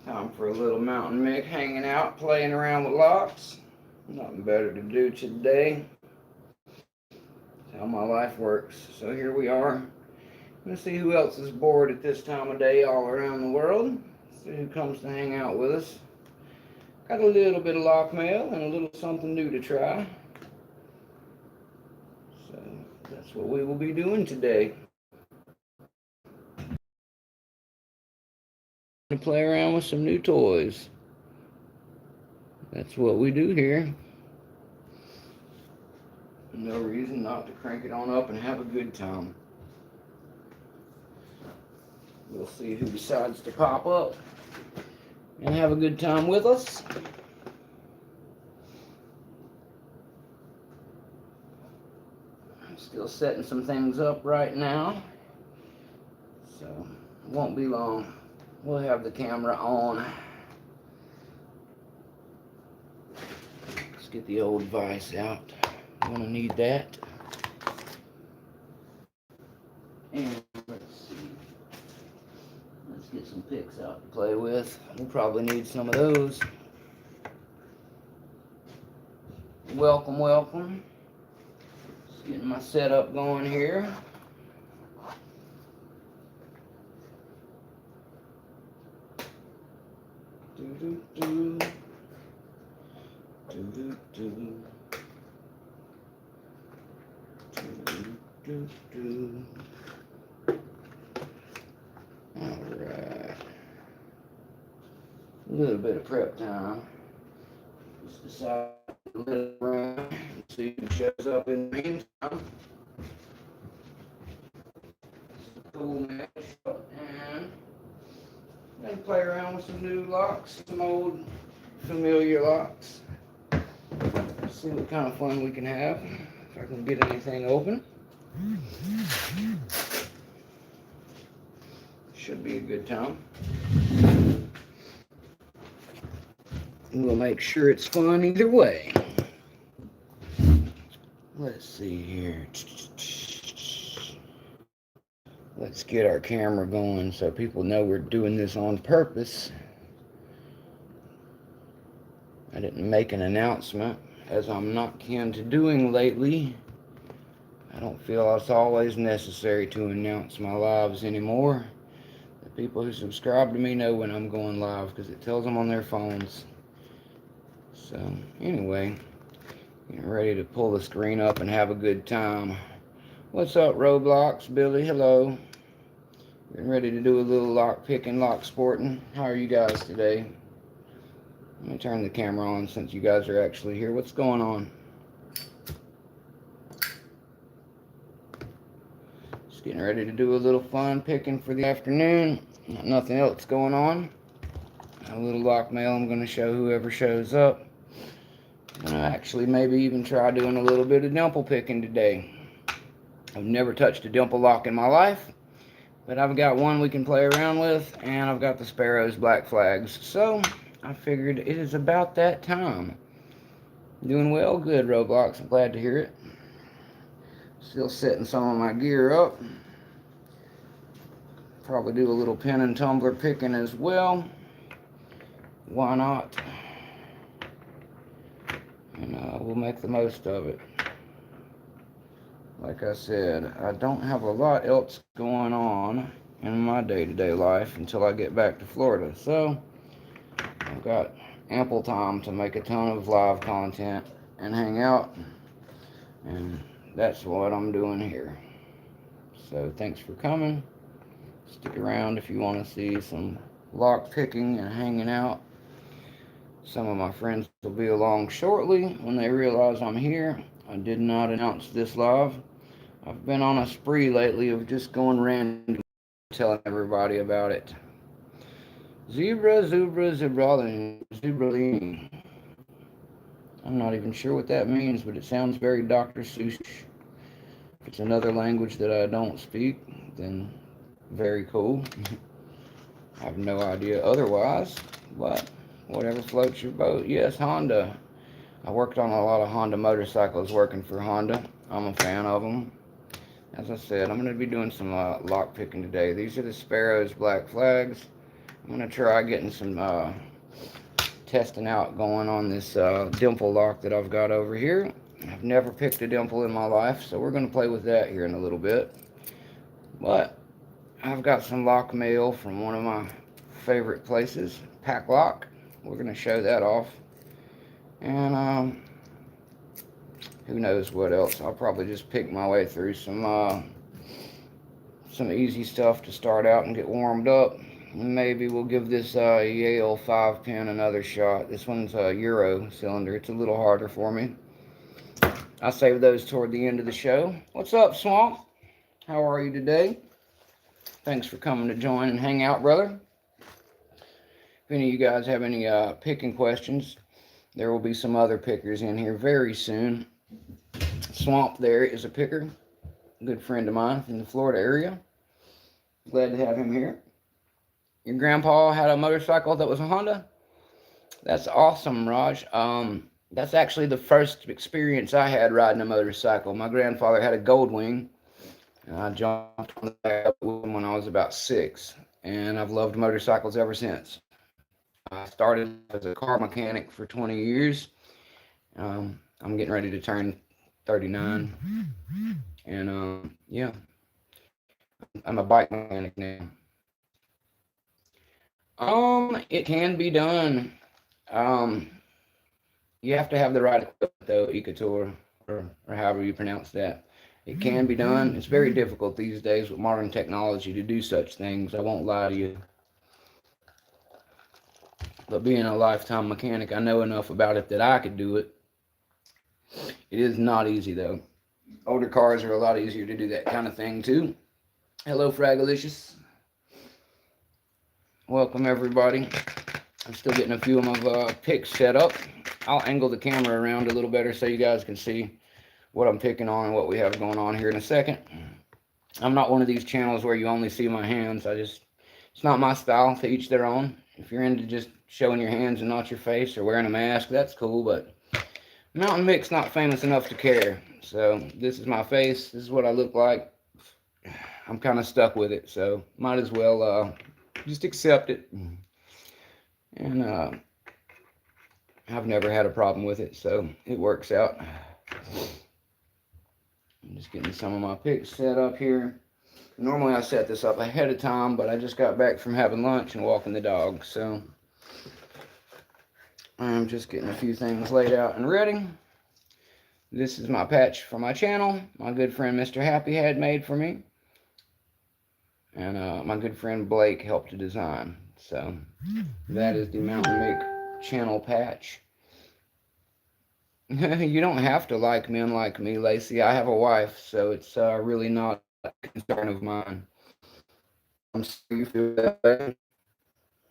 Time for a little mountain Mick hanging out, playing around with locks. Nothing better to do today. That's how my life works. So here we are. Let's see who else is bored at this time of day all around the world. See who comes to hang out with us. Got a little bit of lock mail and a little something new to try. So that's what we will be doing today. To play around with some new toys. That's what we do here. No reason not to crank it on up and have a good time. We'll see who decides to pop up and have a good time with us. I'm still setting some things up right now, so it won't be long. We'll have the camera on. Let's get the old vise out. I'm gonna need that. And let's see. Let's get some picks out to play with. We'll probably need some of those. Welcome, welcome. Just getting my setup going here. Do-do-do. Do-do-do. Do-do-do. Alright. A little bit of prep time. Just decide to let it run and see who shows up in the meantime. This is a cool match. And I'm going to play around with some new locks, some old familiar locks. See what kind of fun we can have. If I can get anything open. Should be a good time. We'll make sure it's fun either way. Let's see here. Let's get our camera going so people know we're doing this on purpose. I didn't make an announcement, as I'm not kin to doing lately. I don't feel it's always necessary to announce my lives anymore. The people who subscribe to me know when I'm going live because it tells them on their phones. So, anyway, getting ready to pull the screen up and have a good time. What's up, Roblox? Billy, hello. Getting ready to do a little lock picking, lock sporting. How are you guys today? Let me turn the camera on since you guys are actually here. What's going on? Just getting ready to do a little fun picking for the afternoon. Nothing else going on. A little lock mail I'm going to show whoever shows up. I'm going to actually maybe even try doing a little bit of dimple picking today. I've never touched a dimple lock in my life, but I've got one we can play around with, and I've got the Sparrow's black flags. So I figured it is about that time. Doing well? Good, Roblox. I'm glad to hear it. Still setting some of my gear up. Probably do a little pin and tumbler picking as well. Why not? And we'll make the most of it. Like I said, I don't have a lot else going on in my day-to-day life until I get back to Florida. So I've got ample time to make a ton of live content and hang out. And that's what I'm doing here. So thanks for coming. Stick around if you want to see some lock picking and hanging out. Some of my friends will be along shortly when they realize I'm here. I did not announce this live. I've been on a spree lately of just going random, telling everybody about it. Zebralini. I'm not even sure what that means, but it sounds very Dr. Seuss. If it's another language that I don't speak, then very cool. I have no idea otherwise, but whatever floats your boat. Yes, Honda. I worked on a lot of Honda motorcycles working for Honda. I'm a fan of them. As I said, I'm going to be doing some lock picking today. These are the Sparrow's black flags. I'm going to try getting some testing out going on this Dimple lock that I've got over here. I've never picked a Dimple in my life, so we're going to play with that here in a little bit. But I've got some lock mail from one of my favorite places, Paclock. We're going to show that off. And who knows what else. I'll probably just pick my way through some easy stuff to start out and get warmed up. Maybe we'll give this Yale 5-pin another shot. This one's a Euro cylinder. It's a little harder for me. I'll save those toward the end of the show. What's up, Swamp? How are you today? Thanks for coming to join and hang out, brother. If any of you guys have any picking questions, there will be some other pickers in here very soon. Swamp there is a picker. A good friend of mine from the Florida area. Glad to have him here. Your grandpa had a motorcycle that was a Honda? That's awesome, Raj. That's actually the first experience I had riding a motorcycle. My grandfather had a Goldwing, and I jumped on the back with him when I was about 6. And I've loved motorcycles ever since. I started as a car mechanic for 20 years. I'm getting ready to turn 39. And yeah, I'm a bike mechanic now. It can be done. You have to have the right equipment, though, Ecotour, or however you pronounce that. It can be done. It's very difficult these days with modern technology to do such things. I won't lie to you. But being a lifetime mechanic, I know enough about it that I could do it. It is not easy, though. Older cars are a lot easier to do that kind of thing, too. Hello, Fragalicious. Welcome, everybody. I'm still getting a few of my picks set up. I'll angle the camera around a little better so you guys can see what I'm picking on and what we have going on here in a second. I'm not one of these channels where you only see my hands. It's not my style, to each their own. If you're into just showing your hands and not your face or wearing a mask, that's cool, but Mountain Mick's not famous enough to care. So this is my face. This is what I look like. I'm kind of stuck with it, so might as well just accept it. And I've never had a problem with it, so it works out. I'm just getting some of my picks set up here. Normally I set this up ahead of time, but I just got back from having lunch and walking the dog, so I'm just getting a few things laid out and ready. This is my patch for my channel. My good friend Mr. Happy had made for me. And my good friend Blake helped to design. So that is the Mountain Mick channel patch. You don't have to like men like me, Lacey. I have a wife, so it's really not a concern of mine. I'm sorry you feel that way,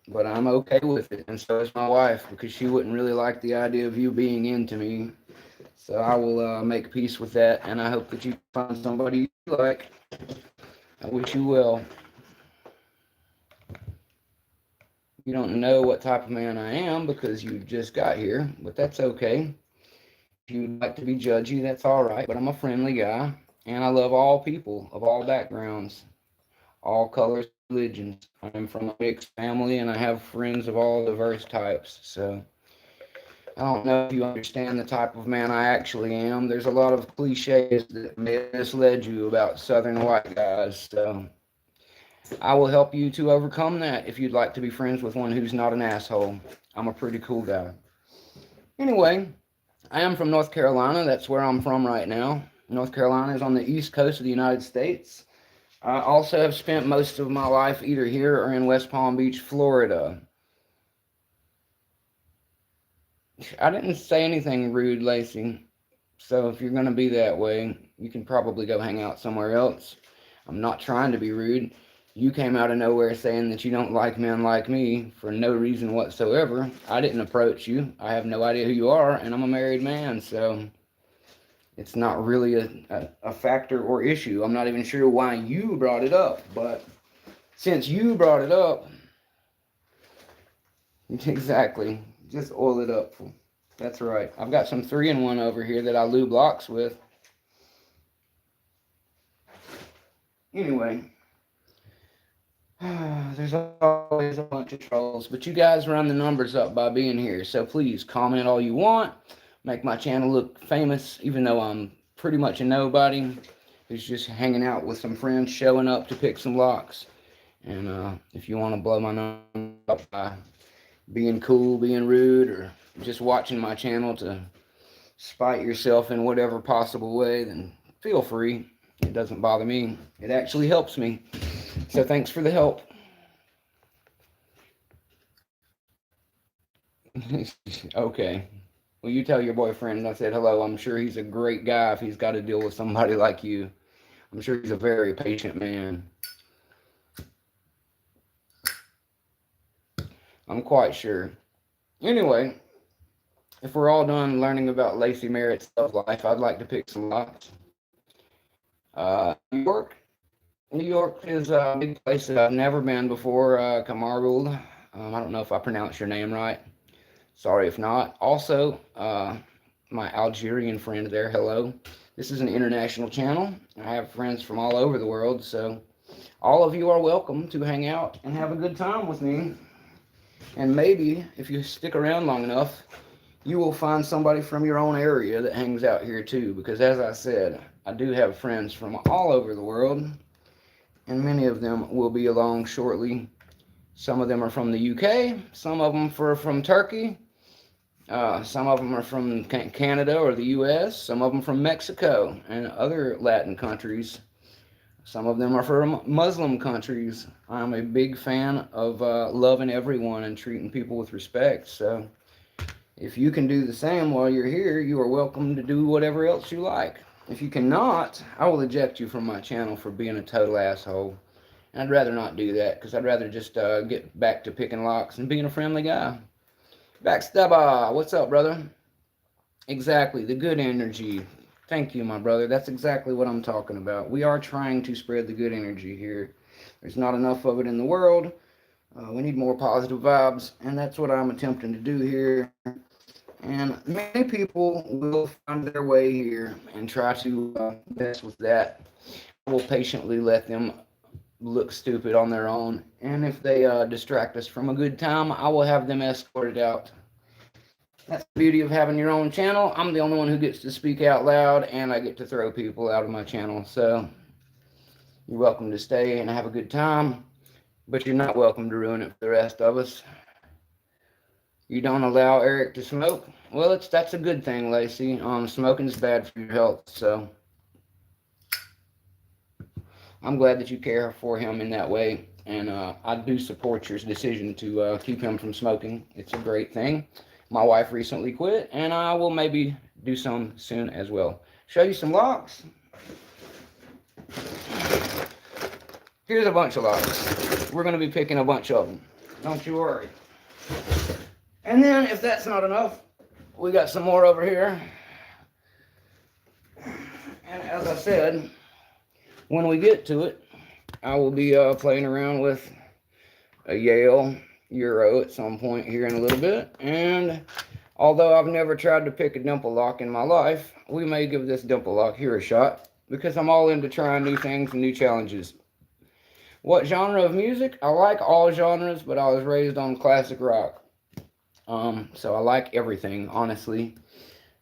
but I'm okay with it, and so is my wife, because she wouldn't really like the idea of you being into me. So I will make peace with that, and I hope that you find somebody you like. I wish you well. You don't know what type of man I am because you just got here, but that's okay. If you'd like to be judgy, that's all right, but I'm a friendly guy, and I love all people of all backgrounds, all colors, religions. I'm from a mixed family, and I have friends of all diverse types, so I don't know if you understand the type of man I actually am. There's a lot of cliches that may misled you about Southern white guys, so I will help you to overcome that if you'd like to be friends with one who's not an asshole. I'm a pretty cool guy. Anyway, I am from North Carolina. That's where I'm from right now. North Carolina is on the east coast of the United States. I also have spent most of my life either here or in West Palm Beach, Florida. I didn't say anything rude, Lacey. So if you're going to be that way, you can probably go hang out somewhere else. I'm not trying to be rude. You came out of nowhere saying that you don't like men like me for no reason whatsoever. I didn't approach you. I have no idea who you are, and I'm a married man, so it's not really a factor or issue. I'm not even sure why you brought it up, but since you brought it up, exactly, just oil it up. That's right. I've got some 3-in-1 over here that I lube locks with. Anyway, There's always a bunch of trolls, but you guys run the numbers up by being here. So please comment all you want. Make my channel look famous, even though I'm pretty much a nobody who's just hanging out with some friends, showing up to pick some locks. And if you want to blow my numbers up by being cool, being rude, or just watching my channel to spite yourself in whatever possible way, then feel free. It doesn't bother me. It actually helps me. So thanks for the help. Okay. Well, you tell your boyfriend I said hello. I'm sure he's a great guy if he's got to deal with somebody like you. I'm sure he's a very patient man. I'm quite sure. Anyway, if we're all done learning about Lacey Merritt's love life, I'd like to pick some locks. New York. New York is a big place that I've never been before. Kamarul. I don't know if I pronounced your name right. Sorry if not. Also, my Algerian friend there, hello. This is an international channel. I have friends from all over the world, so all of you are welcome to hang out and have a good time with me. And maybe, if you stick around long enough, you will find somebody from your own area that hangs out here too, because as I said, I do have friends from all over the world, and many of them will be along shortly. Some of them are from the UK, some of them are from Turkey, some of them are from Canada or the US, some of them from Mexico and other Latin countries. Some of them are from Muslim countries. I'm a big fan of loving everyone and treating people with respect. So if you can do the same while you're here, you are welcome to do whatever else you like. If you cannot, I will eject you from my channel for being a total asshole. And I'd rather not do that, because I'd rather just get back to picking locks and being a friendly guy. Backstabber, what's up, brother? Exactly, the good energy. Thank you, my brother. That's exactly what I'm talking about. We are trying to spread the good energy here. There's not enough of it in the world. We need more positive vibes, and that's what I'm attempting to do here. And many people will find their way here and try to mess with that. I will patiently let them look stupid on their own. And if they distract us from a good time, I will have them escorted out. That's the beauty of having your own channel. I'm the only one who gets to speak out loud, and I get to throw people out of my channel. So you're welcome to stay and have a good time, but you're not welcome to ruin it for the rest of us. You don't allow Eric to smoke? Well, that's a good thing, Lacey. Smoking's bad for your health, so I'm glad that you care for him in that way, and I do support your decision to keep him from smoking. It's a great thing. My wife recently quit, and I will maybe do some soon as well. Show you some locks. Here's a bunch of locks. We're going to be picking a bunch of them. Don't you worry. And then, if that's not enough, we got some more over here. And as I said, when we get to it, I will be playing around with a Yale Euro at some point here in a little bit. And although I've never tried to pick a Dimple lock in my life, we may give this Dimple lock here a shot, because I'm all into trying new things and new challenges. What genre of music? I like all genres, but I was raised on classic rock. So I like everything, honestly.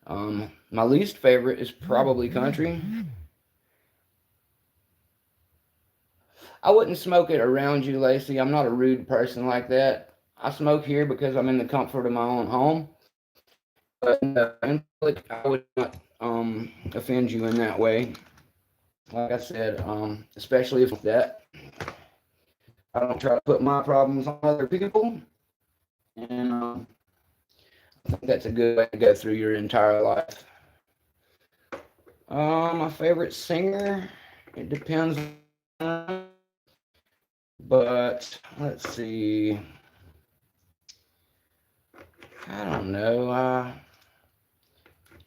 My least favorite is probably country. I wouldn't smoke it around you, Lacey. I'm not a rude person like that. I smoke here because I'm in the comfort of my own home. But in public, I would not offend you in that way. Like I said, especially if that. I don't try to put my problems on other people. And I think that's a good way to go through your entire life. My favorite singer, it depends. But let's see. I don't know.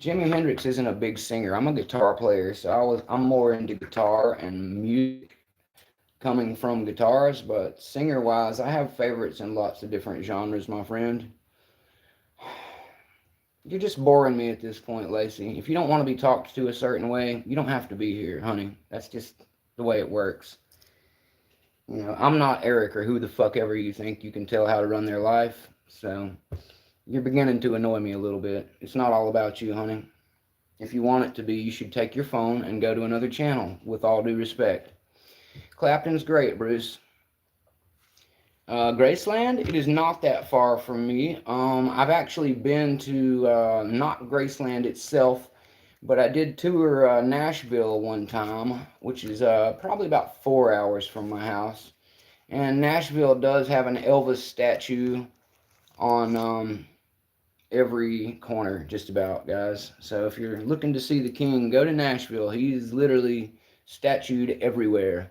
Jimi Hendrix isn't a big singer. I'm a guitar player, so I'm more into guitar and music coming from guitars. But singer-wise, I have favorites in lots of different genres, my friend. You're just boring me at this point, Lacey. If you don't want to be talked to a certain way, you don't have to be here, honey. That's just the way it works. You know, I'm not Eric or who the fuck ever you think you can tell how to run their life. So you're beginning to annoy me a little bit. It's not all about you, honey. If you want it to be, you should take your phone and go to another channel, with all due respect. Clapton's great, Bruce. Graceland, it is not that far from me. I've actually been to not Graceland itself, but I did tour Nashville one time, which is probably about 4 hours from my house. And Nashville does have an Elvis statue on every corner, just about, guys. So if you're looking to see the king, go to Nashville. He's literally statued everywhere.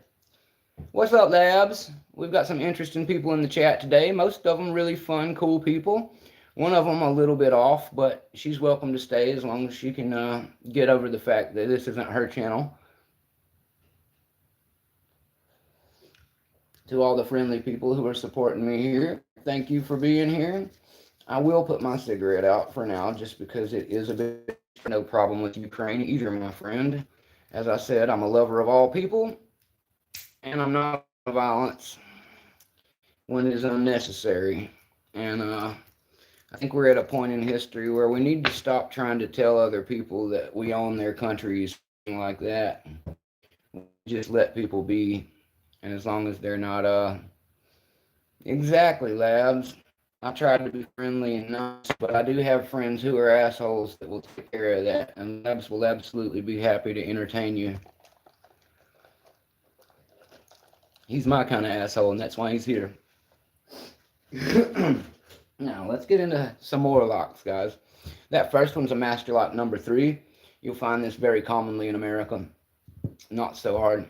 What's up, Labs? We've got some interesting people in the chat today. Most of them really fun, cool people. One of them a little bit off, but she's welcome to stay as long as she can get over the fact that this isn't her channel. To all the friendly people who are supporting me here, thank you for being here. I will put my cigarette out for now just because it is a bit no problem with Ukraine either, my friend. As I said, I'm a lover of all people, and I'm not violence when it is unnecessary. And I think we're at a point in history where we need to stop trying to tell other people that we own their countries, like that. Just let people be, and as long as they're not exactly, Labs. I try to be friendly and nice, but I do have friends who are assholes that will take care of that, and Labs will absolutely be happy to entertain you. He's my kind of asshole, and that's why he's here. Now, let's get into some more locks, guys. That first one's a master lock number 3. You'll find this very commonly in America. Not so hard.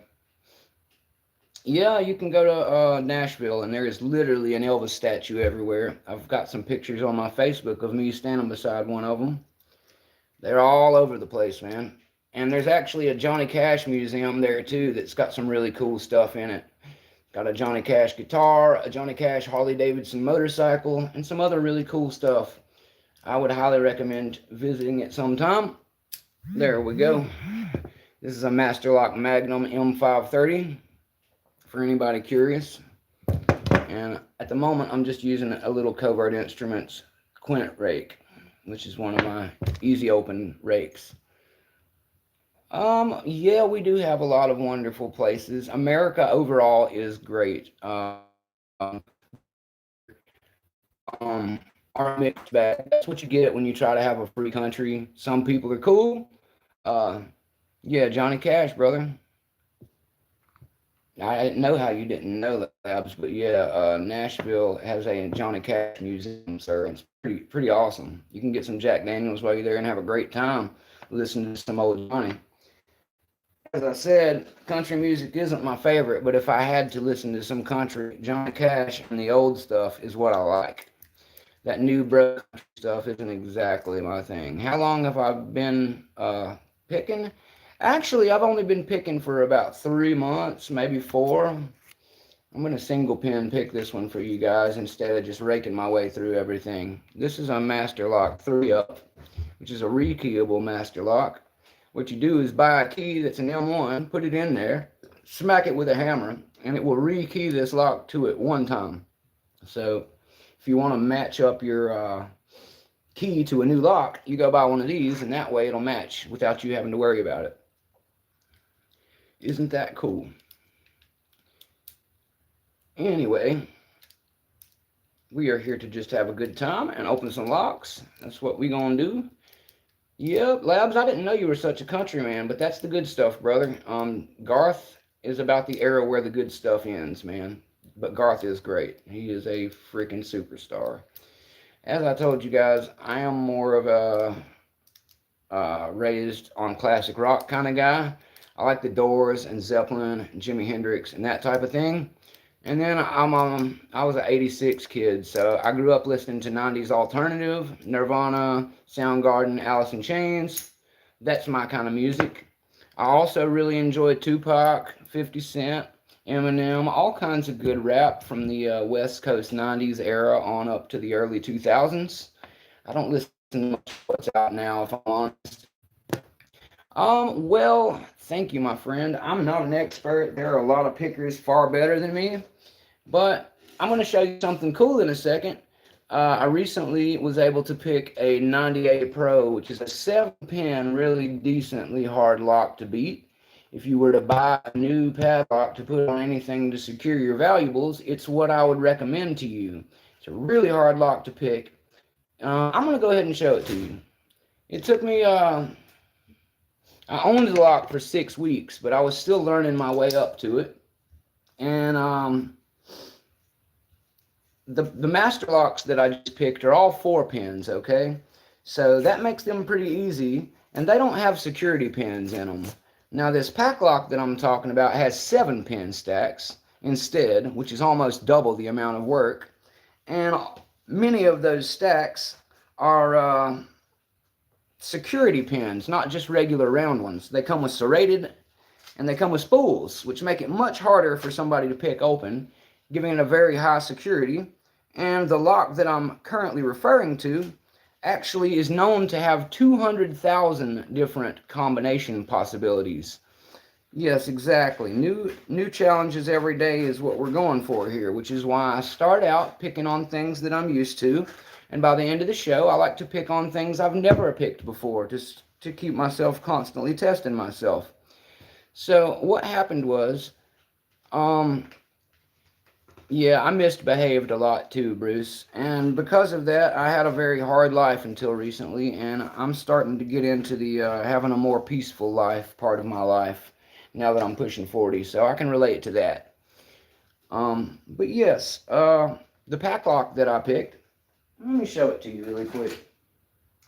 Yeah, you can go to Nashville, and there is literally an Elvis statue everywhere. I've got some pictures on my Facebook of me standing beside one of them. They're all over the place, man. And there's actually a Johnny Cash museum there, too, that's got some really cool stuff in it. Got a Johnny Cash guitar, a Johnny Cash Harley Davidson motorcycle, and some other really cool stuff. I would highly recommend visiting it sometime. There we go. This is a Master Lock Magnum M530 for anybody curious. And at the moment, I'm just using a little Covert Instruments quint rake, which is one of my easy open rakes. Yeah, we do have a lot of wonderful places. America overall is great. Our mixed bag. That's what you get when you try to have a free country. Some people are cool. Uh, yeah, Johnny Cash, brother. I didn't know how you didn't know that, Labs, but yeah, Nashville has a Johnny Cash museum, sir. It's pretty awesome. You can get some Jack Daniels while you're there and have a great time listening to some old Johnny. As I said, country music isn't my favorite, but if I had to listen to some country, Johnny Cash and the old stuff is what I like. That new bro stuff isn't exactly my thing. How long have I been picking? Actually, I've only been picking for about 3 months, maybe 4. I'm going to single pin pick this one for you guys instead of just raking my way through everything. This is a Master Lock 3-up, which is a rekeyable Master Lock. What you do is buy a key that's an M1, put it in there, smack it with a hammer, and it will rekey this lock to it one time. So if you want to match up your key to a new lock, you go buy one of these, and that way it'll match without you having to worry about it. Isn't that cool? Anyway, we are here to just have a good time and open some locks. That's what we gonna do. Yep, Labs, I didn't know you were such a countryman, but that's the good stuff, brother. Garth is about the era where the good stuff ends, man. But Garth is great. He is a freaking superstar. As I told you guys, I am more of a raised on classic rock kind of guy. I like the Doors and Zeppelin, and Jimi Hendrix, and that type of thing. And then I was an '86 kid, so I grew up listening to '90s alternative, Nirvana, Soundgarden, Alice in Chains. That's my kind of music. I also really enjoy Tupac, 50 Cent, Eminem, all kinds of good rap from the West Coast '90s era on up to the early 2000s. I don't listen to much what's out now, if I'm honest. Well, thank you, my friend. I'm not an expert. There are a lot of pickers far better than me, but I'm going to show you something cool in a second. I recently was able to pick a 98 Pro, which is a 7-pin, really decently hard lock to beat. If you were to buy a new padlock to put on anything to secure your valuables, it's what I would recommend to you. It's a really hard lock to pick. I'm going to go ahead and show it to you. It took me, I owned the lock for 6 weeks, but I was still learning my way up to it. And the master locks that I just picked are all 4 pins, okay? So that makes them pretty easy, and they don't have security pins in them. Now this Paclock that I'm talking about has 7-pin stacks instead, which is almost double the amount of work. And many of those stacks are security pins, not just regular round ones. They come with serrated and they come with spools, which make it much harder for somebody to pick open, giving it a very high security. And the lock that I'm currently referring to actually is known to have 200,000 different combination possibilities. Yes, exactly. New challenges every day is what we're going for here, which is why I start out picking on things that I'm used to, and by the end of the show, I like to pick on things I've never picked before, just to keep myself constantly testing myself. So what happened was, yeah, I misbehaved a lot too, Bruce. And because of that, I had a very hard life until recently, and I'm starting to get into the having a more peaceful life part of my life now that I'm pushing 40, so I can relate to that. But yes, the pack lock that I picked, let me show it to you really quick.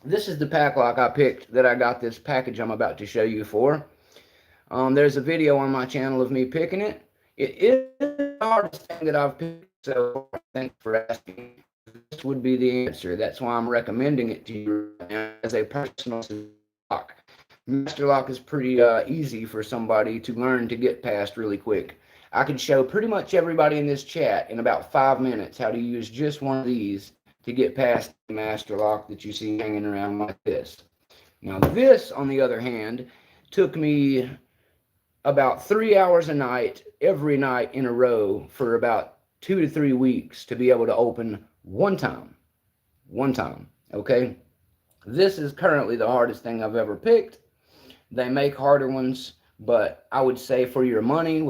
This is the pack lock I picked that I got this package I'm about to show you for. There's a video on my channel of me picking it. It is the hardest thing that I've picked, so thanks for asking. This would be the answer. That's why I'm recommending it to you as a personal lock. Master lock is pretty easy for somebody to learn to get past really quick. I could show pretty much everybody in this chat in about 5 minutes how to use just one of these to get past the master lock that you see hanging around like this. Now this, on the other hand, took me about 3 hours a night, every night in a row for about 2 to 3 weeks to be able to open one time. One time, okay? This is currently the hardest thing I've ever picked. They make harder ones, but I would say for your money,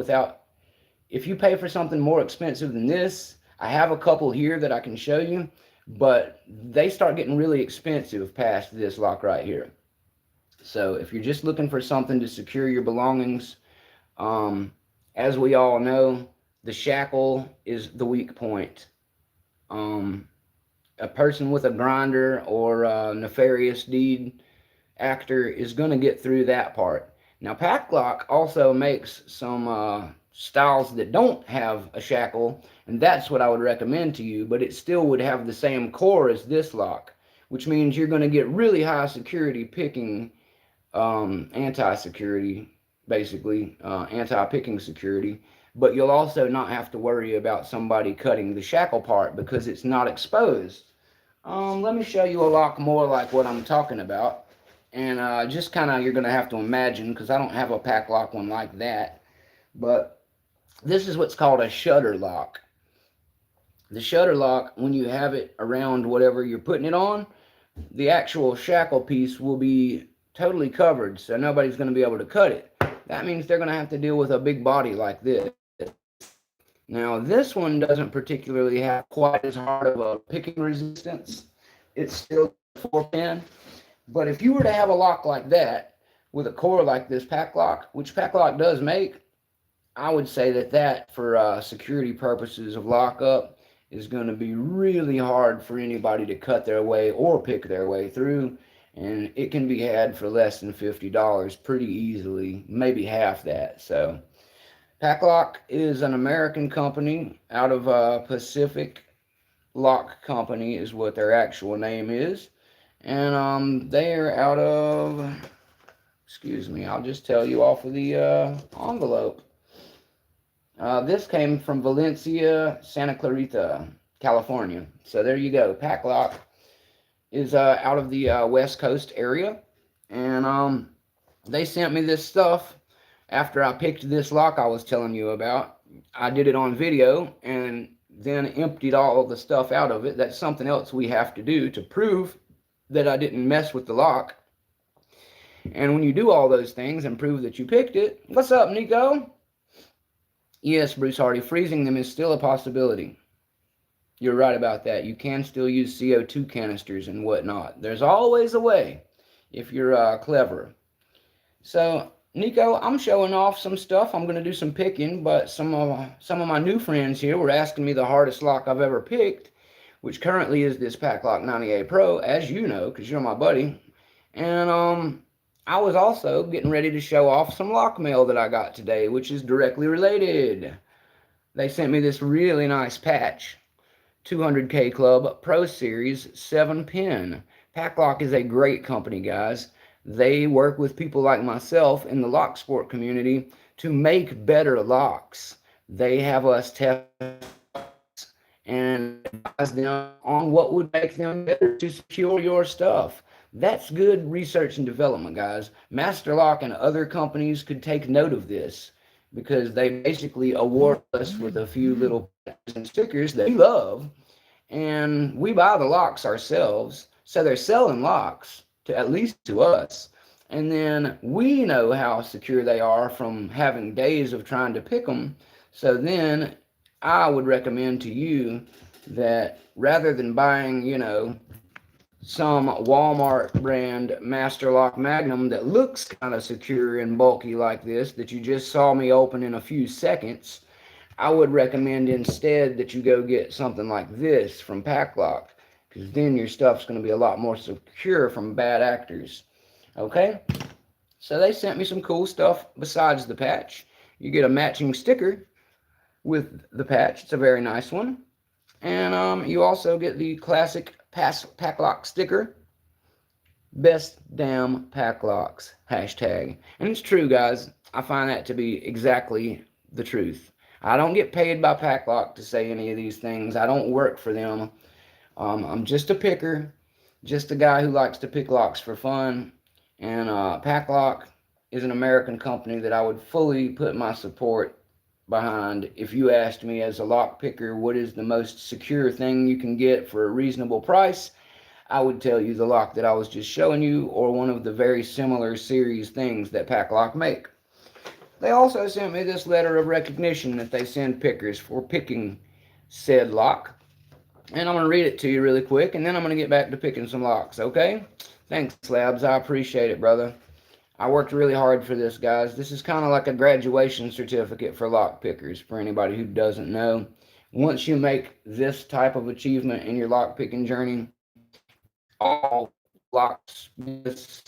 if you pay for something more expensive than this, I have a couple here that I can show you, but they start getting really expensive past this lock right here. So if you're just looking for something to secure your belongings, as we all know, the shackle is the weak point. A person with a grinder or a nefarious deed actor is going to get through that part. Now, Paclock also makes some styles that don't have a shackle, and that's what I would recommend to you, but it still would have the same core as this lock, which means you're going to get really high security picking, anti-security, basically, anti-picking security, but you'll also not have to worry about somebody cutting the shackle part because it's not exposed. Let me show you a lock more like what I'm talking about. And just kind of, you're going to have to imagine, because I don't have a pack lock one like that. But this is what's called a shutter lock. The shutter lock, when you have it around whatever you're putting it on, the actual shackle piece will be totally covered, so nobody's going to be able to cut it. That means they're going to have to deal with a big body like this. Now, this one doesn't particularly have quite as hard of a picking resistance. It's still 4-pin. But if you were to have a lock like that, with a core like this Paclock, which Paclock does make, I would say that for security purposes of lockup is going to be really hard for anybody to cut their way or pick their way through. And it can be had for less than $50 pretty easily, maybe half that. So Paclock is an American company out of Pacific Lock Company is what their actual name is. And they're out of, excuse me, I'll just tell you off of the envelope. This came from Valencia, Santa Clarita, California. So there you go. Paclock is out of the West Coast area. And They sent me this stuff after I picked this lock I was telling you about. I did it on video and then emptied all of the stuff out of it. That's something else we have to do to prove that I didn't mess with the lock. And when you do all those things and prove that you picked it, what's up, Nico? Yes, Bruce Hardy, freezing them is still a possibility. You're right about that. You can still use CO2 canisters and whatnot. There's always a way if you're clever. So, Nico, I'm showing off some stuff. I'm going to do some picking, but some of my new friends here were asking me the hardest lock I've ever picked, which currently is this Paclock 98 Pro, as you know, because you're my buddy. And I was also getting ready to show off some lock mail that I got today, which is directly related. They sent me this really nice patch. 200K Club Pro Series 7-pin. Paclock is a great company, guys. They work with people like myself in the lock sport community to make better locks. They have us test and advise them on what would make them better to secure your stuff. That's good research and development, guys. Master Lock and other companies could take note of this because they basically award us with a few little patches and stickers that we love, and we buy the locks ourselves. So they're selling locks, to at least to us, and then we know how secure they are from having days of trying to pick them. So then I would recommend to you that rather than buying, some Walmart brand Master Lock Magnum that looks kind of secure and bulky like this that you just saw me open in a few seconds, I would recommend instead that you go get something like this from Paclock, because then your stuff's going to be a lot more secure from bad actors. Okay? So they sent me some cool stuff besides the patch. You get a matching sticker with the patch. It's a very nice one. And you also get the classic Paclock sticker. Best damn Paclocks. Hashtag. And it's true, guys. I find that to be exactly the truth. I don't get paid by Paclock to say any of these things. I don't work for them. I'm just a picker. Just a guy who likes to pick locks for fun. And Paclock is an American company that I would fully put my support behind. If you asked me as a lock picker what is the most secure thing you can get for a reasonable price, I would tell you the lock that I was just showing you, or one of the very similar series things that Paclock make. They also sent me this letter of recognition that they send pickers for picking said lock, and I'm going to read it to you really quick, and then I'm going to get back to picking some locks. Okay? Thanks, Labs. I appreciate it, brother. I worked really hard for this, guys. This is kind of like a graduation certificate for lock pickers, for anybody who doesn't know. Once you make this type of achievement in your lock picking journey, all locksmiths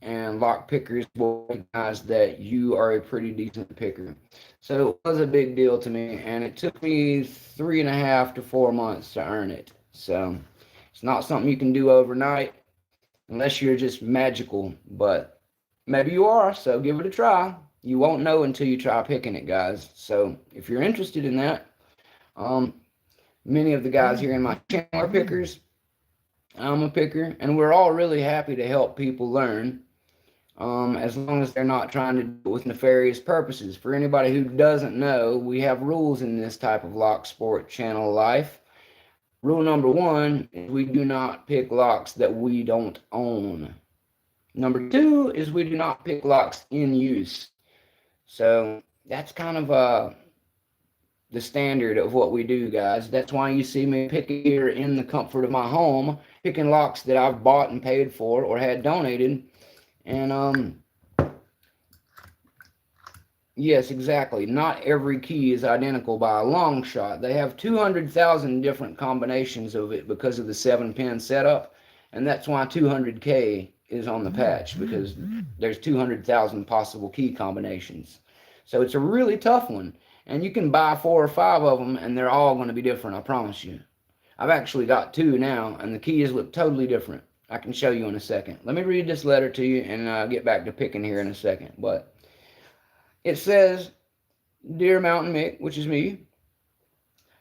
and lock pickers will recognize that you are a pretty decent picker. So it was a big deal to me, and it took me 3.5 to 4 months to earn it. So it's not something you can do overnight unless you're just magical, but maybe you are, so give it a try. You won't know until you try picking it, guys. So if you're interested in that, many of the guys here in my channel are pickers. I'm a picker, and we're all really happy to help people learn, as long as they're not trying to do it with nefarious purposes. For anybody who doesn't know, we have rules in this type of lock sport channel life. Rule number 1 is we do not pick locks that we don't own. Number 2 is we do not pick locks in use. So that's kind of the standard of what we do, guys. That's why you see me picking here in the comfort of my home, picking locks that I've bought and paid for or had donated. And yes, exactly. Not every key is identical by a long shot. They have 200,000 different combinations of it because of the 7-pin setup, and that's why 200K is on the patch, because there's 200,000 possible key combinations. So it's a really tough one, and you can buy 4 or 5 of them, and they're all going to be different, I promise you. I've actually got 2 now, and the keys look totally different. I can show you in a second. Let me read this letter to you, and get back to picking here in a second. But it says, Dear Mountain Mick, which is me,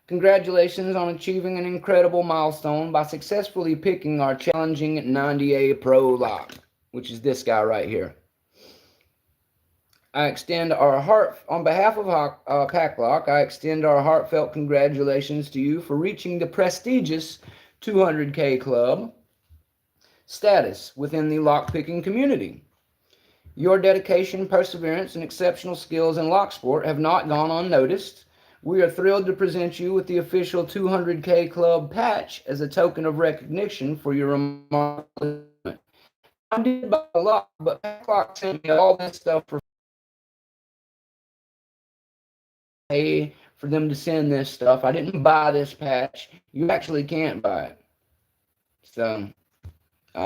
congratulations on achieving an incredible milestone by successfully picking our challenging 90A Pro lock, which is this guy right here. I extend on behalf of Paclock, I extend our heartfelt congratulations to you for reaching the prestigious 200K Club status within the lockpicking community. Your dedication, perseverance, and exceptional skills in lock sport have not gone unnoticed. We are thrilled to present you with the official 200K Club patch as a token of recognition for your remarkable achievement. Now, I did buy a lot, but Paclock sent me all this stuff for pay for them to send this stuff. I didn't buy this patch. You actually can't buy it. So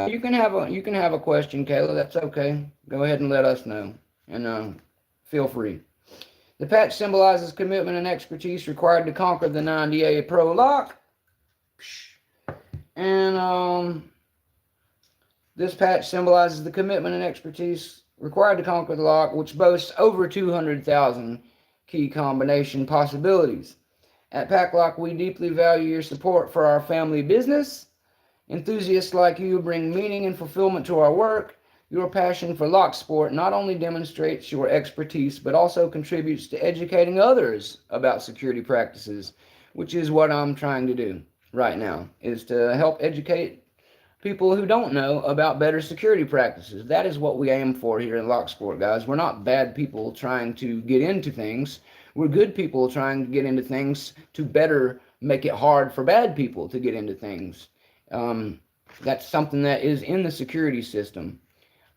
you can have a question, Kayla. That's okay. Go ahead and let us know, and feel free. The patch symbolizes commitment and expertise required to conquer the 90A Pro lock. And this patch symbolizes the commitment and expertise required to conquer the lock, which boasts over 200,000 key combination possibilities. At Paclock, we deeply value your support for our family business. Enthusiasts like you bring meaning and fulfillment to our work. Your passion for lock sport not only demonstrates your expertise, but also contributes to educating others about security practices, which is what I'm trying to do right now, is to help educate people who don't know about better security practices. That is what we aim for here in lock sport, guys. We're not bad people trying to get into things. We're good people trying to get into things to better make it hard for bad people to get into things. That's something that is in the security system.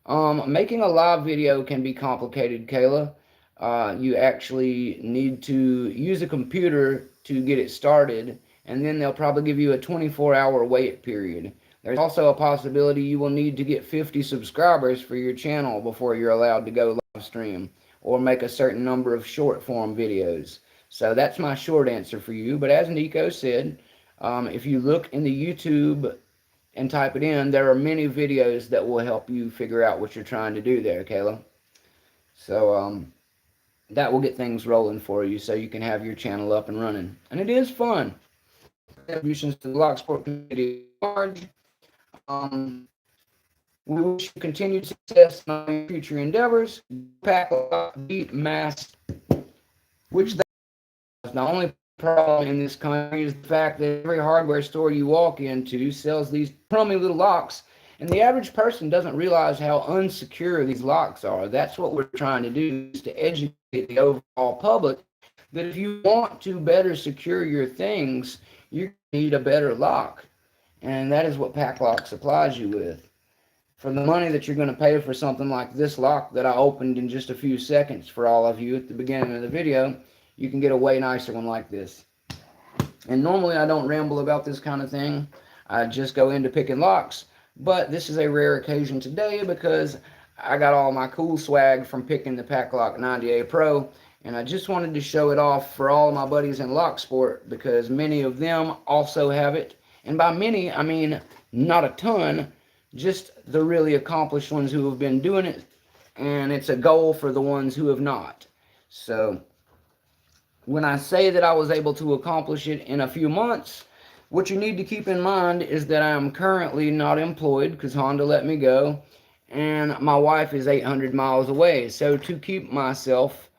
Making a live video can be complicated, Kayla. You actually need to use a computer to get it started, and then they'll probably give you a 24-hour wait period. There's also a possibility you will need to get 50 subscribers for your channel before you're allowed to go live stream or make a certain number of short form videos. So that's my short answer for you. But as Nico said, if you look in the YouTube and type it in, there are many videos that will help you figure out what you're trying to do there, Kayla. So that will get things rolling for you so you can have your channel up and running. And it is fun. Contributions to the Locksport community at large. We wish you continued success in all your future endeavors. Paclock beat mass, which the only problem in this country is the fact that every hardware store you walk into sells these crummy little locks, and the average person doesn't realize how unsecure these locks are. That's what we're trying to do, is to educate the overall public that if you want to better secure your things, you need a better lock. And that is what Paclock supplies you with. For the money that you're going to pay for something like this lock that I opened in just a few seconds for all of you at the beginning of the video, you can get a way nicer one like this. And normally I don't ramble about this kind of thing. I just go into picking locks. But this is a rare occasion today because I got all my cool swag from picking the Paclock 90A Pro. And I just wanted to show it off for all of my buddies in lock sport because many of them also have it. And by many, I mean not a ton, just the really accomplished ones who have been doing it. And it's a goal for the ones who have not. So when I say that I was able to accomplish it in a few months, what you need to keep in mind is that I am currently not employed because Honda let me go, and my wife is 800 miles away. So to keep myself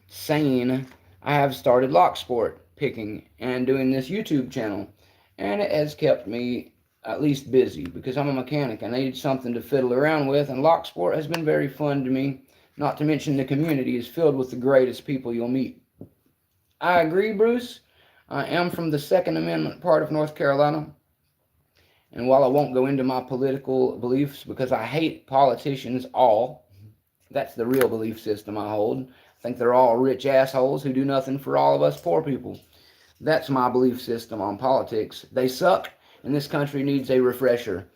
sane, I have started lock sport picking and doing this YouTube channel, and it has kept me at least busy because I'm a mechanic. I need something to fiddle around with, and lock sport has been very fun to me. Not to mention the community is filled with the greatest people you'll meet. I agree, Bruce. I am from the Second Amendment part of North Carolina. And while I won't go into my political beliefs because I hate politicians all, that's the real belief system I hold. I think they're all rich assholes who do nothing for all of us poor people. That's my belief system on politics. They suck, and this country needs a refresher.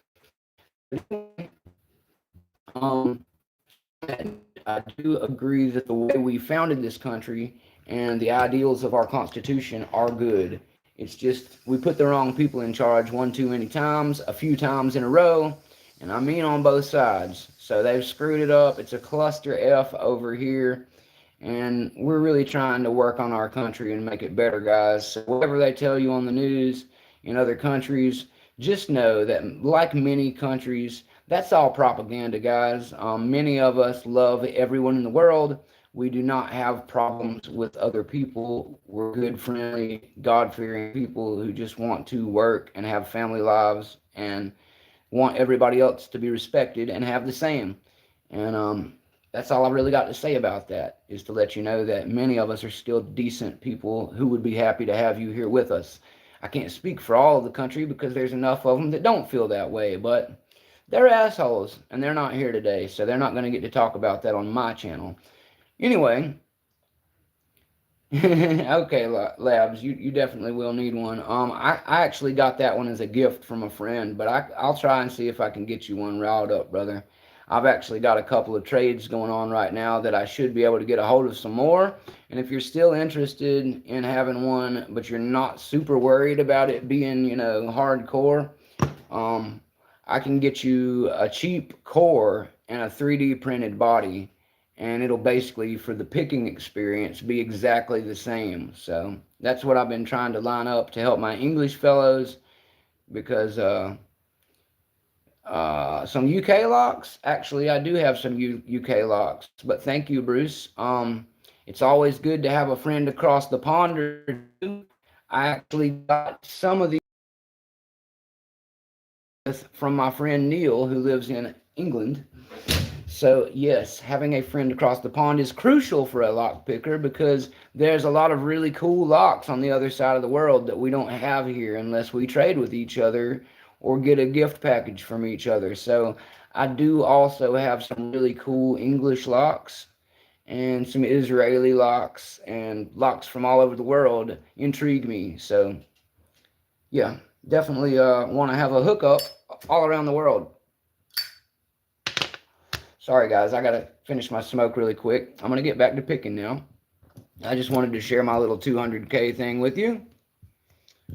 I do agree that the way we founded this country and the ideals of our Constitution are good. It's just we put the wrong people in charge one too many times, a few times in a row, and I mean on both sides. So they've screwed it up. It's a cluster F over here, and we're really trying to work on our country and make it better, guys. So whatever they tell you on the news in other countries, just know that like many countries, That's all propaganda, guys. Many of us love everyone in the world. We do not have problems with other people. We're good, friendly, God fearing people who just want to work and have family lives and want everybody else to be respected and have the same. And that's all I really got to say about that, is to let you know that many of us are still decent people who would be happy to have you here with us. I can't speak for all of the country because there's enough of them that don't feel that way, but they're assholes and they're not here today, so they're not going to get to talk about that on my channel. Anyway, okay, Labs, you definitely will need one. I actually got that one as a gift from a friend, but I'll try and see if I can get you one riled up, brother. I've actually got a couple of trades going on right now that I should be able to get a hold of some more. And if you're still interested in having one, but you're not super worried about it being, hardcore, um, I can get you a cheap core and a 3D printed body, and it'll basically, for the picking experience, be exactly the same. So that's what I've been trying to line up to help my English fellows, because some UK locks. Actually, I do have some UK locks, but thank you, Bruce. It's always good to have a friend across the pond or two. I actually got some of these from my friend Neil, who lives in England. So yes, having a friend across the pond is crucial for a lock picker, because there's a lot of really cool locks on the other side of the world that we don't have here unless we trade with each other or get a gift package from each other. So I do also have some really cool English locks and some Israeli locks, and locks from all over the world intrigue me. So yeah, definitely want to have a hookup all around the world. Sorry, guys, I gotta finish my smoke really quick. I'm gonna get back to picking now. I just wanted to share my little 200K thing with you.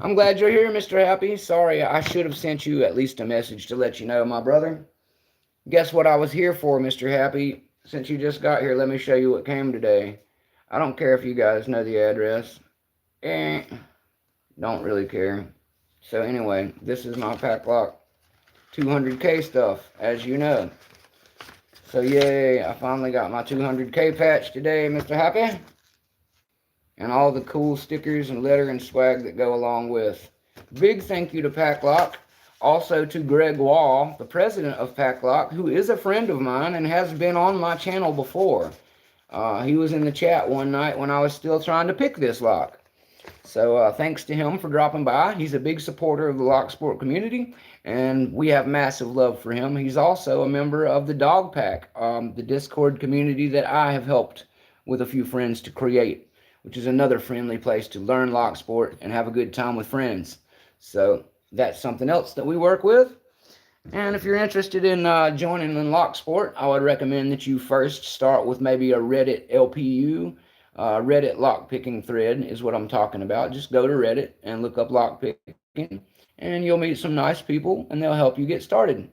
I'm glad you're here, Mr. Happy. Sorry, I should have sent you at least a message to let you know, my brother. Guess what I was here for, Mr. Happy? Since you just got here, let me show you what came today. I don't care if you guys know the address. Don't really care. So anyway, this is my Paclock 200K stuff, as you know. So yay, I finally got my 200K patch today, Mr. Happy. And all the cool stickers and letter and swag that go along with. Big thank you to Paclock. Also to Greg Wall, the president of Paclock, who is a friend of mine and has been on my channel before. He was in the chat one night when I was still trying to pick this lock. So thanks to him for dropping by. He's a big supporter of the lock sport community, and we have massive love for him. He's also a member of the Dog Pack, the Discord community that I have helped with a few friends to create, which is another friendly place to learn lock sport and have a good time with friends. So that's something else that we work with. And if you're interested in joining in lock sport, I would recommend that you first start with maybe a Reddit LPU. Reddit lockpicking thread is what I'm talking about. Just go to Reddit and look up lockpicking, and you'll meet some nice people, and they'll help you get started.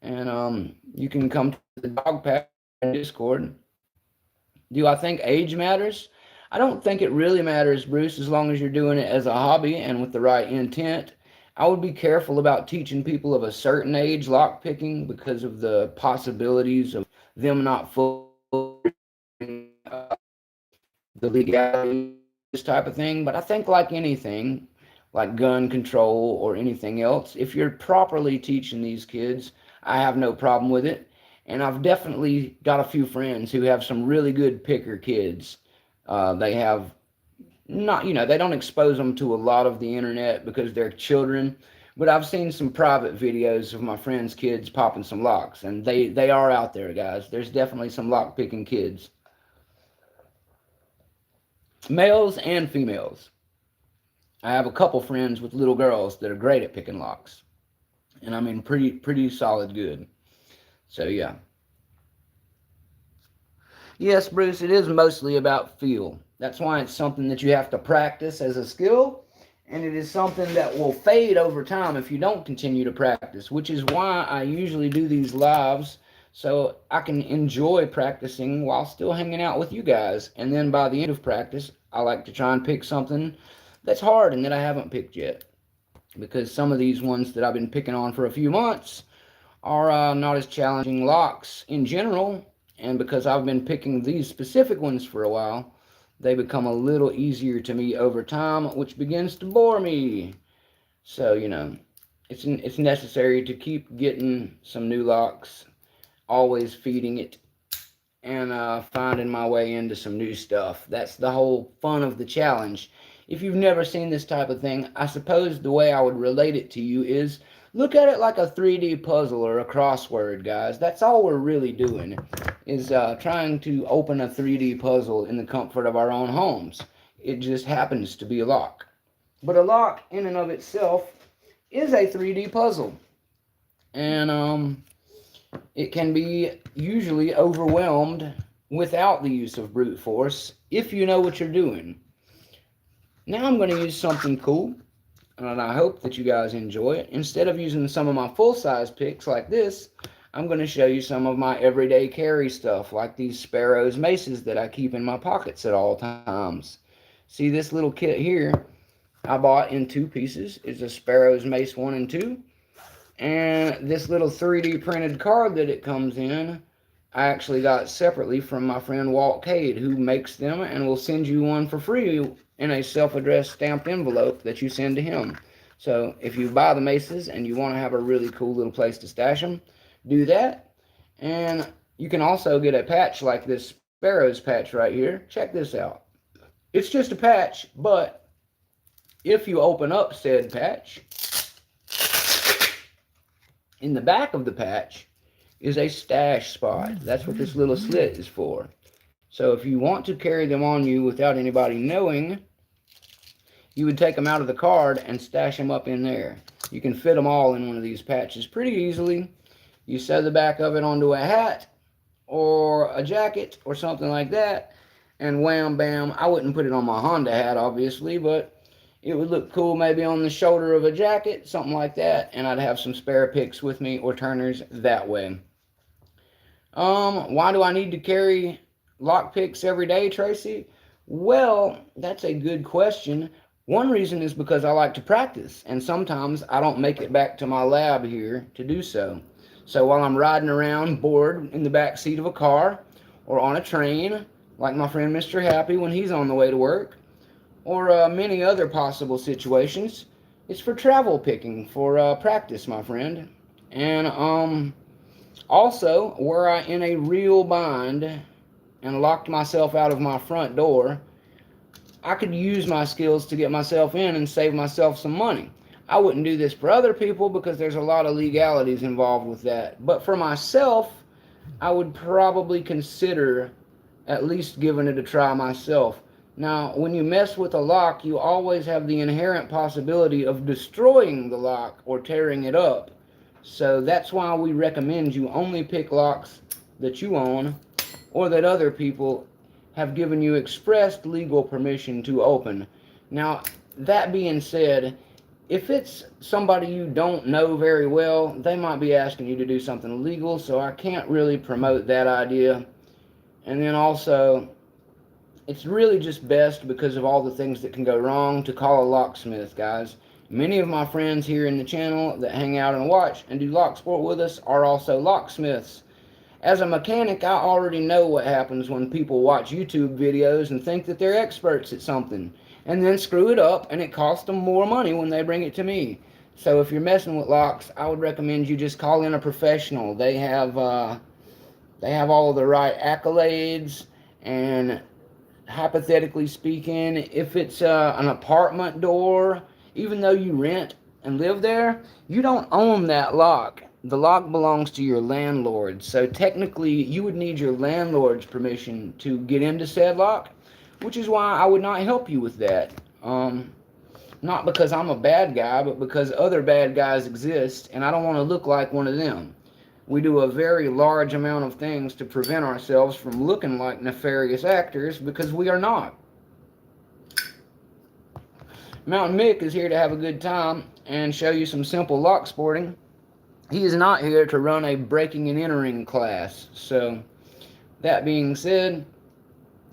And you can come to the Dog Pack Discord. Do I think age matters? I don't think it really matters, Bruce, as long as you're doing it as a hobby and with the right intent. I would be careful about teaching people of a certain age lockpicking because of the possibilities of them not fully the legality, this type of thing. But I think, like anything, like gun control or anything else, if you're properly teaching these kids, I have no problem with it. And I've definitely got a few friends who have some really good picker kids. They have not, they don't expose them to a lot of the internet because they're children. But I've seen some private videos of my friends' kids popping some locks, and they are out there, guys. There's definitely some lock picking kids. Males and females. I have a couple friends with little girls that are great at picking locks, and I mean pretty solid good. So yeah. Yes, Bruce, it is mostly about feel. That's why it's something that you have to practice as a skill, and it is something that will fade over time if you don't continue to practice, which is why I usually do these lives, so I can enjoy practicing while still hanging out with you guys. And then by the end of practice, I like to try and pick something that's hard and that I haven't picked yet, because some of these ones that I've been picking on for a few months are not as challenging locks in general, and because I've been picking these specific ones for a while, they become a little easier to me over time, which begins to bore me. So, it's necessary to keep getting some new locks, always feeding it, and finding my way into some new stuff. That's the whole fun of the challenge. If you've never seen this type of thing, I suppose the way I would relate it to you is look at it like a 3D puzzle or a crossword, guys. That's all we're really doing, is trying to open a 3D puzzle in the comfort of our own homes. It just happens to be a lock. But a lock, in and of itself, is a 3D puzzle. And it can be usually overwhelmed without the use of brute force if you know what you're doing. Now I'm going to use something cool, and I hope that you guys enjoy it. Instead of using some of my full-size picks like this, I'm going to show you some of my everyday carry stuff, like these Sparrows maces that I keep in my pockets at all times. See this little kit here I bought in 2 pieces. It's a Sparrows Mace 1 and 2. And this little 3D printed card that it comes in, I actually got separately from my friend Walt Cade, who makes them and will send you one for free in a self-addressed stamped envelope that you send to him. So if you buy the maces and you want to have a really cool little place to stash them, do that. And you can also get a patch like this Sparrows patch right here. Check this out. It's just a patch, but if you open up said patch, in the back of the patch is a stash spot. That's what this little slit is for. So if you want to carry them on you without anybody knowing, you would take them out of the card and stash them up in there. You can fit them all in one of these patches pretty easily. You sew the back of it onto a hat or a jacket or something like that, and wham bam. I wouldn't put it on my Honda hat, obviously, but it would look cool maybe on the shoulder of a jacket, something like that, and I'd have some spare picks with me or turners that way. Why do I need to carry lock picks every day, Tracy? Well, that's a good question. One reason is because I like to practice, and sometimes I don't make it back to my lab here to do so. So while I'm riding around bored in the back seat of a car or on a train, like my friend Mr. Happy when he's on the way to work, or many other possible situations, it's for travel picking, for practice, my friend. And also, were I in a real bind and locked myself out of my front door, I could use my skills to get myself in and save myself some money. I wouldn't do this for other people because there's a lot of legalities involved with that. But for myself, I would probably consider at least giving it a try myself. Now, when you mess with a lock, you always have the inherent possibility of destroying the lock or tearing it up. So that's why we recommend you only pick locks that you own or that other people have given you expressed legal permission to open. Now, that being said, if it's somebody you don't know very well, they might be asking you to do something illegal, so I can't really promote that idea. And then also, it's really just best, because of all the things that can go wrong, to call a locksmith, guys. Many of my friends here in the channel that hang out and watch and do lock sport with us are also locksmiths. As a mechanic, I already know what happens when people watch YouTube videos and think that they're experts at something, and then screw it up, and it costs them more money when they bring it to me. So if you're messing with locks, I would recommend you just call in a professional. They have all of the right accolades, and hypothetically speaking, if it's an apartment door, even though you rent and live there, you don't own that lock. The lock belongs to your landlord. So technically, you would need your landlord's permission to get into said lock, which is why I would not help you with that. Not because I'm a bad guy, but because other bad guys exist, and I don't want to look like one of them. We do a very large amount of things to prevent ourselves from looking like nefarious actors, because we are not. Mountain Mick is here to have a good time and show you some simple lock sporting. He is not here to run a breaking and entering class. So, that being said,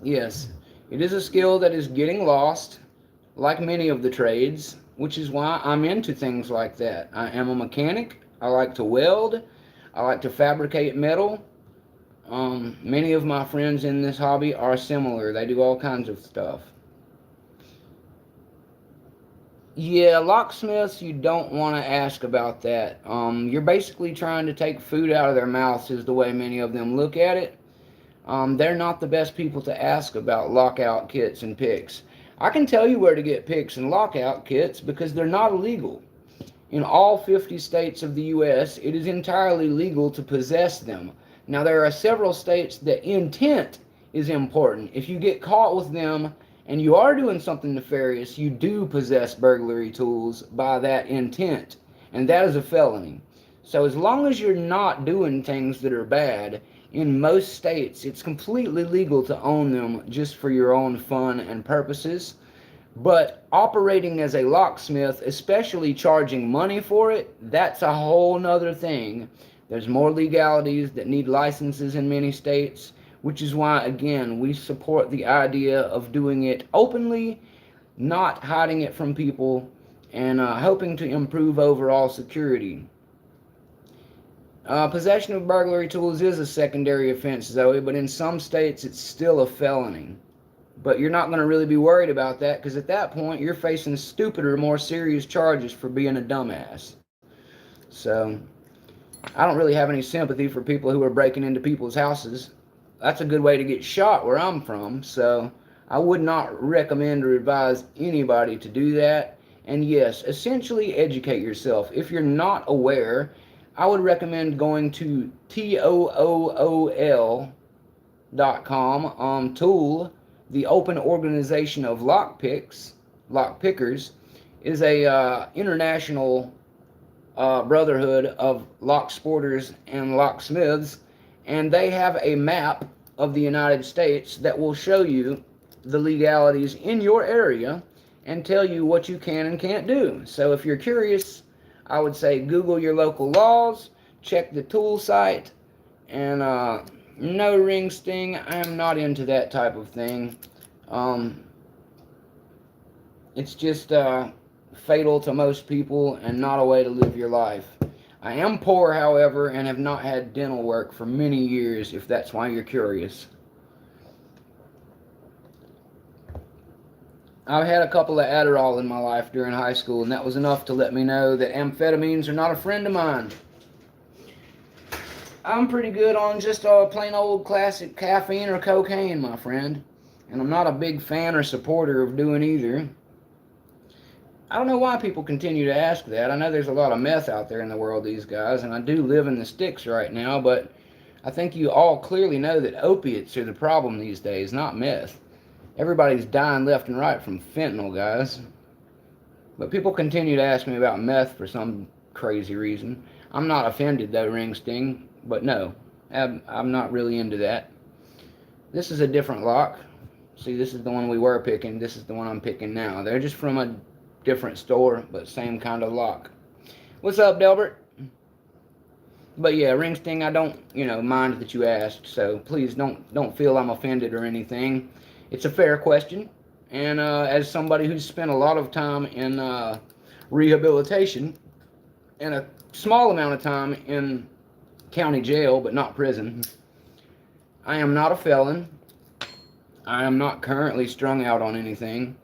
yes, it is a skill that is getting lost, like many of the trades, which is why I'm into things like that. I am a mechanic. I like to weld. I like to fabricate metal. Many of my friends in this hobby are similar. They do all kinds of stuff. Yeah, locksmiths, you don't want to ask about that. You're basically trying to take food out of their mouths, is the way many of them look at it. They're not the best people to ask about lockout kits and picks. I can tell you where to get picks and lockout kits because they're not illegal. In all 50 states of the U.S., it is entirely legal to possess them. Now, there are several states that intent is important. If you get caught with them and you are doing something nefarious, you do possess burglary tools by that intent, and that is a felony. So as long as you're not doing things that are bad, in most states it's completely legal to own them just for your own fun and purposes. But operating as a locksmith, especially charging money for it, that's a whole nother thing. There's more legalities that need licenses in many states, which is why, again, we support the idea of doing it openly, not hiding it from people, and hoping to improve overall security. Possession of burglary tools is a secondary offense, Zoe, but in some states it's still a felony. But you're not going to really be worried about that because at that point you're facing stupider, more serious charges for being a dumbass. So I don't really have any sympathy for people who are breaking into people's houses. That's a good way to get shot where I'm from, so I would not recommend or advise anybody to do that. And yes, essentially educate yourself. If you're not aware, I would recommend going to tool.com, Tool, the Open Organization of Lockpickers, is a international brotherhood of lock sporters and locksmiths, and they have a map of the United States that will show you the legalities in your area and tell you what you can and can't do. So if you're curious, I would say Google your local laws, check the tool site, and no ring sting. I am not into that type of thing. It's just fatal to most people and not a way to live your life. I am poor, however, and have not had dental work for many years, if that's why you're curious. I've had a couple of Adderall in my life during high school, and that was enough to let me know that amphetamines are not a friend of mine. I'm pretty good on just plain old classic caffeine or cocaine, my friend. And I'm not a big fan or supporter of doing either. I don't know why people continue to ask that. I know there's a lot of meth out there in the world these guys, and I do live in the sticks right now, but I think you all clearly know that opiates are the problem these days, not meth. Everybody's dying left and right from fentanyl, guys. But people continue to ask me about meth for some crazy reason. I'm not offended though, Ring Sting, but no, I'm not really into that. This is a different lock. See, this is the one we were picking. This is the one I'm picking now. They're just from a different store, but same kind of lock. What's up, Delbert? But yeah, Ring Sting, I don't, mind that you asked, so please don't feel I'm offended or anything. It's a fair question, and as somebody who's spent a lot of time in rehabilitation and a small amount of time in county jail, but not prison, I am not a felon. I am not currently strung out on anything,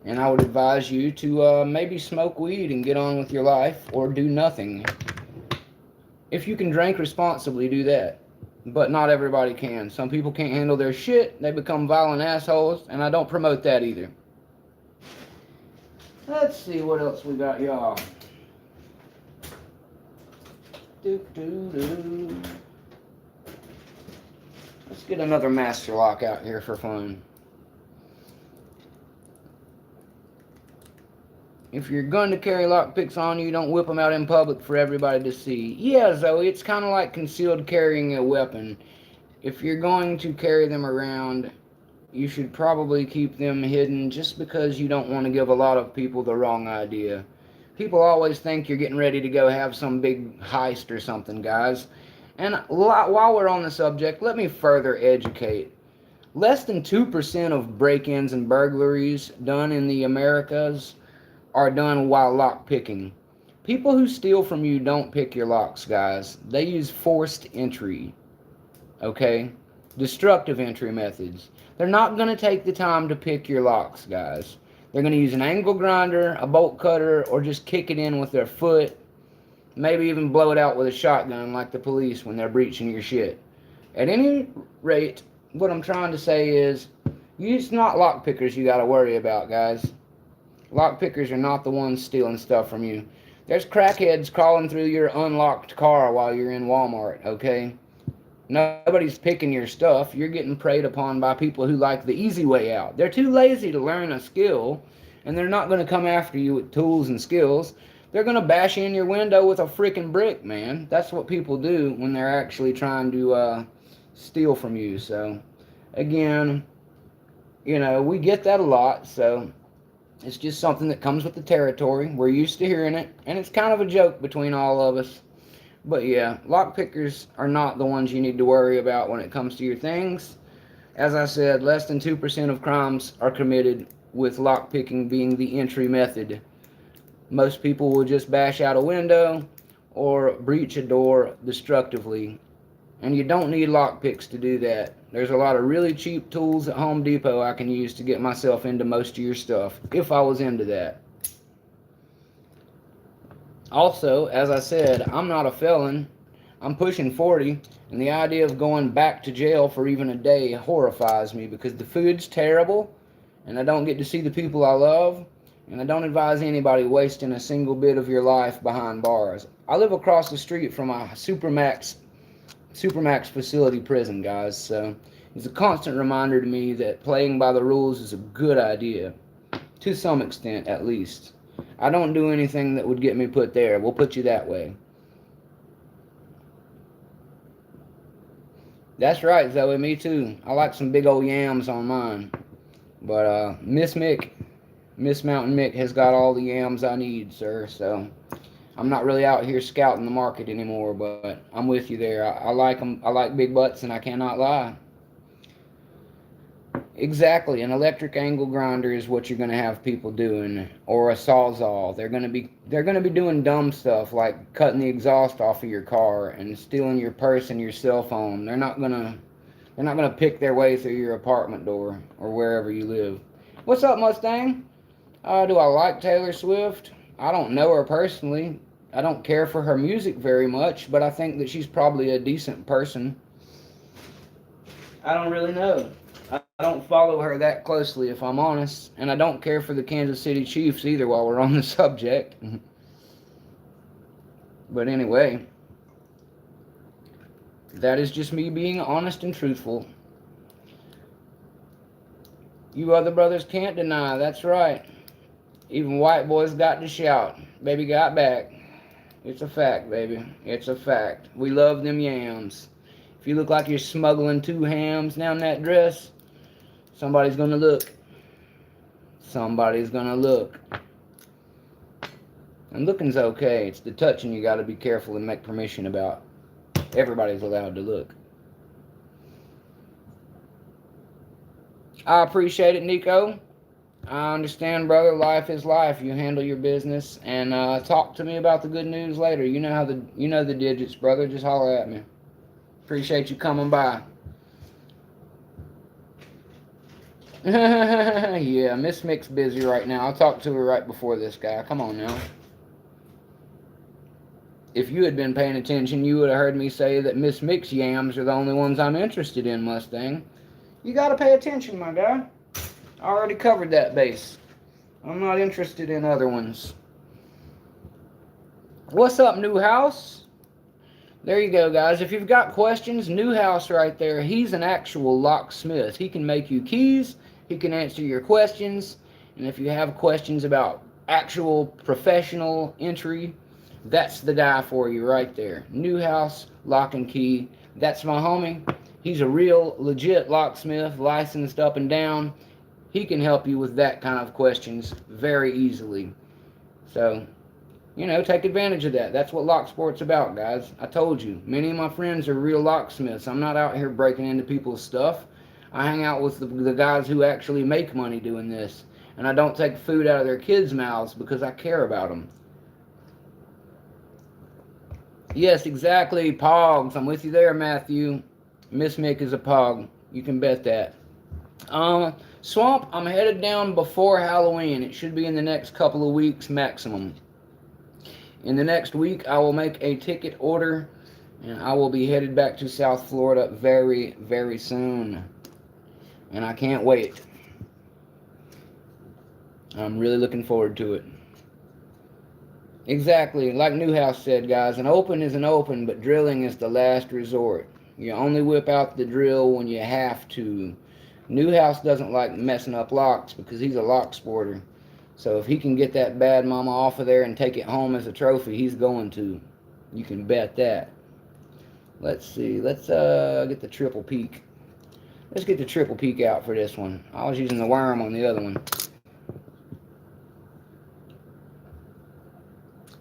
and I would advise you to maybe smoke weed and get on with your life, or do nothing. If you can drink responsibly, do that. But not everybody can. Some people can't handle their shit. They become violent assholes, and I don't promote that either. Let's see what else we got, y'all. Let's get another master lock out here for fun. If you're going to carry lockpicks on you, don't whip them out in public for everybody to see. Yeah, Zoe, it's kind of like concealed carrying a weapon. If you're going to carry them around, you should probably keep them hidden just because you don't want to give a lot of people the wrong idea. People always think you're getting ready to go have some big heist or something, guys. And while we're on the subject, let me further educate. Less than 2% of break-ins and burglaries done in the Americas are done while lock picking. People who steal from you don't pick your locks, guys. They use forced entry, okay? Destructive entry methods. They're not going to take the time to pick your locks, guys. They're going to use an angle grinder, a bolt cutter, or just kick it in with their foot. Maybe even blow it out with a shotgun like the police when they're breaching your shit. At any rate, what I'm trying to say is, it's not lock pickers you got to worry about, guys. Lock pickers are not the ones stealing stuff from you. There's crackheads crawling through your unlocked car while you're in Walmart, okay? Nobody's picking your stuff. You're getting preyed upon by people who like the easy way out. They're too lazy to learn a skill, and they're not going to come after you with tools and skills. They're going to bash in your window with a freaking brick, man. That's what people do when they're actually trying to steal from you. So, again, we get that a lot, so it's just something that comes with the territory. We're used to hearing it, and it's kind of a joke between all of us. But yeah, lock pickers are not the ones you need to worry about when it comes to your things. As I said, less than 2% of crimes are committed with lock picking being the entry method. Most people will just bash out a window or breach a door destructively. And you don't need lock picks to do that. There's a lot of really cheap tools at Home Depot I can use to get myself into most of your stuff, if I was into that. Also, as I said, I'm not a felon. I'm pushing 40, and the idea of going back to jail for even a day horrifies me because the food's terrible, and I don't get to see the people I love, and I don't advise anybody wasting a single bit of your life behind bars. I live across the street from a Supermax facility prison, guys, so it's a constant reminder to me that playing by the rules is a good idea, to some extent at least. I don't do anything that would get me put there. We'll put you that way. That's right, Zoe. Me too. I like some big old yams on mine. But Miss Mountain Mick has got all the yams I need, sir. So I'm not really out here scouting the market anymore, but I'm with you there. I like them. I like big butts, and I cannot lie. Exactly, an electric angle grinder is what you're going to have people doing, or a sawzall. They're going to be doing dumb stuff like cutting the exhaust off of your car and stealing your purse and your cell phone. They're not going to pick their way through your apartment door or wherever you live. What's up, Mustang? Do I like Taylor Swift? I don't know her personally. I don't care for her music very much, but I think that she's probably a decent person. I don't really know. I don't follow her that closely, if I'm honest, and I don't care for the Kansas City Chiefs either while we're on the subject. But anyway, that is just me being honest and truthful. You other brothers can't deny, that's right. Even white boys got to shout. Baby got back. It's a fact, baby. It's a fact. We love them yams. If you look like you're smuggling 2 hams down that dress, somebody's gonna look. Somebody's gonna look. And looking's okay. It's the touching you gotta be careful and make permission about. Everybody's allowed to look. I appreciate it, Nico. I understand, brother. Life is life. You handle your business and talk to me about the good news later. You know the digits, brother. Just holler at me. Appreciate you coming by. Yeah, Miss Mick's busy right now. I'll talk to her right before this guy. Come on now. If you had been paying attention, you would have heard me say that Miss Mick's yams are the only ones I'm interested in, Mustang. You gotta pay attention, my guy. I already covered that base. I'm not interested in other ones. What's up, Newhouse? There you go, guys. If you've got questions, Newhouse right there. He's an actual locksmith. He can make you keys. He can answer your questions. And if you have questions about actual professional entry, that's the guy for you right there. Newhouse Lock and Key. That's my homie. He's a real legit locksmith, licensed up and down. He can help you with that kind of questions very easily. So, take advantage of that. That's what lock sport's about, guys. I told you, many of my friends are real locksmiths. I'm not out here breaking into people's stuff. I hang out with the guys who actually make money doing this. And I don't take food out of their kids' mouths because I care about them. Yes, exactly. Pogs. I'm with you there, Matthew. Miss Mick is a pog. You can bet that. Swamp, I'm headed down before Halloween. It should be in the next couple of weeks maximum. In the next week, I will make a ticket order and I will be headed back to South Florida very, very soon. And I can't wait. I'm really looking forward to it. Exactly, like Newhouse said, guys, an open is an open, but drilling is the last resort. You only whip out the drill when you have to. Newhouse doesn't like messing up locks because he's a lock sporter. So if he can get that bad mama off of there and take it home as a trophy, he's going to. You can bet that. Let's see. Let's get the triple peak. Let's get the triple peak out for this one. I was using the worm on the other one.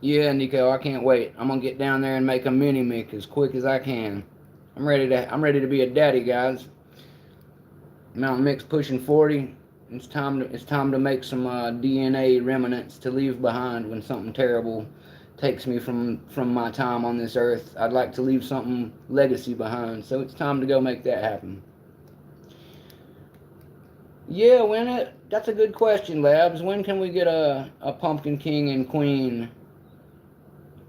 Yeah, Nico, I can't wait. I'm gonna get down there and make a mini mic as quick as I can. I'm ready to be a daddy, guys. Mountain mix pushing 40. It's time to make some DNA remnants to leave behind when something terrible takes me from my time on this earth. I'd like to leave something legacy behind, so it's time to go make that happen. Yeah, that's a good question, Labs. When can we get a pumpkin king and queen?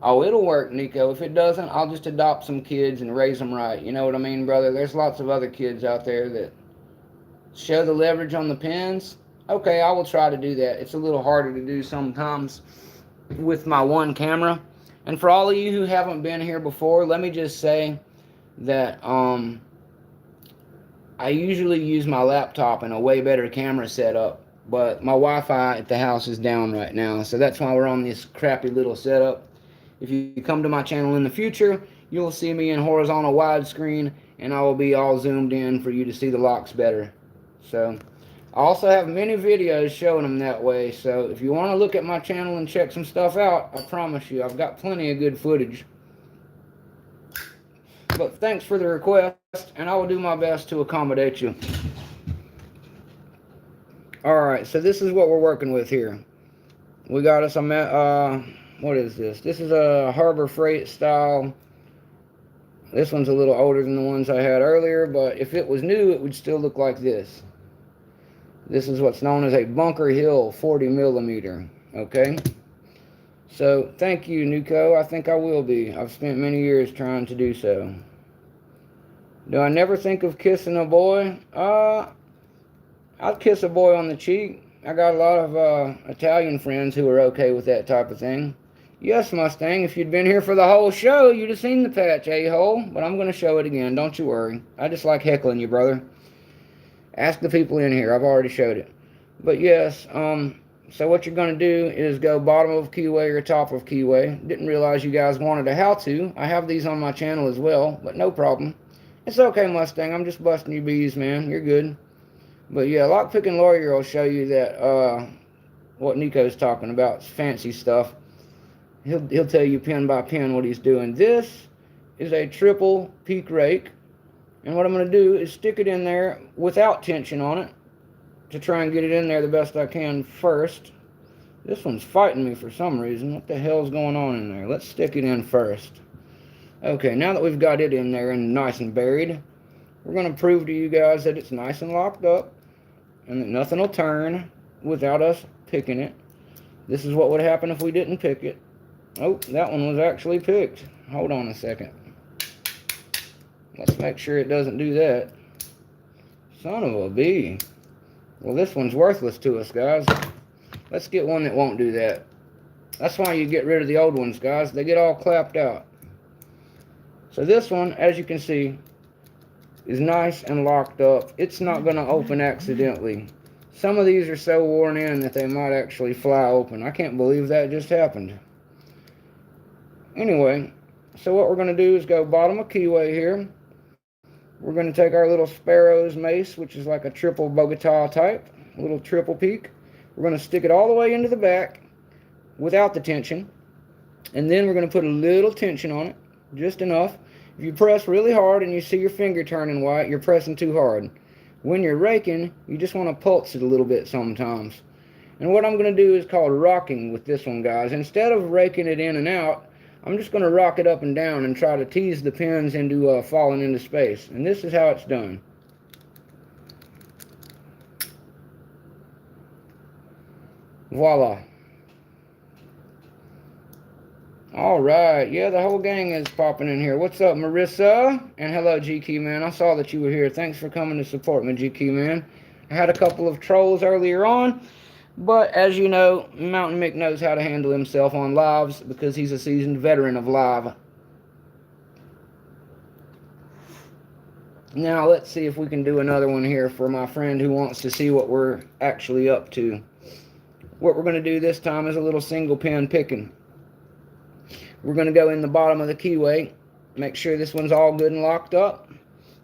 Oh, it'll work, Nico. If it doesn't, I'll just adopt some kids and raise them right. You know what I mean, brother? There's lots of other kids out there that show the leverage on the pins. Okay, I will try to do that. It's a little harder to do sometimes with my one camera. And for all of you who haven't been here before, let me just say that I usually use my laptop in a way better camera setup, but my Wi-Fi at the house is down right now, so that's why we're on this crappy little setup. If you come to my channel in the future, you'll see me in horizontal widescreen, and I will be all zoomed in for you to see the locks better. So, I also have many videos showing them that way, so if you want to look at my channel and check some stuff out, I promise you, I've got plenty of good footage. But thanks for the request, and I will do my best to accommodate you. Alright, so this is what we're working with here. We got us what is this? This is a Harbor Freight style. This one's a little older than the ones I had earlier, but if it was new, it would still look like this. This is what's known as a Bunker Hill 40 millimeter. Okay? So, thank you, Nuco. I think I will be. I've spent many years trying to do so. Do I never think of kissing a boy? I'd kiss a boy on the cheek. I got a lot of Italian friends who are okay with that type of thing. Yes, Mustang, if you'd been here for the whole show, you'd have seen the patch, a-hole. But I'm going to show it again, don't you worry. I just like heckling you, brother. Ask the people in here, I've already showed it. But yes, so what you're going to do is go bottom of keyway or top of keyway. Didn't realize you guys wanted a how-to. I have these on my channel as well, but no problem. It's okay, Mustang, I'm just busting you bees, man. You're good. But yeah, Lockpicking Lawyer will show you that, what Nico's talking about. It's fancy stuff. He'll tell you pin by pin what he's doing. This is a triple peak rake. And what I'm going to do is stick it in there without tension on it to try and get it in there the best I can first. This one's fighting me for some reason. What the hell's going on in there? Let's stick it in first. Okay, now that we've got it in there and nice and buried, we're going to prove to you guys that it's nice and locked up and that nothing will turn without us picking it. This is what would happen if we didn't pick it. Oh, that one was actually picked. Hold on a second. Let's make sure it doesn't do that. Son of a bee. Well, this one's worthless to us, guys. Let's get one that won't do that. That's why you get rid of the old ones, guys. They get all clapped out. So this one, as you can see, is nice and locked up. It's not going to open accidentally. Some of these are so worn in that they might actually fly open. I can't believe that just happened. Anyway, so what we're going to do is go bottom of keyway here. We're going to take our little Sparrow's mace, which is like a triple Bogota type, a little triple peak. We're going to stick it all the way into the back without the tension. And then we're going to put a little tension on it, just enough. If you press really hard and you see your finger turning white, you're pressing too hard. When you're raking, you just want to pulse it a little bit sometimes. And what I'm going to do is called rocking with this one, guys. Instead of raking it in and out, I'm just going to rock it up and down and try to tease the pins into falling into space. And this is how it's done. Voila. Alright, yeah, the whole gang is popping in here. What's up, Marissa? And hello, GQ Man. I saw that you were here. Thanks for coming to support me, GQ Man. I had a couple of trolls earlier on, but as you know, Mountain Mick knows how to handle himself on lives because he's a seasoned veteran of live. Now, let's see if we can do another one here for my friend who wants to see what we're actually up to. What we're going to do this time is a little single pin picking. We're going to go in the bottom of the keyway, make sure this one's all good and locked up.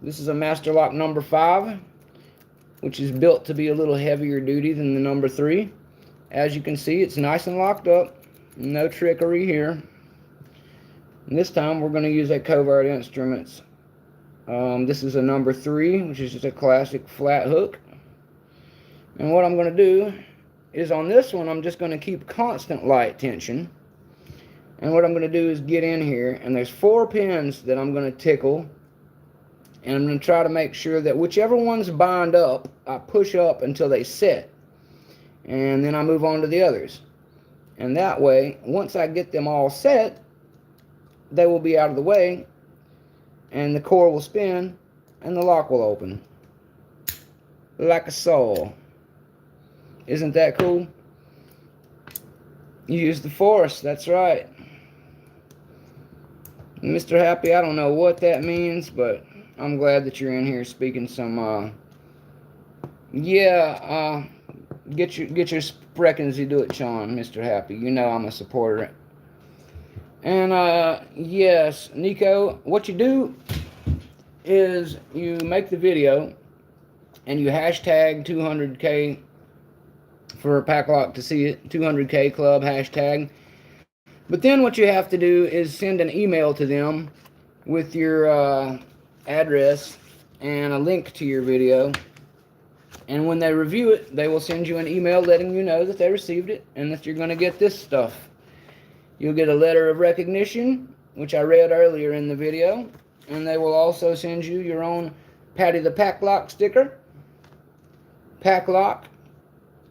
This is a Master Lock number 5, which is built to be a little heavier duty than the number 3. As you can see, it's nice and locked up. No trickery here. And this time we're going to use a Covert Instruments. This is a number 3, which is just a classic flat hook. And what I'm going to do is on this one, I'm just going to keep constant light tension. And what I'm going to do is get in here, and there's 4 pins that I'm going to tickle. And I'm going to try to make sure that whichever ones bind up, I push up until they set. And then I move on to the others. And that way, once I get them all set, they will be out of the way. And the core will spin, and the lock will open. Like a soul. Isn't that cool? Use the force, that's right. Mr. Happy, I don't know what that means, but I'm glad that you're in here speaking some, get your spreckens, you do it, Sean, Mr. Happy. You know I'm a supporter. And, yes, Nico, what you do is you make the video and you hashtag 200K for Paclock to see it, 200K club hashtag. But then what you have to do is send an email to them with your address and a link to your video. And when they review it, they will send you an email letting you know that they received it and that you're going to get this stuff. You'll get a letter of recognition, which I read earlier in the video. And they will also send you your own Patty the Paclock sticker. Paclock.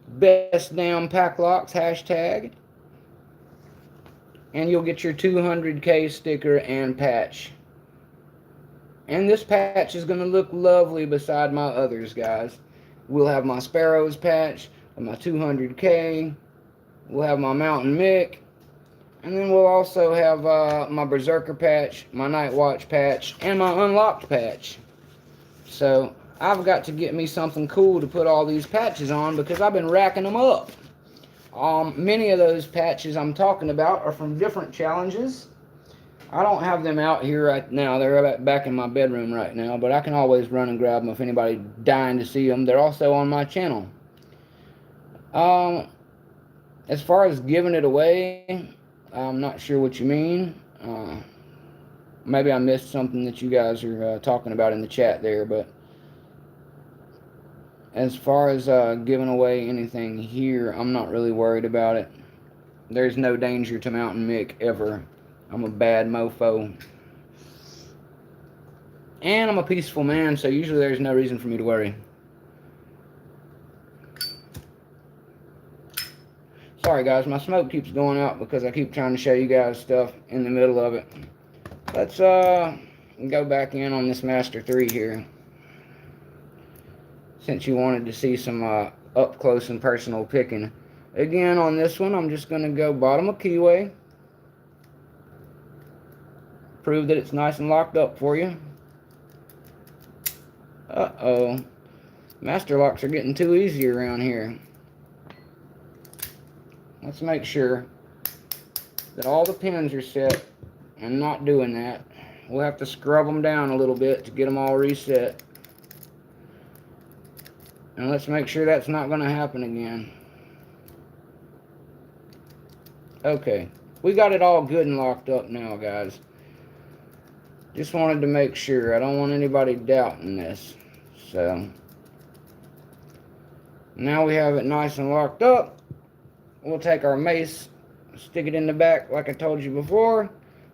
Best damn Paclocks hashtag. And you'll get your 200K sticker and patch. And this patch is going to look lovely beside my others, guys. We'll have my Sparrows patch, my 200K. We'll have my Mountain Mick. And then we'll also have my Berserker patch, my Night Watch patch, and my Unlocked patch. So I've got to get me something cool to put all these patches on because I've been racking them up. Many of those patches I'm talking about are from different challenges. I don't have them out here right now. They're back in my bedroom right now, but I can always run and grab them if anybody's dying to see them. They're also on my channel. As far as giving it away, I'm not sure what you mean. Maybe I missed something that you guys are talking about in the chat there, but as far as giving away anything here, I'm not really worried about it. There's no danger to Mountain Mick ever. I'm a bad mofo. And I'm a peaceful man, so usually there's no reason for me to worry. Sorry guys, my smoke keeps going out because I keep trying to show you guys stuff in the middle of it. Let's go back in on this Master 3 here. Since you wanted to see some up close and personal picking. Again, on this one, I'm just going to go bottom of keyway. Prove that it's nice and locked up for you. Uh-oh. Master locks are getting too easy around here. Let's make sure that all the pins are set. I'm not doing that. We'll have to scrub them down a little bit to get them all reset. And let's make sure that's not going to happen again. Okay. We got it all good and locked up now, guys. Just wanted to make sure. I don't want anybody doubting this. So, now we have it nice and locked up. We'll take our mace, stick it in the back like I told you before.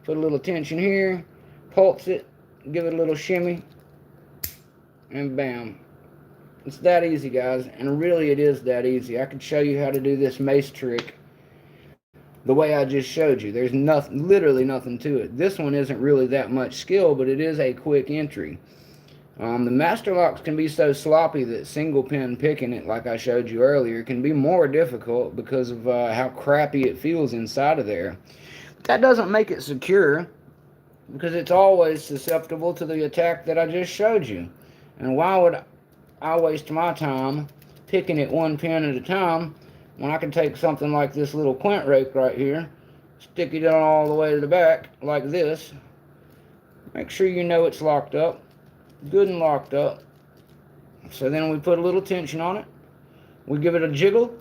Put a little tension here, pulse it, give it a little shimmy, and bam. It's that easy, guys, and really it is that easy. I could show you how to do this mace trick the way I just showed you. There's nothing, literally nothing to it. This one isn't really that much skill, but it is a quick entry. The master locks can be so sloppy that single pin picking it, like I showed you earlier, can be more difficult because of how crappy it feels inside of there. But that doesn't make it secure, because it's always susceptible to the attack that I just showed you. And why would I waste my time picking it one pin at a time when I can take something like this little quint rake right here, stick it all the way to the back like this. Make sure you know it's locked up, good and locked up. So then we put a little tension on it, we give it a jiggle,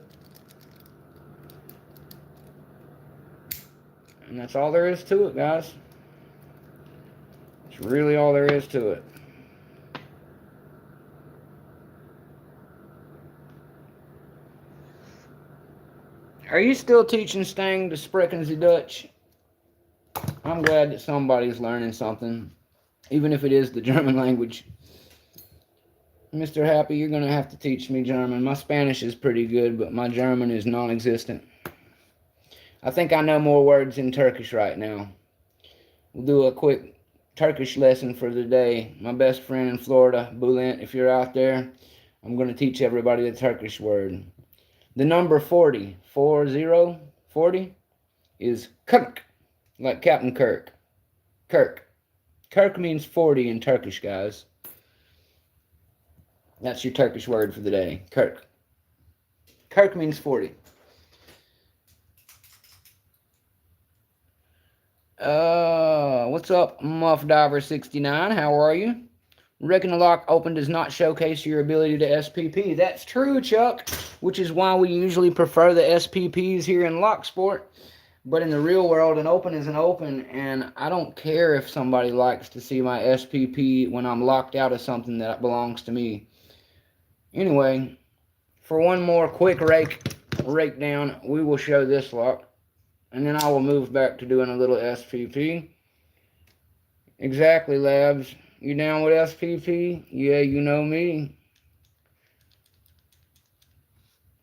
and that's all there is to it, guys. It's really all there is to it. Are you still teaching Stang to Sprechen Sie Dutch? I'm glad that somebody's learning something, even if it is the German language. Mr. Happy, you're going to have to teach me German. My Spanish is pretty good, but my German is non-existent. I think I know more words in Turkish right now. We'll do a quick Turkish lesson for the day. My best friend in Florida, Bulent, if you're out there, I'm going to teach everybody the Turkish word. The number 40, 40, is Kirk, like Captain Kirk. Kirk. Kirk means 40 in Turkish, guys. That's your Turkish word for the day, Kirk. Kirk means 40. What's up, Muff Diver 69? How are you? Reckon the lock open does not showcase your ability to SPP. That's true, Chuck, which is why we usually prefer the SPPs here in Lock Sport. But in the real world, an open is an open, and I don't care if somebody likes to see my SPP when I'm locked out of something that belongs to me. Anyway, for one more quick rake down, we will show this lock, and then I will move back to doing a little SPP. Exactly, Labs. You down with SPP? Yeah, you know me.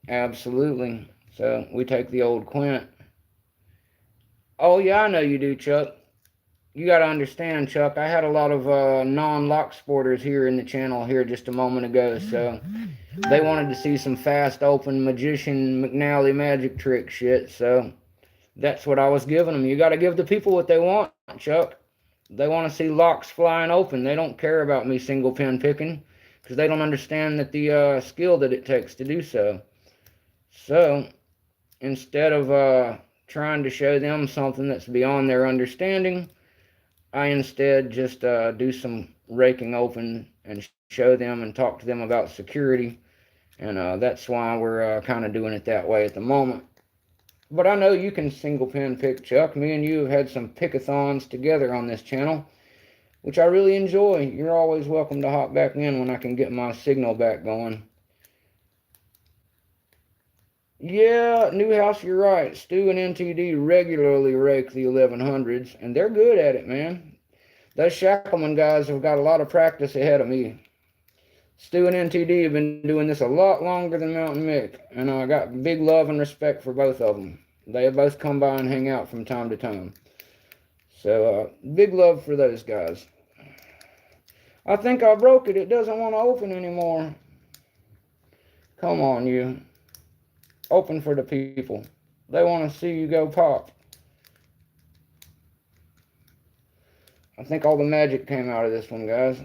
Absolutely. So we take the old quint. Oh yeah, I know you do, Chuck. You got to understand, Chuck, I had a lot of non-lock sporters here in the channel here just a moment ago, so they wanted to see some fast open magician McNally magic trick shit, so that's what I was giving them. You got to give the people what they want, Chuck. They want to see locks flying open. They don't care about me single pin picking because they don't understand that the skill that it takes to do so. So instead of trying to show them something that's beyond their understanding, I instead just do some raking open and show them and talk to them about security. And that's why we're kind of doing it that way at the moment. But I know you can single pin pick, Chuck. Me and you have had some pick-a-thons together on this channel, which I really enjoy. You're always welcome to hop back in when I can get my signal back going. Yeah, Newhouse, you're right. Stu and NTD regularly rake the 1100s, and they're good at it, man. Those Shackleman guys have got a lot of practice ahead of me. Stu and NTD have been doing this a lot longer than Mountain Mick, and I got big love and respect for both of them. They both come by and hang out from time to time. So, big love for those guys. I think I broke it. It doesn't want to open anymore. Come on, you. Open for the people. They want to see you go pop. I think all the magic came out of this one, guys.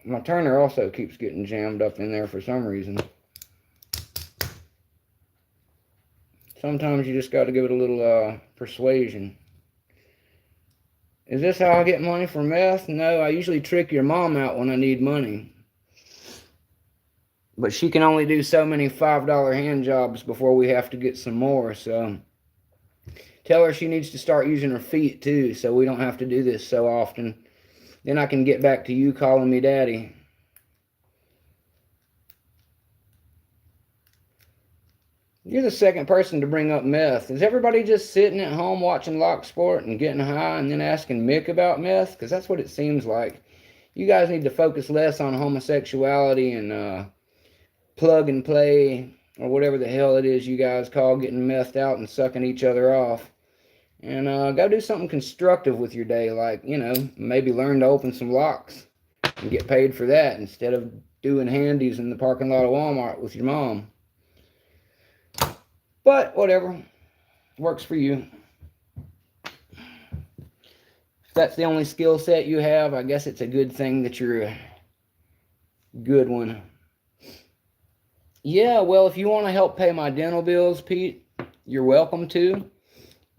My turner also keeps getting jammed up in there for some reason. Sometimes you just got to give it a little persuasion. Is this how I get money for meth? No, I usually trick your mom out when I need money. But she can only do so many $5 hand jobs before we have to get some more, so tell her she needs to start using her feet too, so we don't have to do this so often. Then I can get back to you calling me daddy. You're the second person to bring up meth. Is everybody just sitting at home watching Lock Sport and getting high and then asking Mick about meth? Because that's what it seems like. You guys need to focus less on homosexuality and plug and play, or whatever the hell it is you guys call getting methed out and sucking each other off. And go do something constructive with your day, like, maybe learn to open some locks and get paid for that instead of doing handies in the parking lot of Walmart with your mom. But whatever, works for you. If that's the only skill set you have, I guess it's a good thing that you're a good one. Yeah, well, if you want to help pay my dental bills, Pete, you're welcome to.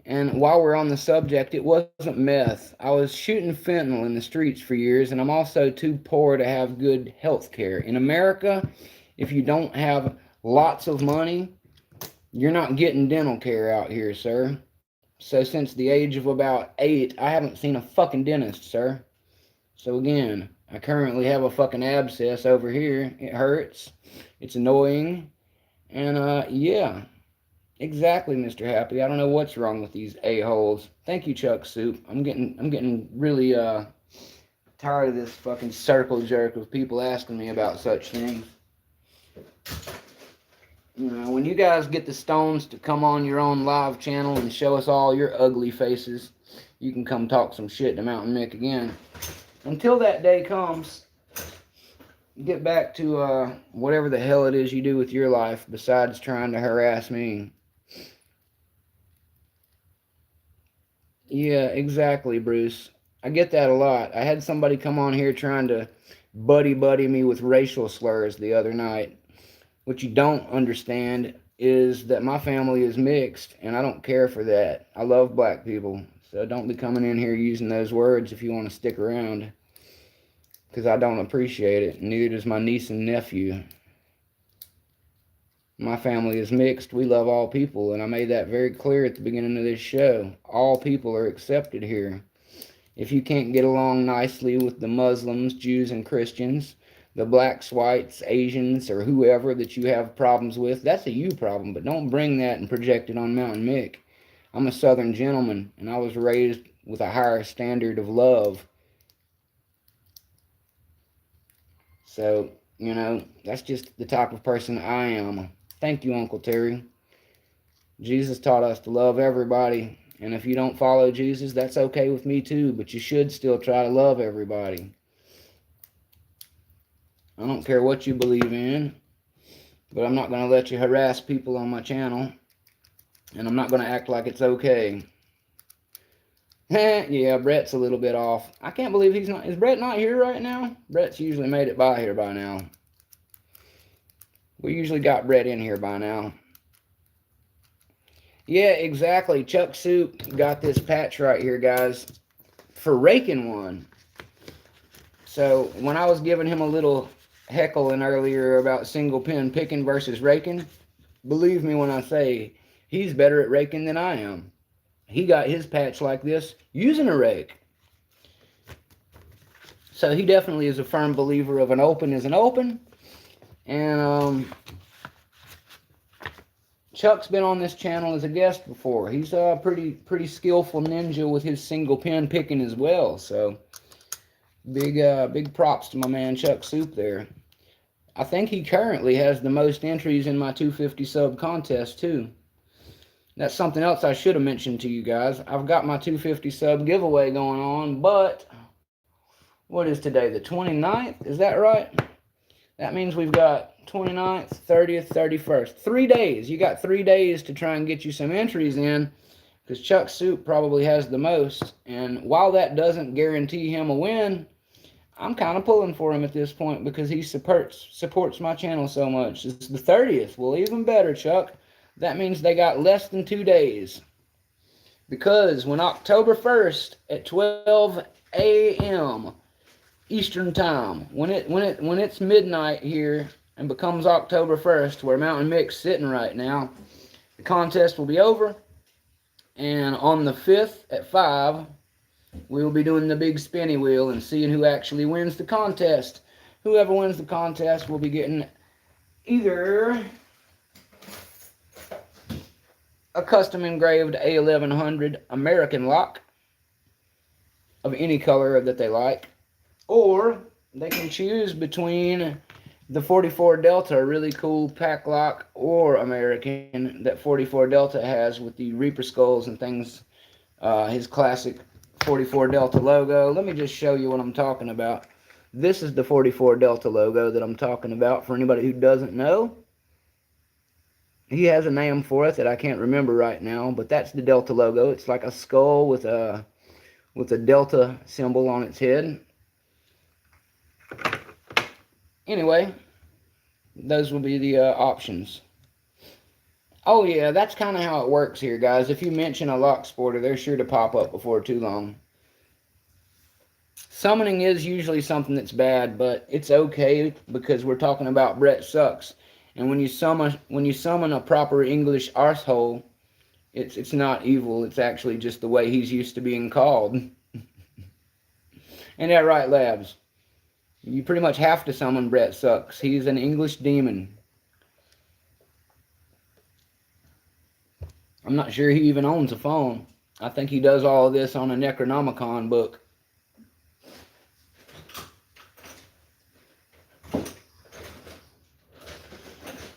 And while we're on the subject, it wasn't meth. I was shooting fentanyl in the streets for years, and I'm also too poor to have good health care. In America, if you don't have lots of money, you're not getting dental care out here, sir. So since the age of about 8, I haven't seen a fucking dentist, sir. So again, I currently have a fucking abscess over here. It hurts. It's annoying. And yeah. Exactly, Mr. Happy. I don't know what's wrong with these a-holes. Thank you, Chuck Soup. I'm getting really tired of this fucking circle jerk of people asking me about such things. When you guys get the stones to come on your own live channel and show us all your ugly faces, you can come talk some shit to Mountain Mick again. Until that day comes, get back to whatever the hell it is you do with your life besides trying to harass me. Yeah, exactly, Bruce. I get that a lot. I had somebody come on here trying to buddy me with racial slurs the other night. What you don't understand is that my family is mixed, and I don't care for that. I love black people, so don't be coming in here using those words if you want to stick around, because I don't appreciate it, and neither does my niece and nephew. My family is mixed. We love all people, and I made that very clear at the beginning of this show. All people are accepted here. If you can't get along nicely with the Muslims, Jews, and Christians, the blacks, whites, Asians, or whoever that you have problems with, that's a you problem, but don't bring that and project it on Mountain Mick. I'm a Southern gentleman, and I was raised with a higher standard of love. So, that's just the type of person I am. Thank you, Uncle Terry. Jesus taught us to love everybody. And if you don't follow Jesus, that's okay with me too. But you should still try to love everybody. I don't care what you believe in. But I'm not going to let you harass people on my channel. And I'm not going to act like it's okay. Yeah, Brett's a little bit off. I can't believe he's not... Is Brett not here right now? Brett's usually made it by here by now. We usually got Brett in here by now. Yeah, exactly. Chuck Soup got this patch right here, guys, for raking one. So when I was giving him a little heckling earlier about single pin picking versus raking, believe me when I say he's better at raking than I am. He got his patch like this using a rake. So he definitely is a firm believer of an open is an open. And Chuck's been on this channel as a guest before. He's a pretty skillful ninja with his single pin picking as well. So big props to my man Chuck Soup there. I think he currently has the most entries in my 250 sub contest too. That's something else I should have mentioned to you guys. I've got my 250 sub giveaway going on, but what is today, the 29th? Is that right? That means we've got 29th, 30th, 31st. 3 days. You got 3 days to try and get you some entries in, because Chuck Soup probably has the most. And while that doesn't guarantee him a win, I'm kind of pulling for him at this point because he supports my channel so much. It's the 30th. Well, even better, Chuck. That means they got less than 2 days. Because when October 1st at 12 a.m. Eastern time, when it's midnight here and becomes October 1st, where Mountain Mick's sitting right now, the contest will be over. And on the 5th at 5, we'll be doing the big spinny wheel and seeing who actually wins the contest. Whoever wins the contest will be getting either a custom engraved A1100 American lock of any color that they like, or they can choose between the 44 Delta, a really cool Paclock or American that 44 Delta has with the Reaper skulls and things, his classic 44 Delta logo. Let me just show you what I'm talking about. This is the 44 Delta logo that I'm talking about for anybody who doesn't know. He has a name for it that I can't remember right now, but that's the Delta logo. It's like a skull with a Delta symbol on its head. Anyway, those will be the options. Oh yeah, that's kind of how it works here, guys. If you mention a lock sporter, they're sure to pop up before too long. Summoning is usually something that's bad, but it's okay because we're talking about Brett Sucks. And when you summon a proper English arsehole, it's not evil. It's actually just the way he's used to being called. Ain't that right, Labs? You pretty much have to summon Brett Sucks. He's an English demon. I'm not sure he even owns a phone. I think he does all of this on a Necronomicon book.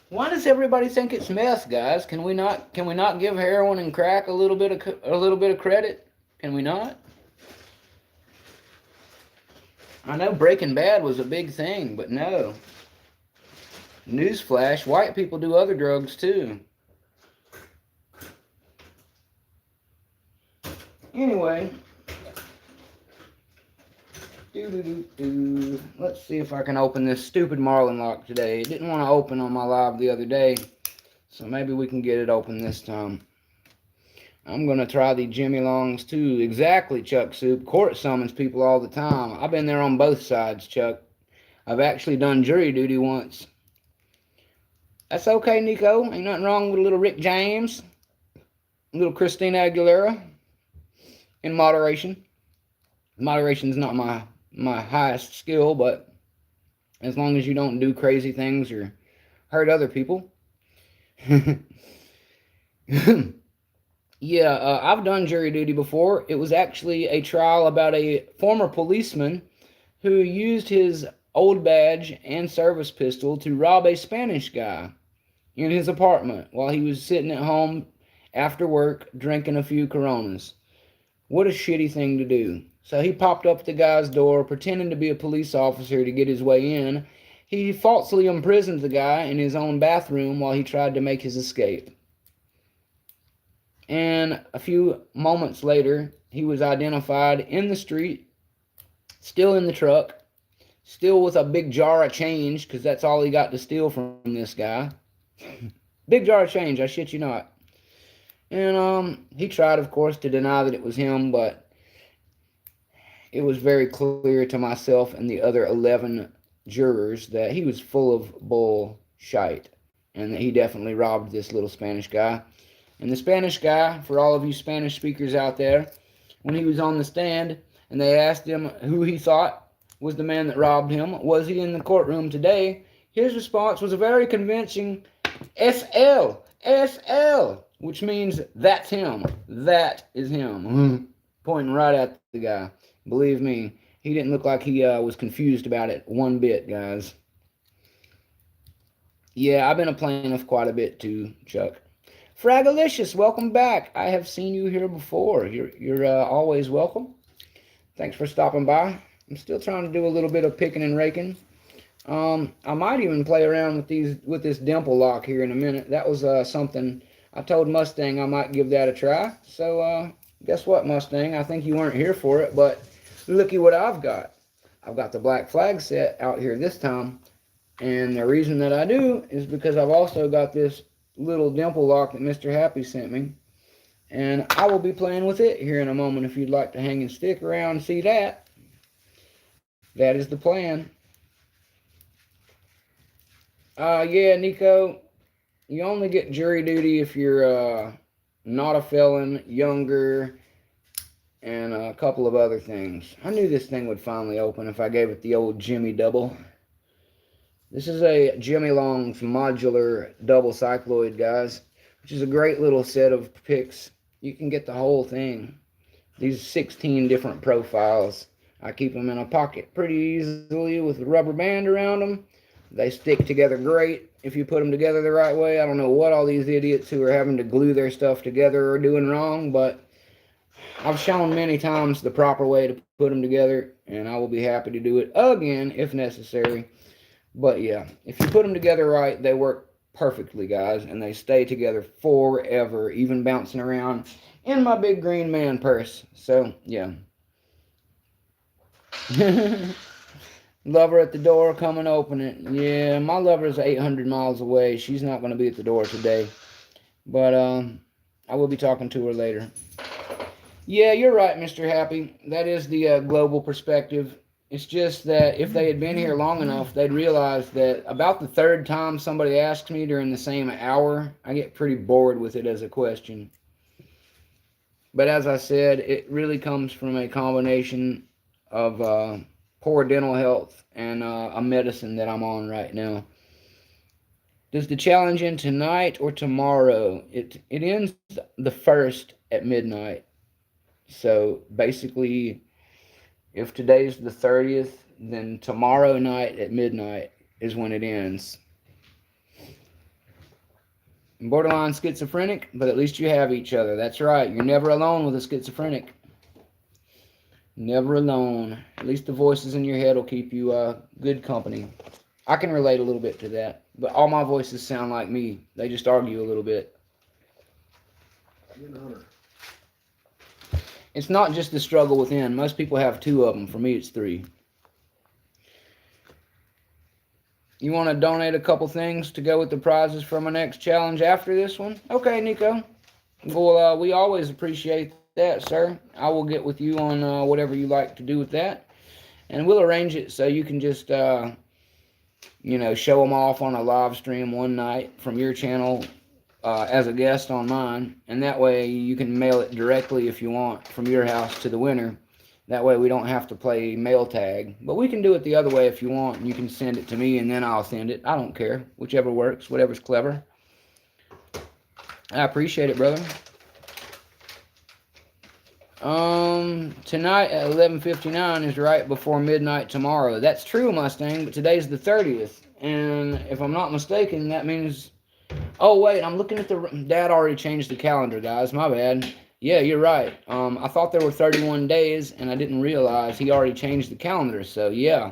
Why does everybody think it's meth, guys? Can we not give heroin and crack a little bit of credit? Can we not? I know Breaking Bad was a big thing, but no. Newsflash, white people do other drugs too. Anyway, let's see if I can open this stupid Marlin lock today. It didn't want to open on my live the other day, so maybe we can get it open this time. I'm going to try the Jimmy Longs too. Exactly, Chuck Soup. Court summons people all the time. I've been there on both sides, Chuck. I've actually done jury duty once. That's okay, Nico. Ain't nothing wrong with a little Rick James, a little Christina Aguilera. In moderation. Moderation is not my highest skill, but as long as you don't do crazy things or hurt other people. Yeah, I've done jury duty before. It was actually a trial about a former policeman who used his old badge and service pistol to rob a Spanish guy in his apartment while he was sitting at home after work drinking a few Coronas. What a shitty thing to do. So he popped up at the guy's door, pretending to be a police officer to get his way in. He falsely imprisoned the guy in his own bathroom while he tried to make his escape. And a few moments later, he was identified in the street, still in the truck, still with a big jar of change, because that's all he got to steal from this guy. Big jar of change, I shit you not. And he tried, of course, to deny that it was him, but it was very clear to myself and the other 11 jurors that he was full of bullshit, and that he definitely robbed this little Spanish guy. And the Spanish guy, for all of you Spanish speakers out there, when he was on the stand and they asked him who he thought was the man that robbed him, was he in the courtroom today, his response was a very convincing SL, SL, which means that's him, that is him, pointing right at the guy. Believe me, he didn't look like he was confused about it one bit, guys. Yeah, I've been a plaintiff quite a bit too, Chuck. Fragalicious, welcome back. I have seen you here before. You're always welcome. Thanks for stopping by. I'm still trying to do a little bit of picking and raking. I might even play around with this Dimple lock here in a minute. That was something I told Mustang I might give that a try. So guess what, Mustang? I think you weren't here for it, but looky what I've got. I've got the Black Flag set out here this time, and the reason that I do is because I've also got this little Dimple lock that Mr. Happy sent me, and I will be playing with it here in a moment. If you'd like to hang and stick around and see that, that is the plan. Yeah, Nico, you only get jury duty if you're not a felon, younger, and a couple of other things. I knew this thing would finally open if I gave it the old Jimmy double. This is a Jimmy Long's modular double cycloid, guys. which is a great little set of pics. You can get the whole thing. These 16 different profiles. I keep them in a pocket pretty easily with a rubber band around them. They stick together great if you put them together the right way. I don't know what all these idiots who are having to glue their stuff together are doing wrong, but I've shown many times the proper way to put them together, and I will be happy to do it again if necessary. But yeah, if you put them together right, they work perfectly, guys, and they stay together forever, even bouncing around in my big green man purse. So, yeah. Lover at the door, come and open it. Yeah, my lover's 800 miles away. She's not going to be at the door today. But I will be talking to her later. Yeah, you're right, Mr. Happy. That is the global perspective. It's just that if they had been here long enough, they'd realize that about the third time somebody asks me during the same hour, I get pretty bored with it as a question. But as I said, it really comes from a combination of poor dental health and a medicine that I'm on right now. Does the challenge end tonight or tomorrow? It ends the 1st at midnight. So basically, if today's the 30th, then tomorrow night at midnight is when it ends. Borderline schizophrenic, but at least you have each other. That's right. You're never alone with a schizophrenic. Never alone. At least the voices in your head will keep you good company. I can relate a little bit to that. But all my voices sound like me. They just argue a little bit. It's not just the struggle within. Most people have 2 of them. For me, it's 3. You want to donate a couple things to go with the prizes for my next challenge after this one? Okay, Nico. Well, we always appreciate that, sir. I will get with you on whatever you like to do with that. And we'll arrange it so you can just, show them off on a live stream one night from your channel as a guest on mine. And that way you can mail it directly if you want from your house to the winner. That way we don't have to play mail tag. But we can do it the other way if you want. And you can send it to me and then I'll send it. I don't care. Whichever works. Whatever's clever. I appreciate it, brother. Tonight at 11:59 is right before midnight tomorrow. That's true, Mustang, but today's the 30th. And if I'm not mistaken, that means... Oh, wait, I'm looking at the... Dad already changed the calendar, guys. My bad. Yeah, you're right. I thought there were 31 days, and I didn't realize he already changed the calendar. So, yeah,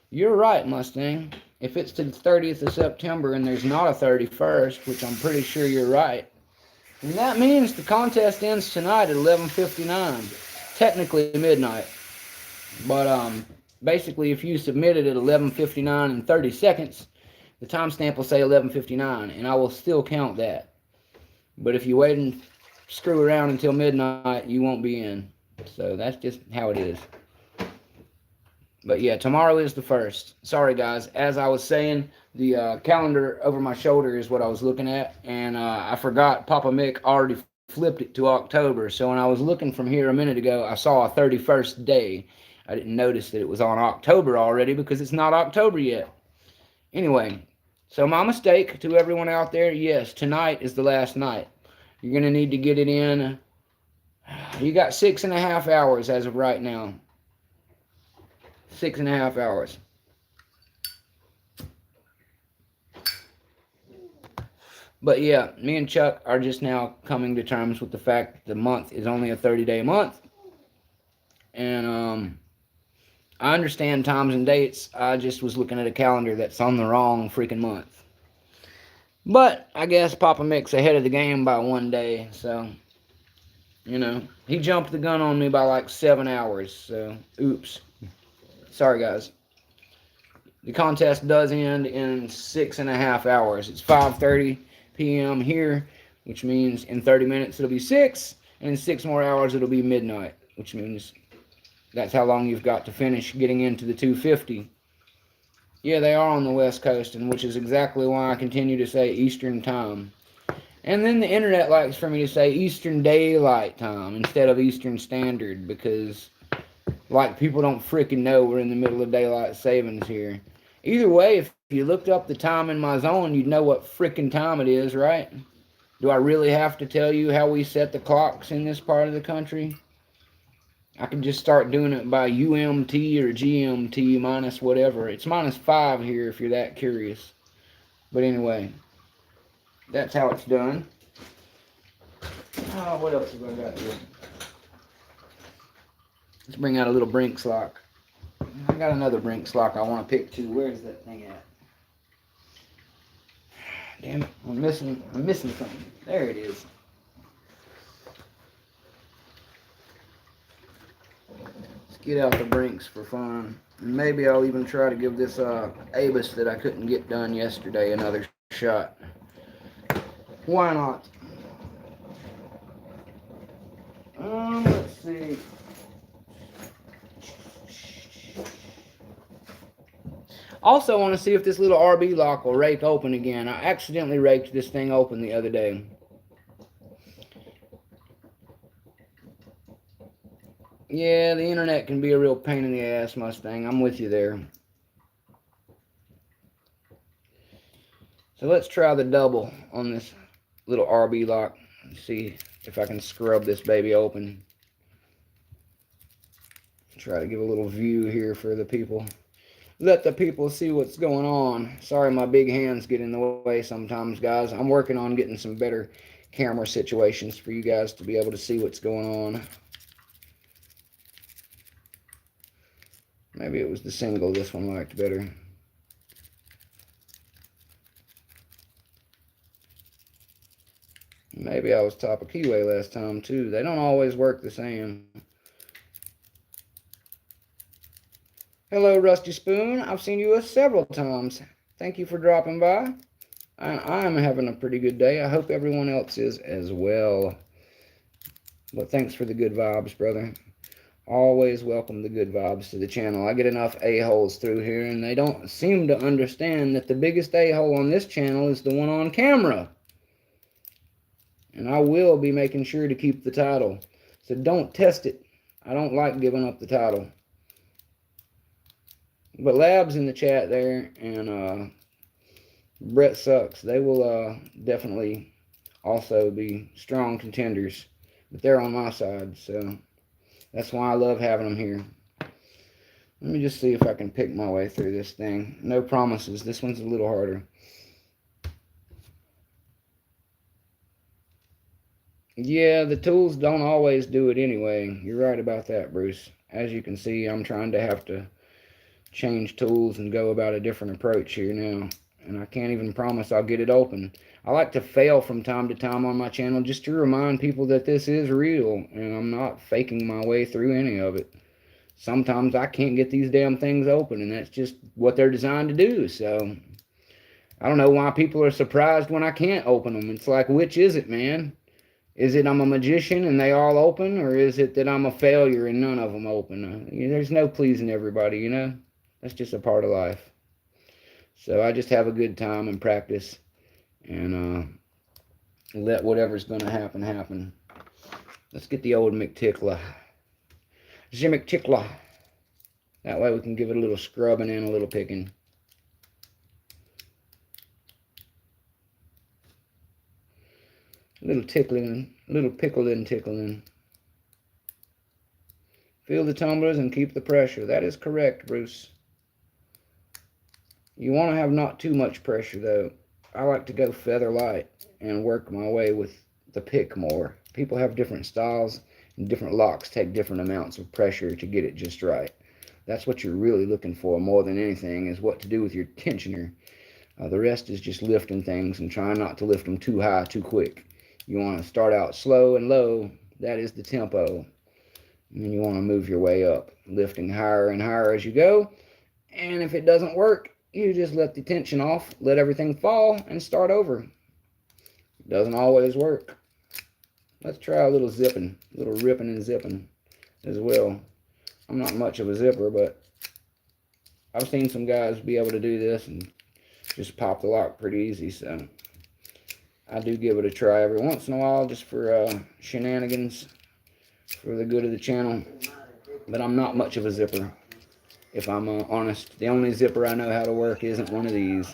you're right, Mustang. If it's to the 30th of September and there's not a 31st, which I'm pretty sure you're right, and that means the contest ends tonight at 11:59. Technically midnight. But basically, if you submit it at 11:59 and 30 seconds, the timestamp will say 11:59, and I will still count that. But if you wait and screw around until midnight, you won't be in. So that's just how it is. But yeah, tomorrow is the 1st. Sorry, guys. As I was saying, the calendar over my shoulder is what I was looking at. And I forgot Papa Mick already flipped it to October. So when I was looking from here a minute ago, I saw a 31st day. I didn't notice that it was on October already because it's not October yet. Anyway, so my mistake to everyone out there, yes, tonight is the last night. You're going to need to get it in. You got 6.5 hours as of right now. 6.5 hours. But yeah, me and Chuck are just now coming to terms with the fact that the month is only a 30-day month. And I understand times and dates. I just was looking at a calendar that's on the wrong freaking month. But I guess Papa Mick's ahead of the game by 1 day. So, he jumped the gun on me by like 7 hours. So, oops. Sorry, guys. The contest does end in 6.5 hours. It's 5:30 p.m. here, which means in 30 minutes it'll be 6, and in 6 more hours it'll be midnight, which means that's how long you've got to finish getting into the 250. Yeah, they are on the West Coast, and which is exactly why I continue to say Eastern Time. And then the internet likes for me to say Eastern Daylight Time instead of Eastern Standard, because like people don't freaking know we're in the middle of daylight savings here. Either way, if you looked up the time in my zone, you'd know what freaking time it is, right? Do I really have to tell you how we set the clocks in this part of the country? I can just start doing it by UMT or GMT minus whatever. It's -5 here if you're that curious. But anyway, that's how it's done. Oh, what else have I got here? Let's bring out a little Brinks lock. I got another Brinks lock I want to pick too. Where's that thing at? Damn it, I'm missing something. There it is. Let's get out the Brinks for fun. And maybe I'll even try to give this Abus that I couldn't get done yesterday another shot. Why not? Let's see. Also, I want to see if this little RB lock will rake open again. I accidentally raked this thing open the other day. Yeah, the internet can be a real pain in the ass, Mustang. I'm with you there. So let's try the double on this little RB lock. See if I can scrub this baby open. Try to give a little view here for the people. Let the people see what's going on. Sorry my big hands get in the way sometimes, guys. I'm working on getting some better camera situations for you guys to be able to see what's going on. Maybe it was the single this one liked better. Maybe I was top of keyway last time too. They don't always work the same. Hello, Rusty Spoon. I've seen you several times. Thank you for dropping by. I'm having a pretty good day. I hope everyone else is as well. But thanks for the good vibes, brother. Always welcome the good vibes to the channel. I get enough a-holes through here, and they don't seem to understand that the biggest a-hole on this channel is the one on camera. And I will be making sure to keep the title. So don't test it. I don't like giving up the title. But Lab's in the chat there, and Brett Sucks. They will definitely also be strong contenders. But they're on my side, so that's why I love having them here. Let me just see if I can pick my way through this thing. No promises. This one's a little harder. Yeah, the tools don't always do it anyway. You're right about that, Bruce. As you can see, I'm trying to have to change tools and go about a different approach here now. And I can't even promise I'll get it open. I like to fail from time to time on my channel just to remind people that this is real. And I'm not faking my way through any of it. Sometimes I can't get these damn things open, and that's just what they're designed to do. So I don't know why people are surprised when I can't open them. It's like, which is it, man? Is it I'm a magician and they all open, or is it that I'm a failure and none of them open? There's no pleasing everybody, you know? That's just a part of life. So I just have a good time and practice, and let whatever's going to happen, happen. Let's get the old McTickler. The McTickler. That way we can give it a little scrubbing and a little picking. A little tickling, a little pickling, tickling. Feel the tumblers and keep the pressure. That is correct, Bruce. You want to have not too much pressure, though. I like to go feather light and work my way with the pick more. People have different styles, and different locks take different amounts of pressure to get it just right. That's what you're really looking for more than anything, is what to do with your tensioner. The rest is just lifting things and trying not to lift them too high too quick. You want to start out slow and low. That is the tempo. And then you want to move your way up, lifting higher and higher as you go. And if it doesn't work, you just let the tension off, let everything fall, and start over. It doesn't always work. Let's try a little zipping, a little ripping and zipping as well. I'm not much of a zipper, but I've seen some guys be able to do this and just pop the lock pretty easy, so I do give it a try every once in a while just for shenanigans, for the good of the channel. But I'm not much of a zipper, if I'm honest. The only zipper I know how to work isn't one of these.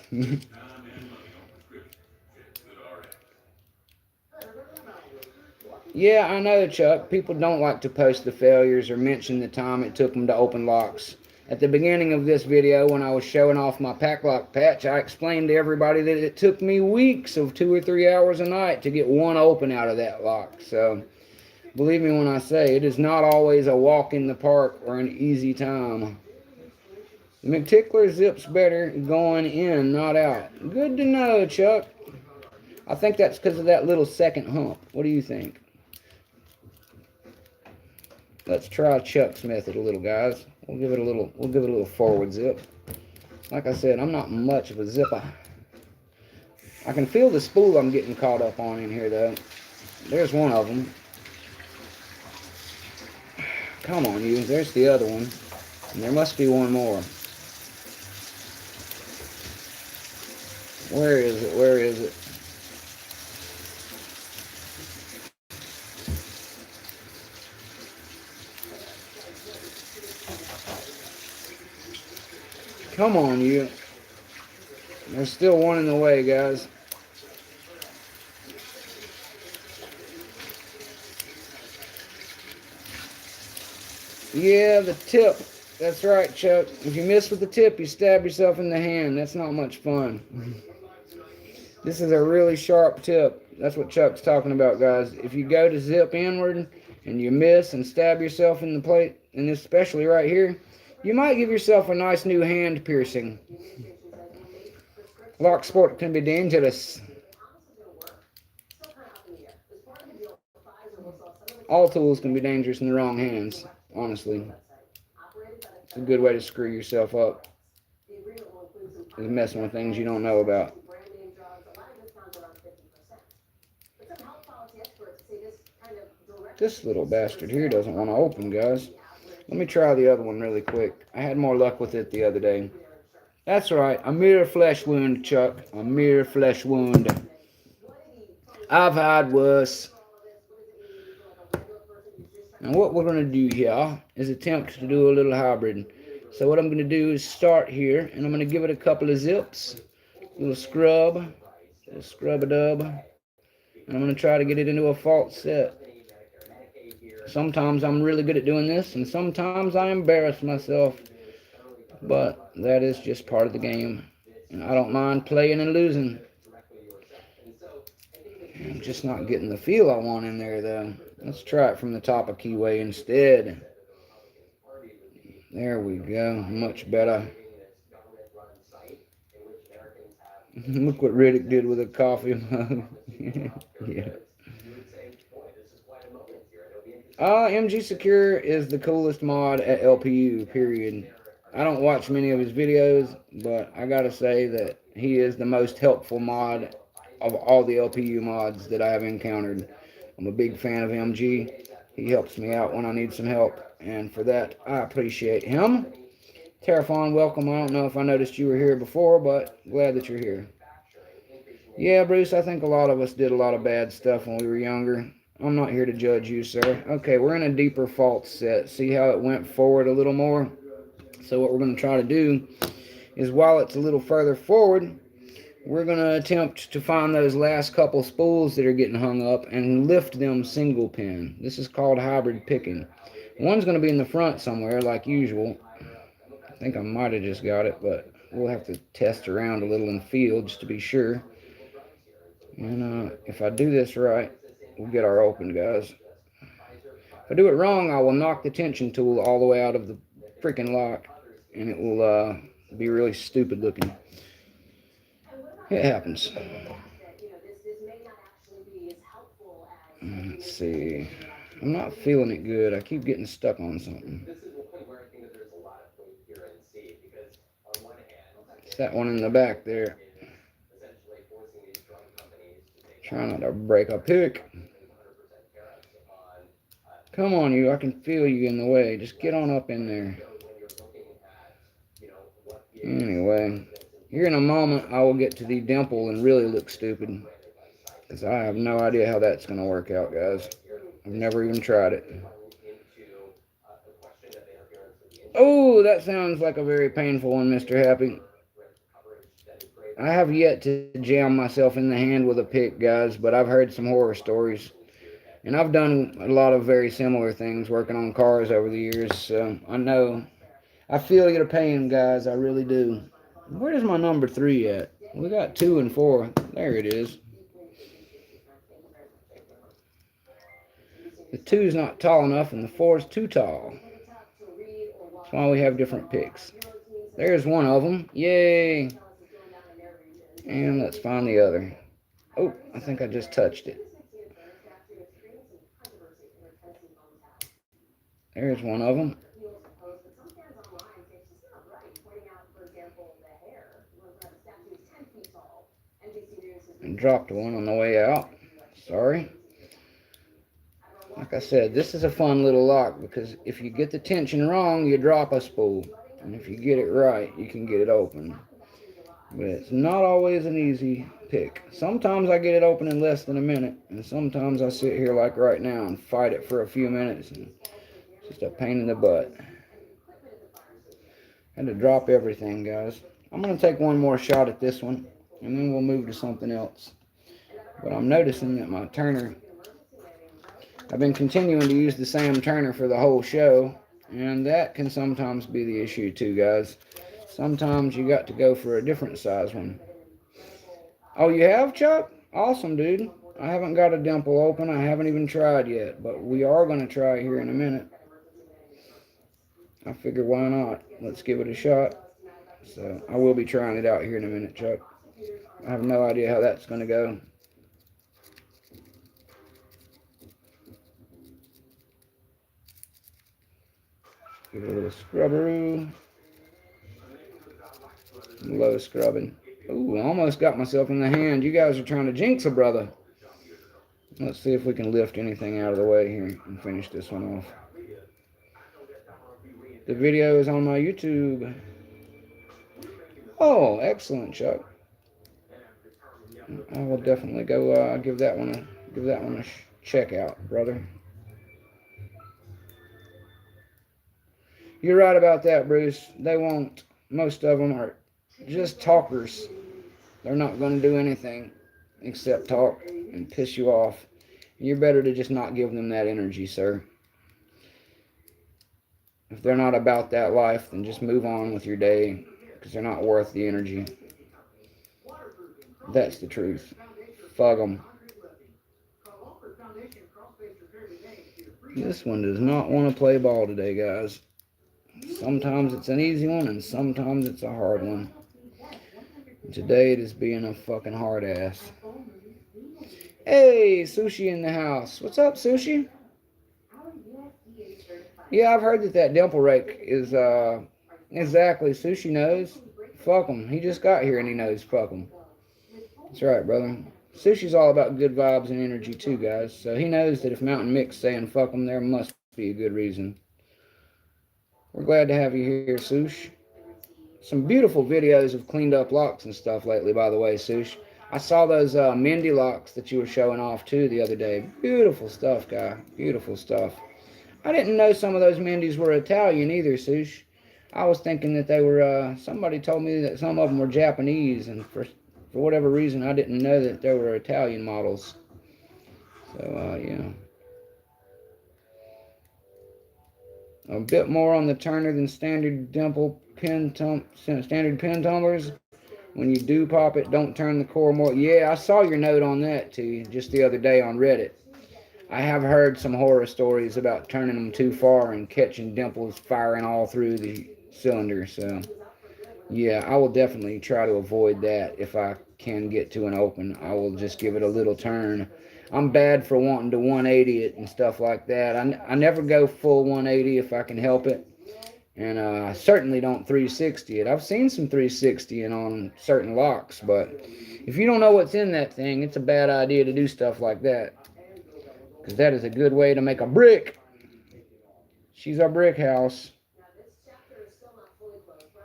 Yeah, I know, Chuck. People don't like to post the failures or mention the time it took them to open locks. At the beginning of this video, when I was showing off my Paclock patch, I explained to everybody that it took me weeks of 2 or 3 hours a night to get one open out of that lock. So, believe me when I say, it is not always a walk in the park or an easy time. The McTickler zips better going in, not out. Good to know, Chuck. I think that's because of that little second hump. What do you think? Let's try Chuck's method a little, guys. We'll give it a little forward zip. Like I said, I'm not much of a zipper. I can feel the spool I'm getting caught up on in here, though. There's one of them. Come on, you. There's the other one. And there must be one more. Where is it? Where is it? Come on, you. There's still one in the way, guys. Yeah, the tip. That's right, Chuck. If you miss with the tip, you stab yourself in the hand. That's not much fun. This is a really sharp tip. That's what Chuck's talking about, guys. If you go to zip inward and you miss and stab yourself in the plate, and especially right here, you might give yourself a nice new hand piercing. Lock sport can be dangerous. All tools can be dangerous in the wrong hands, honestly. It's a good way to screw yourself up. Is messing with things you don't know about. This little bastard here doesn't want to open, guys. Let me try the other one really quick. I had more luck with it the other day. That's right, a mere flesh wound, Chuck. A mere flesh wound. I've had worse. And what we're going to do here is attempt to do a little hybrid. So what I'm going to do is start here, and I'm going to give it a couple of zips. A little scrub-a-dub. And I'm going to try to get it into a false set. Sometimes I'm really good at doing this, and sometimes I embarrass myself. But that is just part of the game. And I don't mind playing and losing. I'm just not getting the feel I want in there, though. Let's try it from the top of keyway instead. There we go. Much better. Look what Riddick did with a coffee mug. Yeah. MG Secure is the coolest mod at LPU, period. I don't watch many of his videos, but I gotta say that he is the most helpful mod of all the LPU mods that I have encountered. I'm a big fan of MG. He helps me out when I need some help, and for that, I appreciate him. Terrafon, welcome. I don't know if I noticed you were here before, but glad that you're here. Yeah, Bruce, I think a lot of us did a lot of bad stuff when we were younger. I'm not here to judge you, sir. Okay, we're in a deeper false set. See how it went forward a little more? So what we're going to try to do is, while it's a little further forward, we're going to attempt to find those last couple spools that are getting hung up and lift them single pin. This is called hybrid picking. One's going to be in the front somewhere, like usual. I think I might have just got it, but we'll have to test around a little in the field just to be sure. And if I do this right, we'll get our open, guys. If I do it wrong, I will knock the tension tool all the way out of the freaking lock, and it will be really stupid looking. It happens. Let's see. I'm not feeling it good. I keep getting stuck on something. It's that one in the back there. Trying not to break a pick. Come on, you. I can feel you in the way. Just get on up in there. Anyway, here in a moment, I will get to the Dimple and really look stupid. Because I have no idea how that's going to work out, guys. I've never even tried it. Oh, that sounds like a very painful one, Mr. Happy. I have yet to jam myself in the hand with a pick, guys, but I've heard some horror stories. And I've done a lot of very similar things working on cars over the years, so I know. I feel your pain, guys. I really do. Where's my number 3 at? We got 2 and 4. There it is. The 2 is not tall enough, and the 4 is too tall. That's why we have different picks. There's one of them. Yay! And let's find the other. Oh, I think I just touched it. There's one of them. And dropped one on the way out. Sorry. Like I said, this is a fun little lock because if you get the tension wrong, you drop a spool. And if you get it right, you can get it open. But it's not always an easy pick. Sometimes I get it open in less than a minute, and sometimes I sit here like right now and fight it for a few minutes, and it's just a pain in the butt. Had to drop everything, guys. I'm going to take one more shot at this one, and then we'll move to something else. But I'm noticing that my turner, I've been continuing to use the same turner for the whole show, and that can sometimes be the issue too, guys. Sometimes you got to go for a different size one. Oh, you have, Chuck? Awesome, dude. I haven't got a Dimple open. I haven't even tried yet, but we are going to try it here in a minute. I figure why not? Let's give it a shot. So I will be trying it out here in a minute, Chuck. I have no idea how that's going to go. Give it a little scrubberoo. Low scrubbing. Ooh, I almost got myself in the hand. You guys are trying to jinx a brother. Let's see if we can lift anything out of the way here and finish this one off. The video is on my YouTube. Oh, excellent, Chuck. I will definitely go give that one a check out, brother. You're right about that, Bruce. They won't. Most of them are just talkers. They're not going to do anything except talk and piss you off. You're better to just not give them that energy, sir. If they're not about that life, then just move on with your day because they're not worth the energy. That's the truth. Fug them. This one does not want to play ball today, guys. Sometimes it's an easy one and sometimes it's a hard one. Today it is being a fucking hard ass. Hey, Sushi in the house. What's up, Sushi? Yeah, I've heard that Dimple rake is, exactly, Sushi knows. Fuck him. He just got here and he knows. Fuck him. That's right, brother. Sushi's all about good vibes and energy too, guys. So he knows that if Mountain Mick's saying fuck him, there must be a good reason. We're glad to have you here, Sush. Some beautiful videos of cleaned up locks and stuff lately, by the way, Sush. I saw those Mindy locks that you were showing off too the other day. Beautiful stuff, guy. Beautiful stuff. I didn't know some of those Mindys were Italian either, Sush. I was thinking that they were, somebody told me that some of them were Japanese, and for whatever reason, I didn't know that they were Italian models. So, yeah. A bit more on the turner than standard Dimple standard pin tumblers. When you do pop it, don't turn the core more. Yeah, I saw your note on that too, just the other day on Reddit. I have heard some horror stories about turning them too far and catching dimples firing all through the cylinder. So, yeah, I will definitely try to avoid that if I can get to an open. I will just give it a little turn. I'm bad for wanting to 180 it and stuff like that. I never go full 180 if I can help it. And I certainly don't 360 it. I've seen some 360 and on certain locks, but if you don't know what's in that thing, it's a bad idea to do stuff like that. Because that is a good way to make a brick. She's our brick house.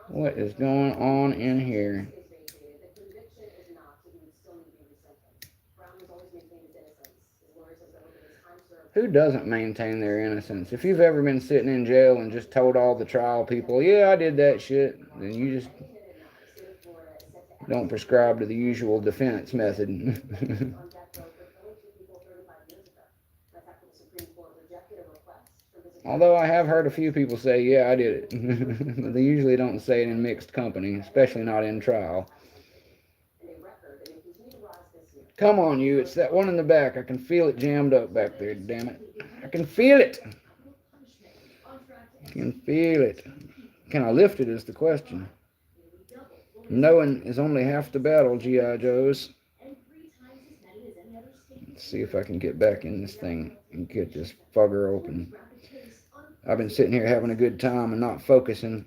What is going on in here? Who doesn't maintain their innocence? If you've ever been sitting in jail and just told all the trial people, yeah, I did that shit, then you just don't prescribe to the usual defense method. Although I have heard a few people say, yeah, I did it. But they usually don't say it in mixed company, especially not in trial. Come on, you. It's that one in the back. I can feel it jammed up back there, damn it. I can feel it. I can feel it. Can I lift it is the question. Knowing is only half the battle, G.I. Joes. Let's see if I can get back in this thing and get this fugger open. I've been sitting here having a good time and not focusing.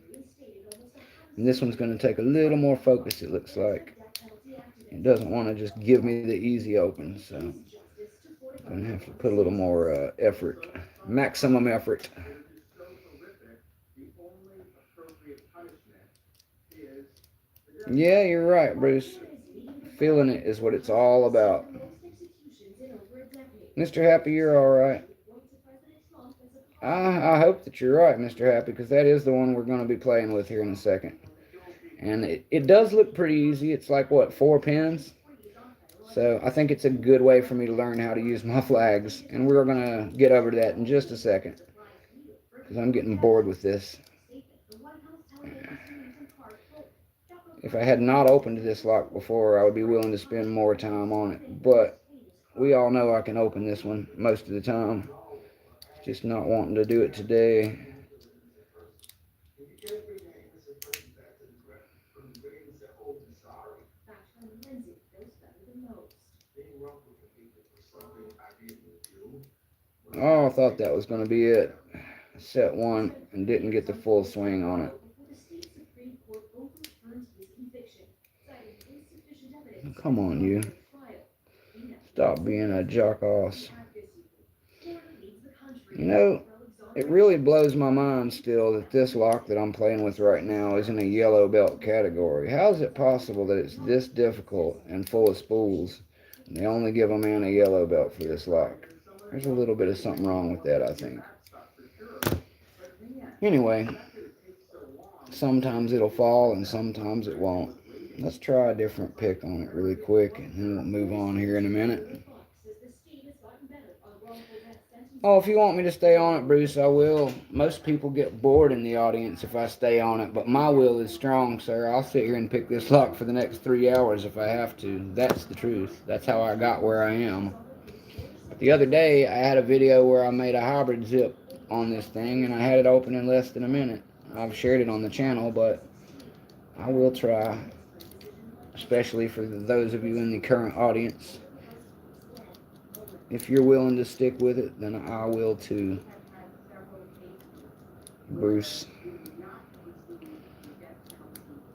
And this one's going to take a little more focus, it looks like. It doesn't want to just give me the easy open, so I'm going to have to put a little more effort. Maximum effort. Yeah, you're right, Bruce. Feeling it is what it's all about. Mr. Happy, you're alright. I hope that you're right, Mr. Happy, because that is the one we're going to be playing with here in a second. And it does look pretty easy. It's like, what, 4 pins? So I think it's a good way for me to learn how to use my flags. And we're going to get over to that in just a second, because I'm getting bored with this. If I had not opened this lock before, I would be willing to spend more time on it. But we all know I can open this one most of the time. Just not wanting to do it today. Oh, I thought that was going to be it. Set one and didn't get the full swing on it. Come on, you. Stop being a jackass. You know, it really blows my mind still that this lock that I'm playing with right now is in a yellow belt category. How is it possible that it's this difficult and full of spools and they only give a man a yellow belt for this lock? There's a little bit of something wrong with that, I think. Anyway, sometimes it'll fall and sometimes it won't. Let's try a different pick on it really quick and then we'll move on here in a minute. Oh, if you want me to stay on it, Bruce, I will. Most people get bored in the audience if I stay on it, but my will is strong, sir. I'll sit here and pick this lock for the next 3 hours if I have to. That's the truth. That's how I got where I am. The other day, I had a video where I made a hybrid zip on this thing, and I had it open in less than a minute. I've shared it on the channel, but I will try, especially for those of you in the current audience. If you're willing to stick with it, then I will too, Bruce.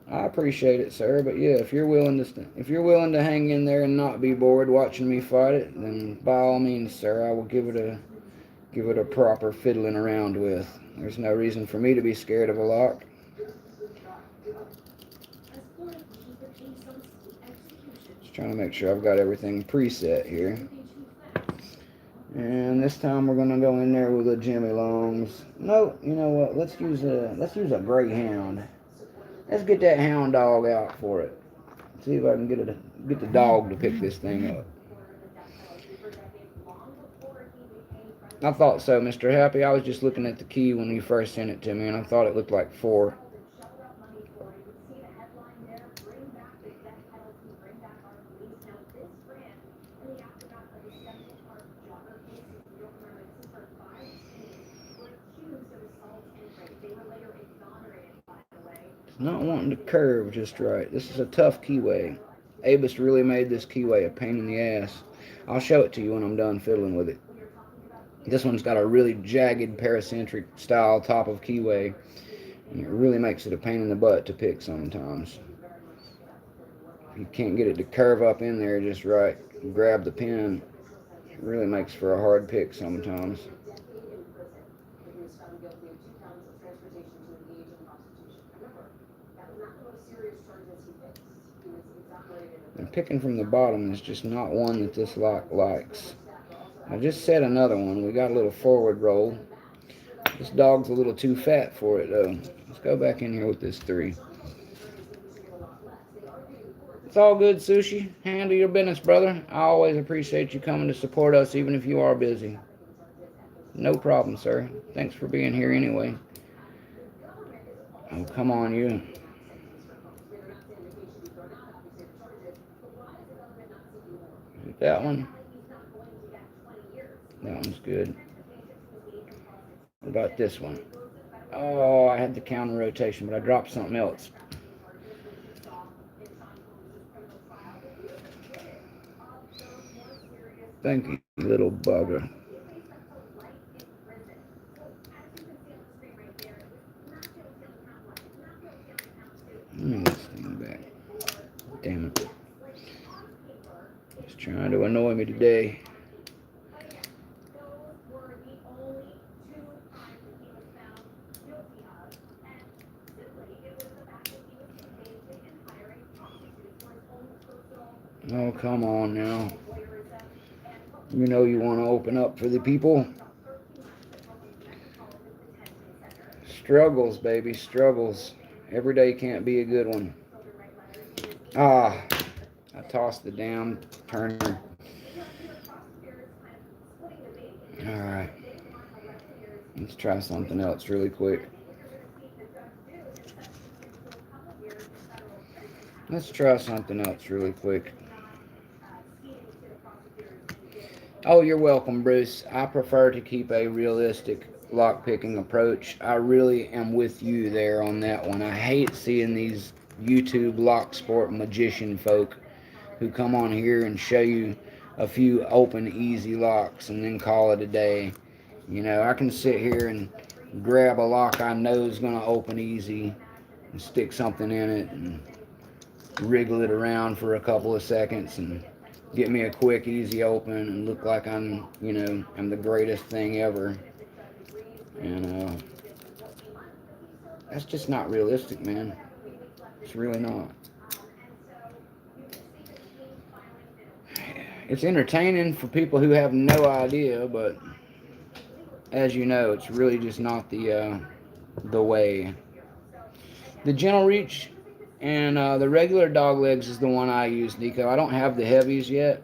I appreciate it, sir, but yeah, if you're willing to hang in there and not be bored watching me fight it, then by all means, sir, I will give it a proper fiddling around with. There's no reason for me to be scared of a lock. Just trying to make sure I've got everything preset here. And this time we're gonna go in there with a Jimmy Longs. No, you know what? Let's use a Greyhound. Let's get that hound dog out for it. See if I can get the dog to pick this thing up. I thought so, Mr. Happy. I was just looking at the key when you first sent it to me, and I thought it looked like 4. It's not wanting to curve just right. This is a tough keyway. Abus really made this keyway a pain in the ass. I'll show it to you when I'm done fiddling with it. This one's got a really jagged paracentric style top of keyway, and it really makes it a pain in the butt to pick sometimes. If you can't get it to curve up in there just right, grab the pin, it really makes for a hard pick sometimes. And picking from the bottom is just not one that this lock likes. I just set another one. We got a little forward roll. This dog's a little too fat for it, though. Let's go back in here with this 3. It's all good, Sushi. Handle your business, brother. I always appreciate you coming to support us, even if you are busy. No problem, sir. Thanks for being here anyway. Oh, come on, you. That one? That one's good. What about this one? Oh, I had the counter rotation, but I dropped something else. Thank you, little bugger. Let me get this thing back. Damn it. It's trying to annoy me today. Oh, come on now. You know you want to open up for the people. Struggles, baby, struggles. Every day can't be a good one. Ah, I tossed the damn turner. Alright. Let's try something else really quick. Let's try something else really quick. Oh, you're welcome, Bruce. I prefer to keep a realistic lock-picking approach. I really am with you there on that one. I hate seeing these YouTube lock sport magician folk who come on here and show you a few open, easy locks and then call it a day. You know, I can sit here and grab a lock I know is going to open easy and stick something in it and wriggle it around for a couple of seconds and get me a quick, easy open and look like I'm the greatest thing ever. And that's just not realistic, man. It's really not. It's entertaining for people who have no idea, but as you know, it's really just not the way. The gentle reach and the regular dog legs is the one I use, Nico. I don't have the heavies yet.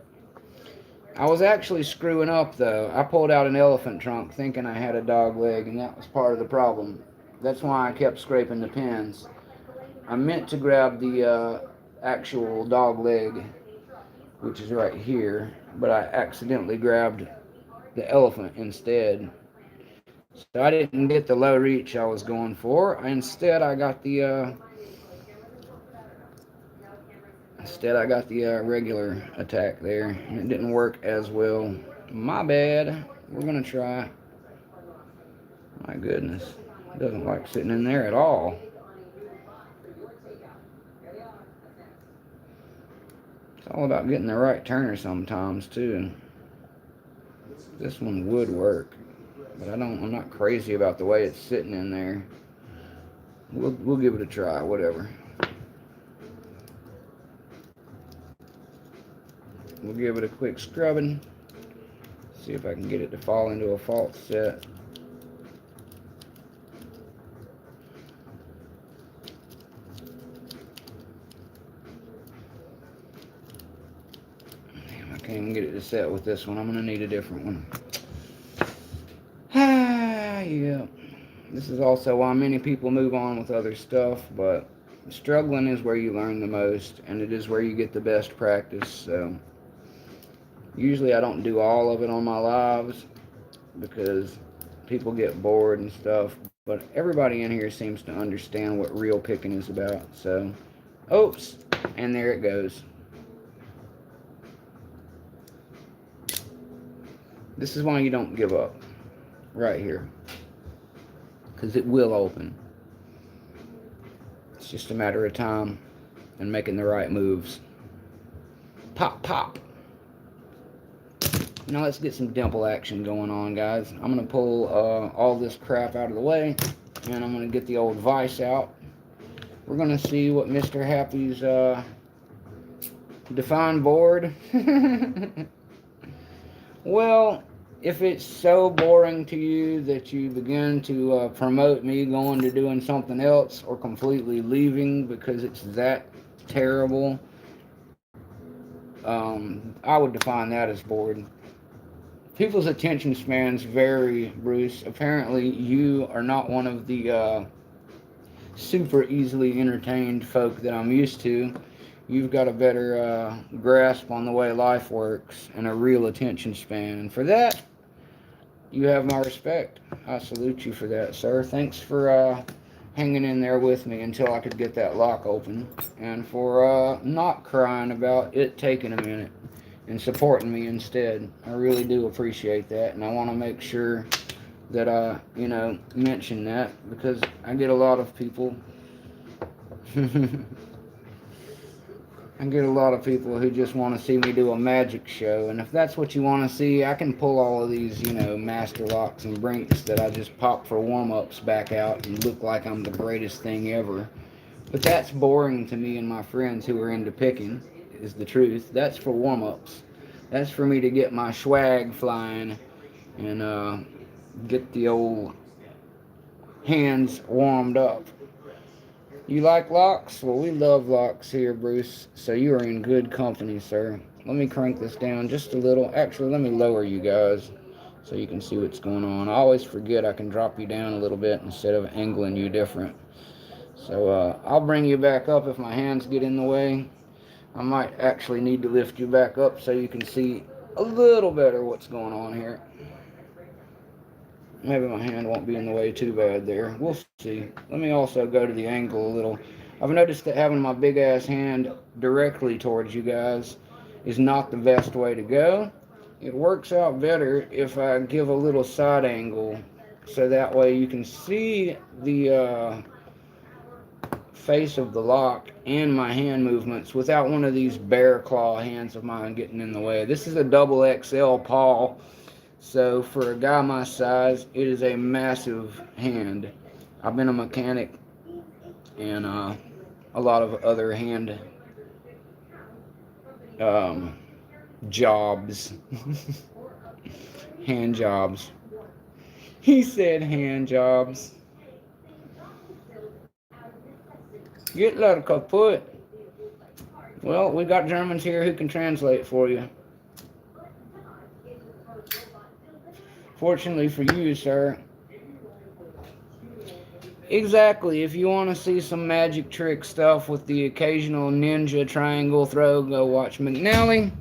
I was actually screwing up though. I pulled out an elephant trunk thinking I had a dog leg, and that was part of the problem. That's why I kept scraping the pins. I meant to grab the actual dog leg, which is right here, but I accidentally grabbed the elephant instead. So I didn't get the low reach I was going for. Instead, I got the regular attack there, and it didn't work as well. My bad. We're gonna try. My goodness, it doesn't like sitting in there at all. It's all about getting the right turner sometimes too. This one would work, but I'm not crazy about the way it's sitting in there. We'll give it a try, whatever. We'll give it a quick scrubbing. See if I can get it to fall into a false set. Damn, I can't even get it to set with this one. I'm gonna need a different one. Yeah. This is also why many people move on with other stuff, but struggling is where you learn the most, and it is where you get the best practice. So usually I don't do all of it on my lives because people get bored and stuff, but everybody in here seems to understand what real picking is about. So, oops, and there it goes. This is why you don't give up, right here, because it will open. It's just a matter of time and making the right moves. Pop, pop. Now let's get some dimple action going on, guys. I'm going to pull all this crap out of the way, and I'm going to get the old vise out. We're going to see what Mr. Happy's defined board. Well, if it's so boring to you that you begin to promote me going to doing something else or completely leaving because it's that terrible, I would define that as bored. people's attention spans vary, Bruce. Apparently, you are not one of the super easily entertained folk that I'm used to. You've got a better grasp on the way life works and a real attention span. And for that, you have my respect. I salute you for that, sir. Thanks for hanging in there with me until I could get that lock open, and for not crying about it taking a minute and supporting me instead. I really do appreciate that, and I want to make sure that I, mention that because I get a lot of people. I get a lot of people who just want to see me do a magic show, and if that's what you want to see, I can pull all of these, master locks and brinks that I just pop for warm-ups back out and look like I'm the greatest thing ever. But that's boring to me and my friends who are into picking, is the truth. That's for warm-ups. That's for me to get my swag flying and get the old hands warmed up. You like locks? Well, we love locks here, Bruce. So you are in good company, sir. Let me crank this down just a little. Actually, let me lower you guys so you can see what's going on. I always forget I can drop you down a little bit instead of angling you different. So I'll bring you back up if my hands get in the way. I might actually need to lift you back up so you can see a little better what's going on here. Maybe my hand won't be in the way too bad there. We'll see. Let me also go to the angle a little. I've noticed that having my big ass hand directly towards you guys is not the best way to go. It works out better if I give a little side angle so that way you can see the face of the lock and my hand movements without one of these bear claw hands of mine getting in the way. This is a double XL paw. So for a guy my size, it is a massive hand. I've been a mechanic and a lot of other hand jobs. Hand jobs. He said hand jobs. Get like kaput. Well, we got Germans here who can translate for you. Fortunately for you, sir. Exactly. If you want to see some magic trick stuff with the occasional ninja triangle throw, go watch McNally.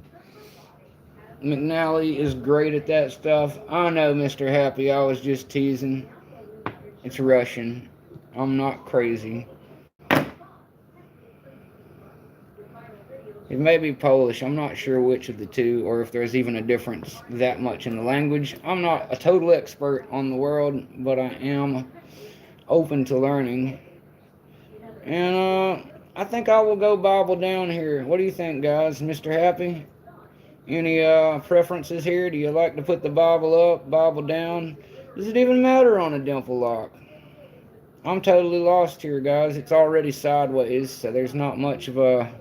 McNally is great at that stuff. I know, Mr. Happy, I was just teasing. It's Russian. I'm not crazy. It may be Polish. I'm not sure which of the two, or if there's even a difference that much in the language. I'm not a total expert on the world, but I am open to learning. And I think I will go Bible down here. What do you think, guys? Mr. Happy? Any preferences here? Do you like to put the Bible up, Bible down? Does it even matter on a Dimple lock? I'm totally lost here, guys. It's already sideways, so there's not much of a...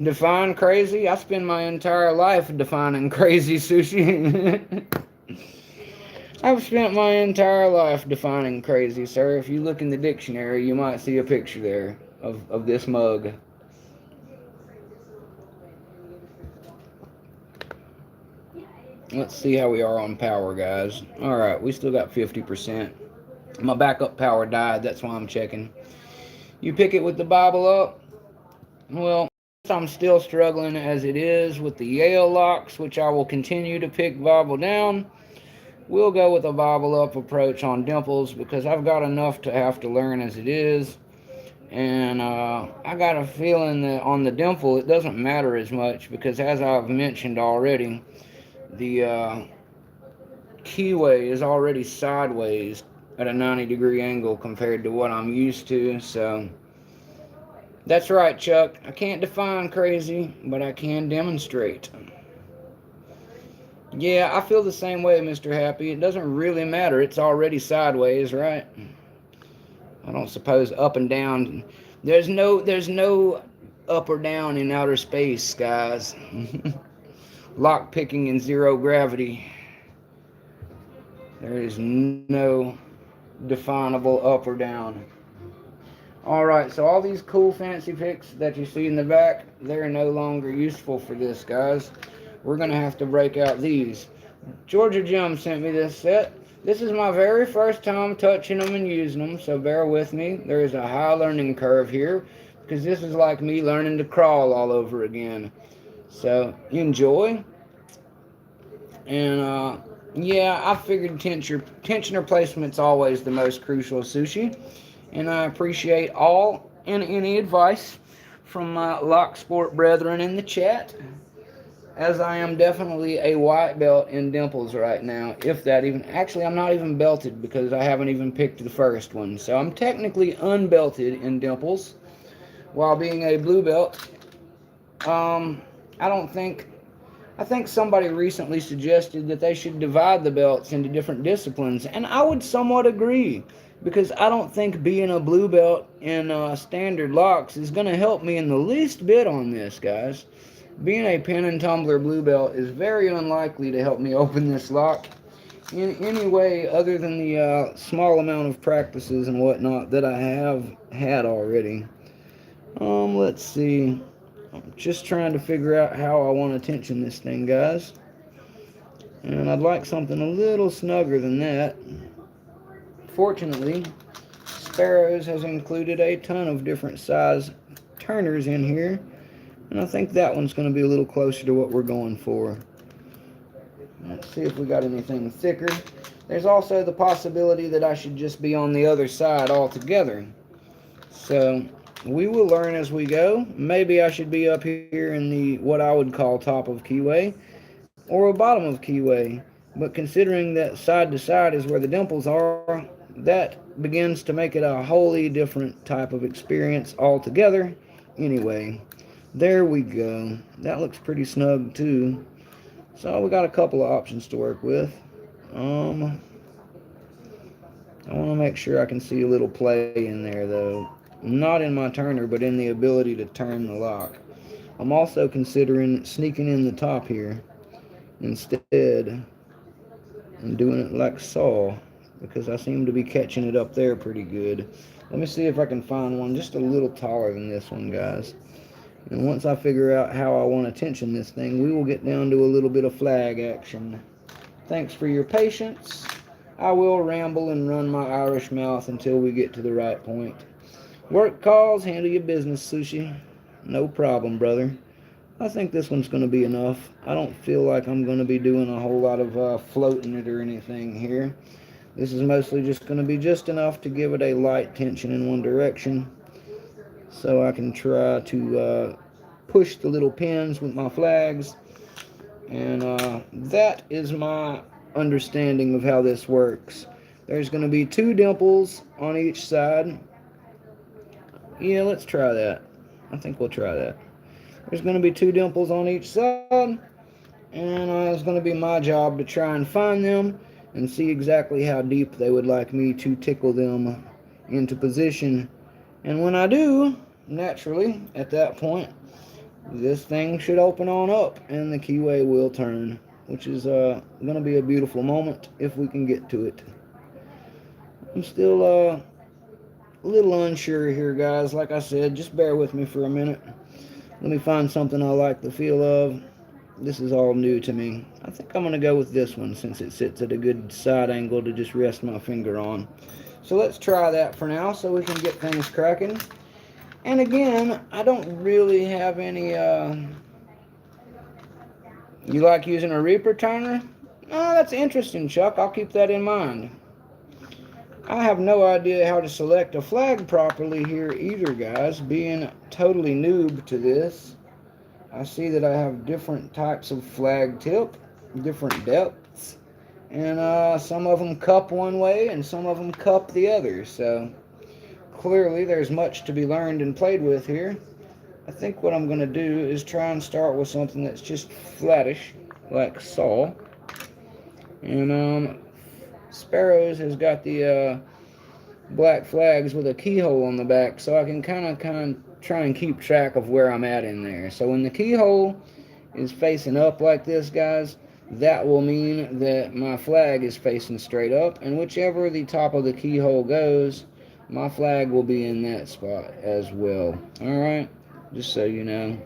Define crazy? I spend my entire life defining crazy, Sushi. I've spent my entire life defining crazy, sir. If you look in the dictionary, you might see a picture there of this mug. Let's see how we are on power, guys. Alright, we still got 50%. My backup power died, that's why I'm checking. You pick it with the Bible up? Well, I'm still struggling as it is with the Yale locks, which I will continue to pick Bible down. We'll go with a Bible up approach on Dimples because I've got enough to have to learn as it is. And I got a feeling that on the Dimple it doesn't matter as much because, as I've mentioned already, the keyway is already sideways at a 90-degree angle compared to what I'm used to. So that's right, Chuck. I can't define crazy, but I can demonstrate. Yeah, I feel the same way, Mr. Happy. It doesn't really matter. It's already sideways, right? I don't suppose up and down. There's no up or down in outer space, guys. Lock picking in zero gravity. There is no definable up or down. Alright, so all these cool fancy picks that you see in the back, they're no longer useful for this, guys. We're going to have to break out these. Georgia Jim sent me this set. This is my very first time touching them and using them, so bear with me. There is a high learning curve here because this is like me learning to crawl all over again. So enjoy. And yeah, I figured tensioner placement's always the most crucial sushi. And I appreciate all and any advice from my lock sport brethren in the chat, as I am definitely a white belt in Dimples right now. If that even, actually, I'm not even belted because I haven't even picked the first one. So I'm technically unbelted in Dimples while being a blue belt. Um, I don't think I think somebody recently suggested that they should divide the belts into different disciplines, and I would somewhat agree because I don't think being a blue belt in standard locks is going to help me in the least bit on this, guys. Being a pin and tumbler blue belt is very unlikely to help me open this lock in any way other than the small amount of practices and whatnot that I have had already. Let's see. I'm just trying to figure out how I want to tension this thing, guys. And I'd like something a little snugger than that. Fortunately, Sparrows has included a ton of different size turners in here, and I think that one's going to be a little closer to what we're going for. Let's see if we got anything thicker. There's also the possibility that I should just be on the other side altogether. So we will learn as we go. Maybe I should be up here in the what I would call top of keyway or a bottom of keyway. But considering that side to side is where the dimples are, that begins to make it a wholly different type of experience altogether. Anyway, there we go. That looks pretty snug too. So we got a couple of options to work with. I want to make sure I can see a little play in there though. Not in my turner, but in the ability to turn the lock. I'm also considering sneaking in the top here instead and doing it like so, because I seem to be catching it up there pretty good. Let me see if I can find one just a little taller than this one, guys. And once I figure out how I want to tension this thing, we will get down to a little bit of flag action. Thanks for your patience. I will ramble and run my Irish mouth until we get to the right point. Work calls, handle your business, Sushi. No problem, brother. I think this one's going to be enough. I don't feel like I'm going to be doing a whole lot of floating it or anything here. This is mostly just going to be just enough to give it a light tension in one direction, so I can try to push the little pins with my flags. And that is my understanding of how this works. There's going to be two dimples on each side. Yeah, let's try that. I think we'll try that. There's going to be two dimples on each side, and it's going to be my job to try and find them and see exactly how deep they would like me to tickle them into position. And when I do, naturally, at that point, this thing should open on up and the keyway will turn, which is going to be a beautiful moment if we can get to it. I'm still a little unsure here, guys. Like I said, just bear with me for a minute. Let me find something I like the feel of. This is all new to me. I think I'm going to go with this one since it sits at a good side angle to just rest my finger on. So let's try that for now so we can get things cracking. And again, I don't really have any... You like using a Reaper turner? Oh, that's interesting, Chuck. I'll keep that in mind. I have no idea how to select a flag properly here either, guys. Being totally noob to this, I see that I have different types of flag tip, different depths, and some of them cup one way and some of them cup the other. So clearly there's much to be learned and played with here. I think what I'm going to do is try and start with something that's just flattish, like so. And Sparrows has got the black flags with a keyhole on the back, so I can kind of try and keep track of where I'm at in there. So when the keyhole is facing up like this, guys, that will mean that my flag is facing straight up, and whichever the top of the keyhole goes, my flag will be in that spot as well. Alright, just so you know.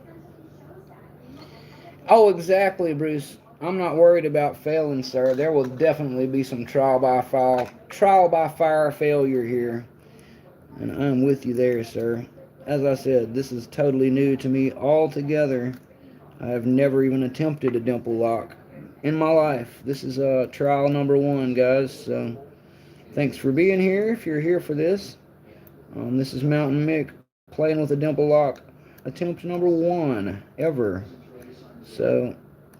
Oh, exactly, Bruce. I'm not worried about failing, sir. There will definitely be some trial by fire failure here. And I'm with you there, sir. As I said, this is totally new to me altogether. I have never even attempted a dimple lock in my life. This is trial number one, guys. So thanks for being here if you're here for this. This is Mountain Mick playing with a dimple lock. Attempt number one ever. So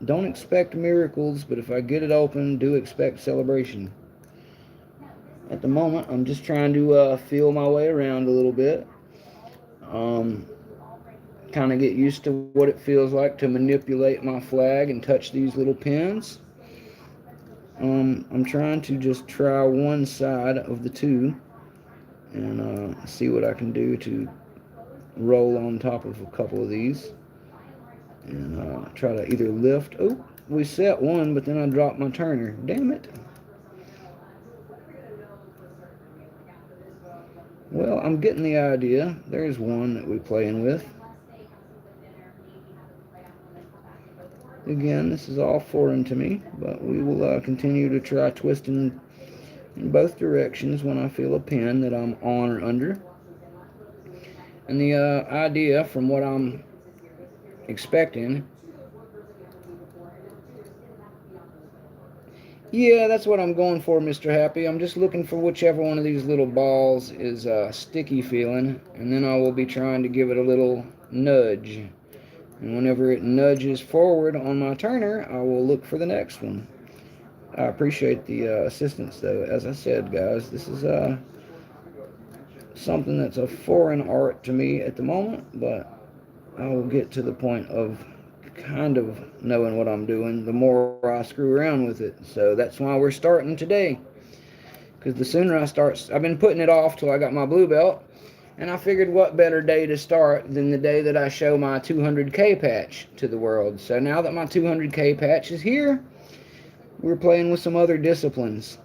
don't expect miracles, but if I get it open, do expect celebration. At the moment, I'm just trying to feel my way around a little bit. Kind of get used to what it feels like to manipulate my flag and touch these little pins. I'm trying to just try one side of the two and see what I can do to roll on top of a couple of these and try to either lift. Oh, we set one, but then I dropped my turner. Damn it. Well, I'm getting the idea. There's one that we're playing with. Again, this is all foreign to me, but we will continue to try twisting in both directions when I feel a pin that I'm on or under. And the idea, from what I'm expecting, yeah, that's what I'm going for, Mr. Happy. I'm just looking for whichever one of these little balls is sticky feeling, and then I will be trying to give it a little nudge. And whenever it nudges forward on my turner, I will look for the next one. I appreciate the assistance, though. As I said, guys, this is something that's a foreign art to me at the moment, but I will get to the point of kind of knowing what I'm doing the more I screw around with it. So that's why we're starting today, because the sooner I start, I've been putting it off till I got my blue belt, and I figured what better day to start than the day that I show my 200K patch to the world. So now that my 200K patch is here, we're playing with some other disciplines,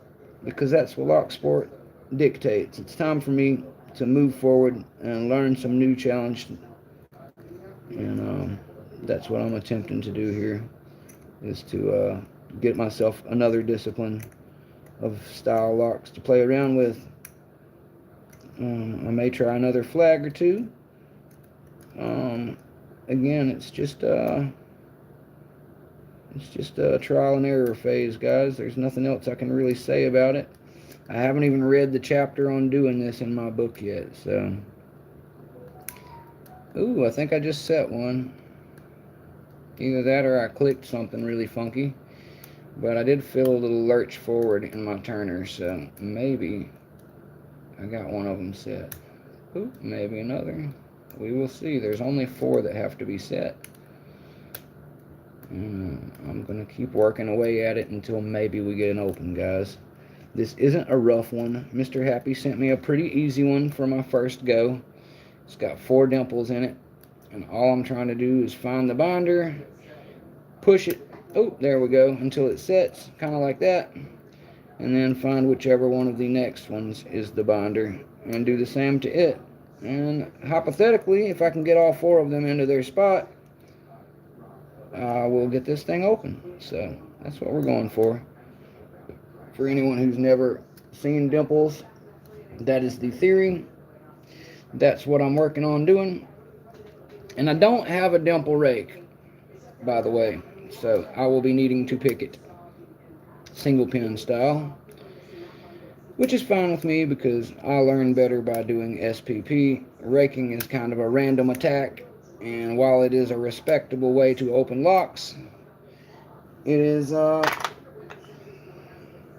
because that's what lock sport dictates. It's time for me to move forward and learn some new challenge, and that's what I'm attempting to do here, is to get myself another discipline of style locks to play around with. I may try another flag or two. Again, it's just a trial and error phase, guys. There's nothing else I can really say about it. I haven't even read the chapter on doing this in my book yet, so. Ooh, I think I just set one. Either that or I clicked something really funky. But I did feel a little lurch forward in my turner, so maybe I got one of them set. Ooh, maybe another. We will see. There's only 4 that have to be set. I'm going to keep working away at it until maybe we get an open, guys. This isn't a rough one. Mr. Happy sent me a pretty easy one for my first go. It's got 4 dimples in it, and all I'm trying to do is find the binder, push it, oh, there we go, until it sets, kind of like that, and then find whichever one of the next ones is the binder, and do the same to it. And hypothetically, if I can get all 4 of them into their spot, we'll get this thing open. So that's what we're going for. For anyone who's never seen dimples, that is the theory. That's what I'm working on doing. And I don't have a dimple rake, by the way, so I will be needing to pick it single pin style, which is fine with me because I learned better by doing SPP. Raking is kind of a random attack, and while it is a respectable way to open locks, it is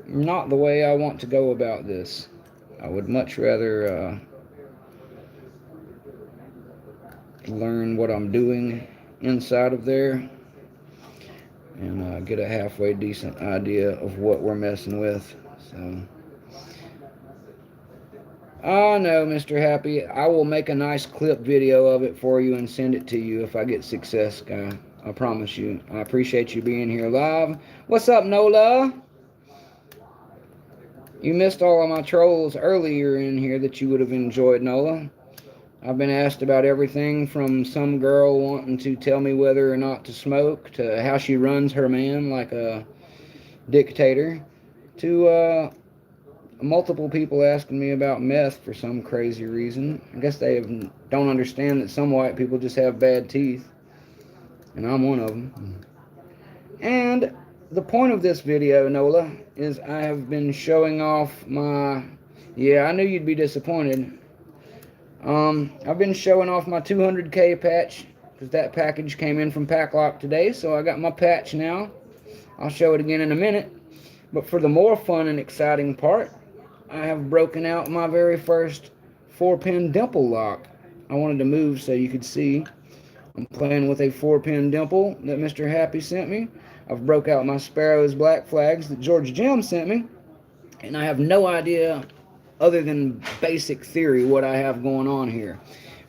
not the way I want to go about this. I would much rather learn what I'm doing inside of there and get a halfway decent idea of what we're messing with. So, oh no, Mr. Happy, I will make a nice clip video of it for you and send it to you if I get success, guy. I promise you. I appreciate you being here live. What's up, Nola? You missed all of my trolls earlier in here that you would have enjoyed, Nola. I've been asked about everything from some girl wanting to tell me whether or not to smoke, to how she runs her man like a dictator, to multiple people asking me about meth for some crazy reason. I guess they don't understand that some white people just have bad teeth, and I'm one of them. And the point of this video, Nola, is I have been showing off my... Yeah, I knew you'd be disappointed. I've been showing off my 200K patch, because that package came in from Paclock today, so I got my patch now. I'll show it again in a minute. But for the more fun and exciting part, I have broken out my very first 4-pin Dimple lock. I wanted to move so you could see. I'm playing with a 4-pin Dimple that Mr. Happy sent me. I've broke out my Sparrow's Black Flags that George Jim sent me. And I have no idea, other than basic theory, what I have going on here.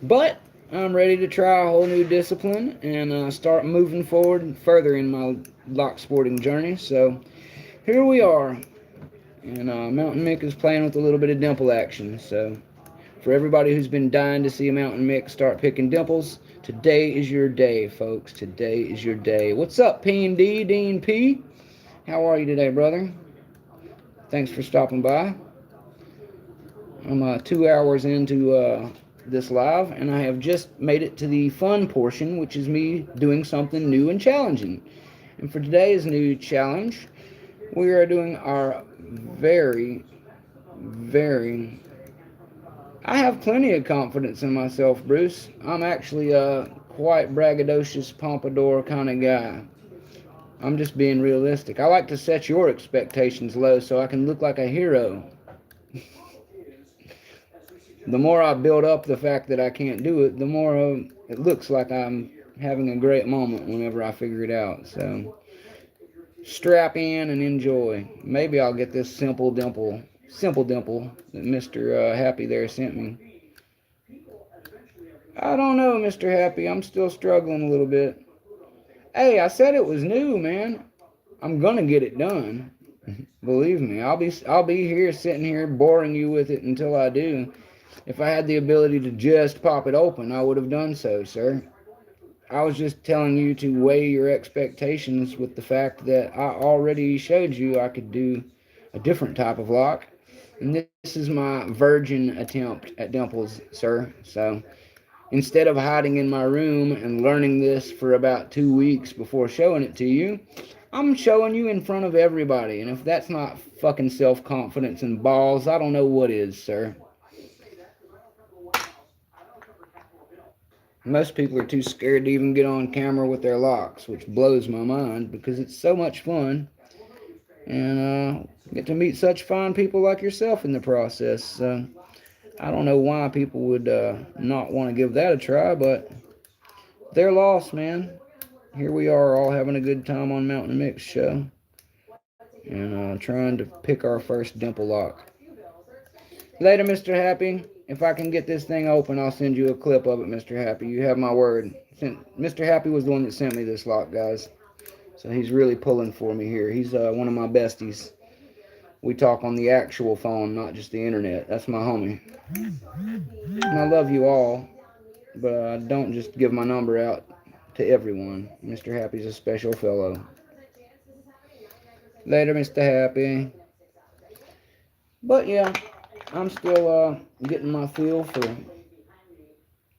But I'm ready to try a whole new discipline and start moving forward further in my lock sporting journey. So here we are. And Mountain Mick is playing with a little bit of dimple action. So for everybody who's been dying to see a Mountain Mick start picking dimples, today is your day, folks. Today is your day. What's up, P&D, Dean P? How are you today, brother? Thanks for stopping by. I'm 2 hours into this live, and I have just made it to the fun portion, which is me doing something new and challenging. And for today's new challenge, we are doing our very... I have plenty of confidence in myself, Bruce. I'm actually a quite braggadocious pompadour kind of guy. I'm just being realistic. I like to set your expectations low so I can look like a hero. The more I build up the fact that I can't do it, the more it looks like I'm having a great moment whenever I figure it out. So strap in and enjoy. Maybe I'll get this simple dimple that Mr. Happy there sent me. I don't know, Mr. Happy. I'm still struggling a little bit. Hey, I said it was new, man. I'm gonna get it done. Believe me, I'll be here sitting here boring you with it until I do. If I had the ability to just pop it open, I would have done so, sir. I was just telling you to weigh your expectations with the fact that I already showed you I could do a different type of lock. And this is my virgin attempt at dimples, sir. So instead of hiding in my room and learning this for about 2 weeks before showing it to you, I'm showing you in front of everybody. And if that's not fucking self-confidence and balls, I don't know what is, sir. Most people are too scared to even get on camera with their locks, which blows my mind because it's so much fun. And get to meet such fine people like yourself in the process. So I don't know why people would not want to give that a try, but they're lost, man. Here we are all having a good time on Mountain Mix Show. And trying to pick our first dimple lock. Later, Mr. Happy. If I can get this thing open, I'll send you a clip of it, Mr. Happy. You have my word. Mr. Happy was the one that sent me this lock, guys. So he's really pulling for me here. He's one of my besties. We talk on the actual phone, not just the internet. That's my homie. And I love you all, but I don't just give my number out to everyone. Mr. Happy's a special fellow. Later, Mr. Happy. But yeah, I'm still getting my feel for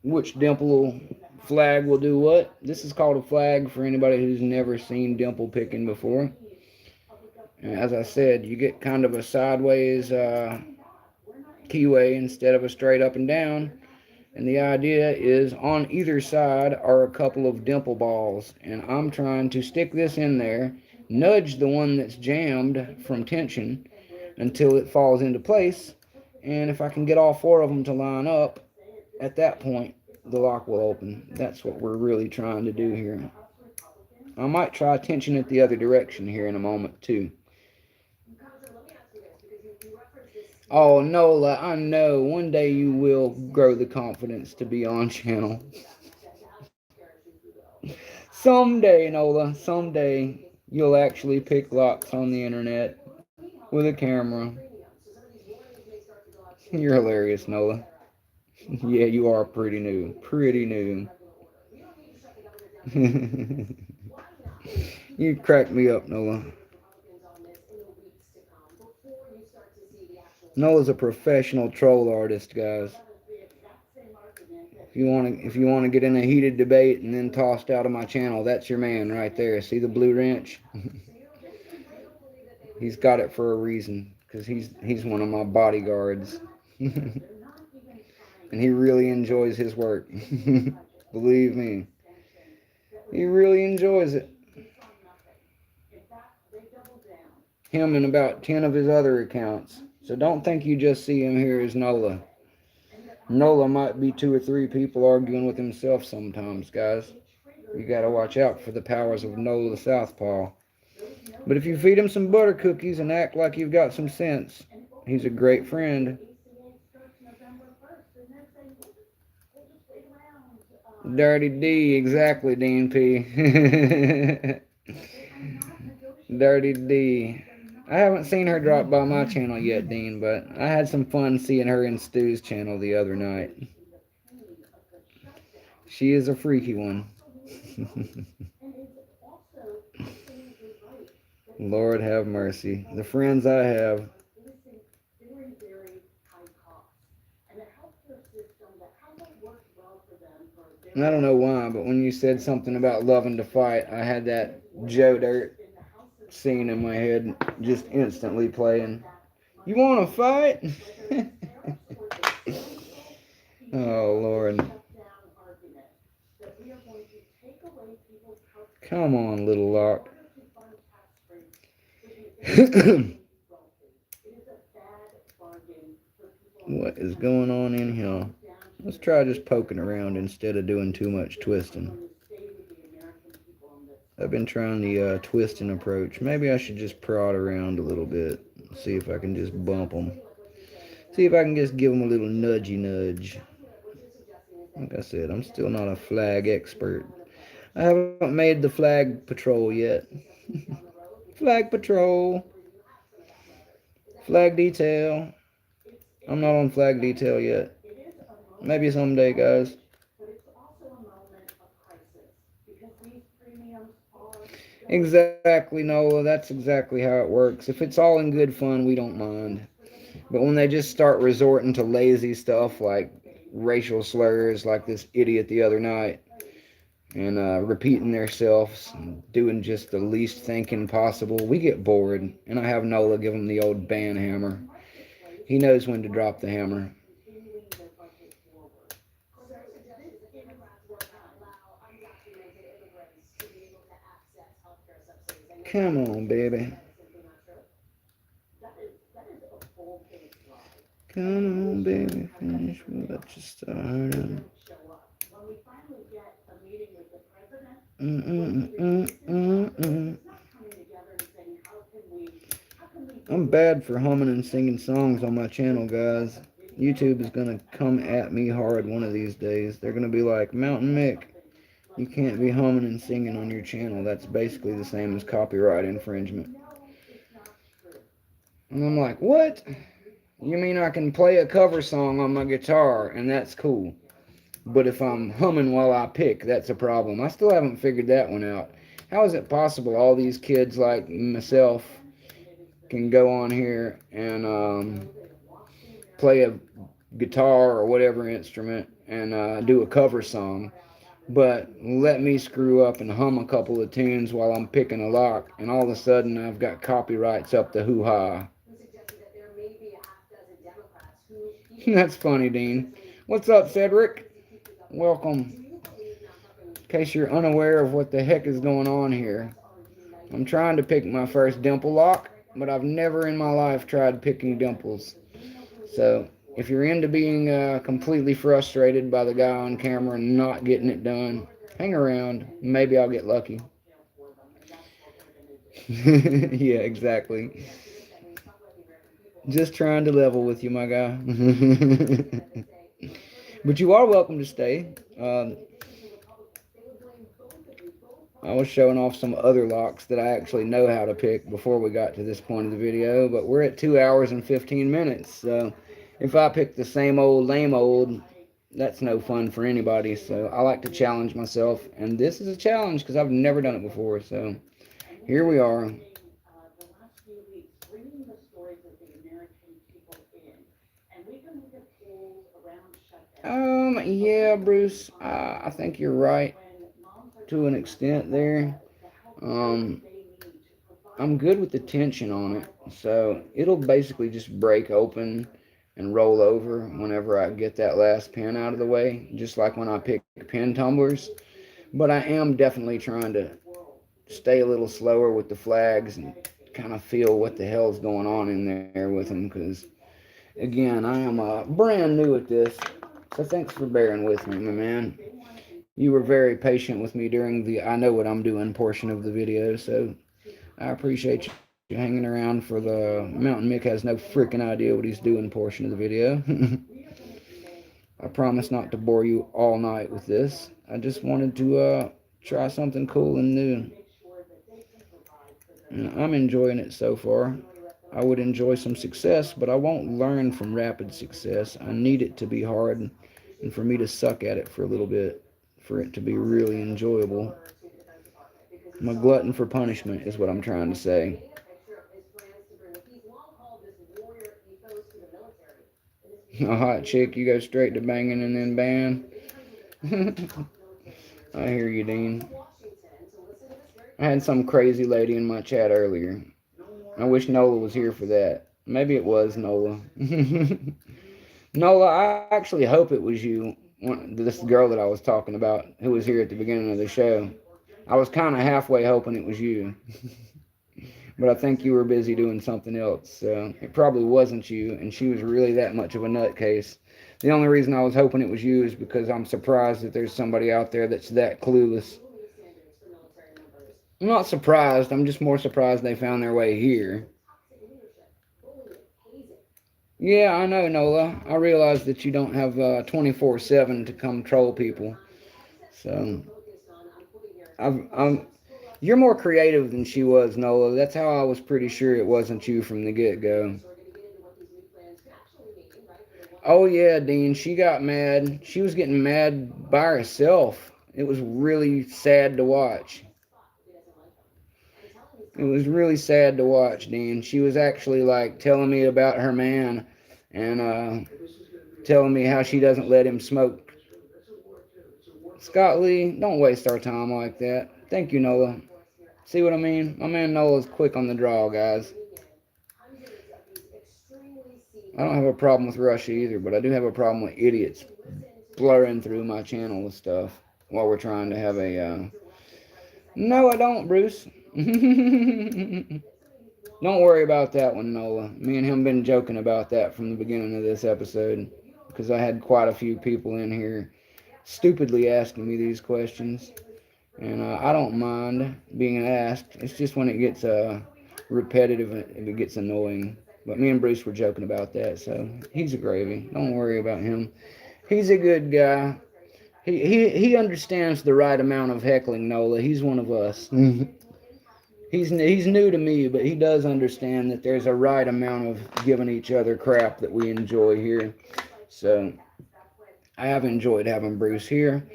which dimple flag will do what. This is called a flag for anybody who's never seen dimple picking before. And as I said, you get kind of a sideways keyway instead of a straight up and down. And the idea is on either side are a couple of dimple balls. And I'm trying to stick this in there, nudge the one that's jammed from tension until it falls into place. And if I can get all 4 of them to line up, at that point, the lock will open. That's what we're really trying to do here. I might try tension it the other direction here in a moment, too. Oh, Nola, I know. One day you will grow the confidence to be on channel. Someday, Nola, someday you'll actually pick locks on the internet with a camera. You're hilarious, Nola. Yeah, you are pretty new. Pretty new. You crack me up, Noah. Noah's a professional troll artist, guys. If you want to get in a heated debate and then tossed out of my channel, that's your man right there. See the blue wrench? He's got it for a reason, because he's one of my bodyguards. And he really enjoys his work. Believe me. He really enjoys it. Him and about 10 of his other accounts. So don't think you just see him here as Nola. Nola might be 2 or 3 people arguing with himself sometimes, guys. You gotta watch out for the powers of Nola the Southpaw. But if you feed him some butter cookies and act like you've got some sense, he's a great friend. Dirty D, exactly, Dean P. Dirty D. I haven't seen her drop by my channel yet, Dean, but I had some fun seeing her in Stu's channel the other night. She is a freaky one. Lord have mercy. The friends I have. And I don't know why, but when you said something about loving to fight, I had that Joe Dirt scene in my head just instantly playing. You want to fight? Oh, Lord. Come on, little lock. What is going on in here? Let's try just poking around instead of doing too much twisting. I've been trying the twisting approach. Maybe I should just prod around a little bit. See if I can just bump them. See if I can just give them a little nudgy nudge. Like I said, I'm still not a flag expert. I haven't made the flag patrol yet. Flag patrol. Flag detail. I'm not on flag detail yet. Maybe someday, guys. Exactly, Noah. That's exactly how it works. If it's all in good fun, we don't mind. But when they just start resorting to lazy stuff like racial slurs, like this idiot the other night, and repeating themselves, and doing just the least thinking possible, we get bored. And I have Nola give him the old ban hammer. He knows when to drop the hammer. Come on, baby. Come on, baby. Finish what you started. I'm bad for humming and singing songs on my channel, guys. YouTube is gonna come at me hard one of these days. They're gonna be like, Mountain Mick, you can't be humming and singing on your channel. That's basically the same as copyright infringement. And I'm like, what? You mean I can play a cover song on my guitar and that's cool? But if I'm humming while I pick, that's a problem. I still haven't figured that one out. How is it possible all these kids like myself can go on here and play a guitar or whatever instrument and do a cover song, but let me screw up and hum a couple of tunes while I'm picking a lock, and all of a sudden I've got copyrights up the hoo-ha. That's funny, Dean. What's up, Cedric? Welcome. In case you're unaware of what the heck is going on here, I'm trying to pick my first dimple lock, but I've never in my life tried picking dimples. So if you're into being completely frustrated by the guy on camera and not getting it done, hang around. Maybe I'll get lucky. Yeah, exactly. Just trying to level with you, my guy. But you are welcome to stay. I was showing off some other locks that I actually know how to pick before we got to this point of the video, but we're at 2 hours and 15 minutes, so if I pick the same old lame old, that's no fun for anybody. So I like to challenge myself, and this is a challenge because I've never done it before. So here we are. Yeah, Bruce, I think you're right to an extent there. Um, I'm good with the tension on it, so it'll basically just break open and roll over whenever I get that last pin out of the way, just like when I pick pin tumblers. But I am definitely trying to stay a little slower with the flags and kind of feel what the hell's going on in there with them, because again, I am brand new at this, so thanks for bearing with me, my man. You were very patient with me during the I know what I'm doing portion of the video, so I appreciate you hanging around for the Mountain Mick has no freaking idea what he's doing portion of the video. I promise not to bore you all night with this. I just wanted to try something cool and new. And I'm enjoying it so far. I would enjoy some success, but I won't learn from rapid success. I need it to be hard and for me to suck at it for a little bit for it to be really enjoyable. I'm a glutton for punishment, is what I'm trying to say. A hot chick, you go straight to banging and then ban. I hear you, Dean. I had some crazy lady in my chat earlier. I wish Nola was here for that. Maybe it was Nola. Nola, I actually hope it was you, this girl that I was talking about, who was here at the beginning of the show. I was kind of halfway hoping it was you. But I think you were busy doing something else, so it probably wasn't you, and she was really that much of a nutcase. The only reason I was hoping it was you is because I'm surprised that there's somebody out there that's that clueless. I'm not surprised, I'm just more surprised they found their way here. Yeah, I know, Nola. I realize that you don't have 24/7 to come troll people. So, I'm you're more creative than she was, Nola. That's how I was pretty sure it wasn't you from the get go. Oh yeah, Dean. She got mad. She was getting mad by herself. It was really sad to watch. It was really sad to watch, Dean. She was actually like telling me about her man and telling me how she doesn't let him smoke. Scott Lee, don't waste our time like that. Thank you, Nola. See what I mean? My man Nola's quick on the draw, guys. I don't have a problem with Russia either, but I do have a problem with idiots blurring through my channel with stuff while we're trying to have a. No, I don't, Bruce. Don't worry about that one, Nola. Me and him been joking about that from the beginning of this episode because I had quite a few people in here stupidly asking me these questions, and I don't mind being asked. It's just when it gets repetitive, it gets annoying. But me and Bruce were joking about that, so he's a gravy. Don't worry about him. He's a good guy. He understands the right amount of heckling, Nola. He's one of us. He's new to me, but he does understand that there's a right amount of giving each other crap that we enjoy here. So I have enjoyed having Bruce here,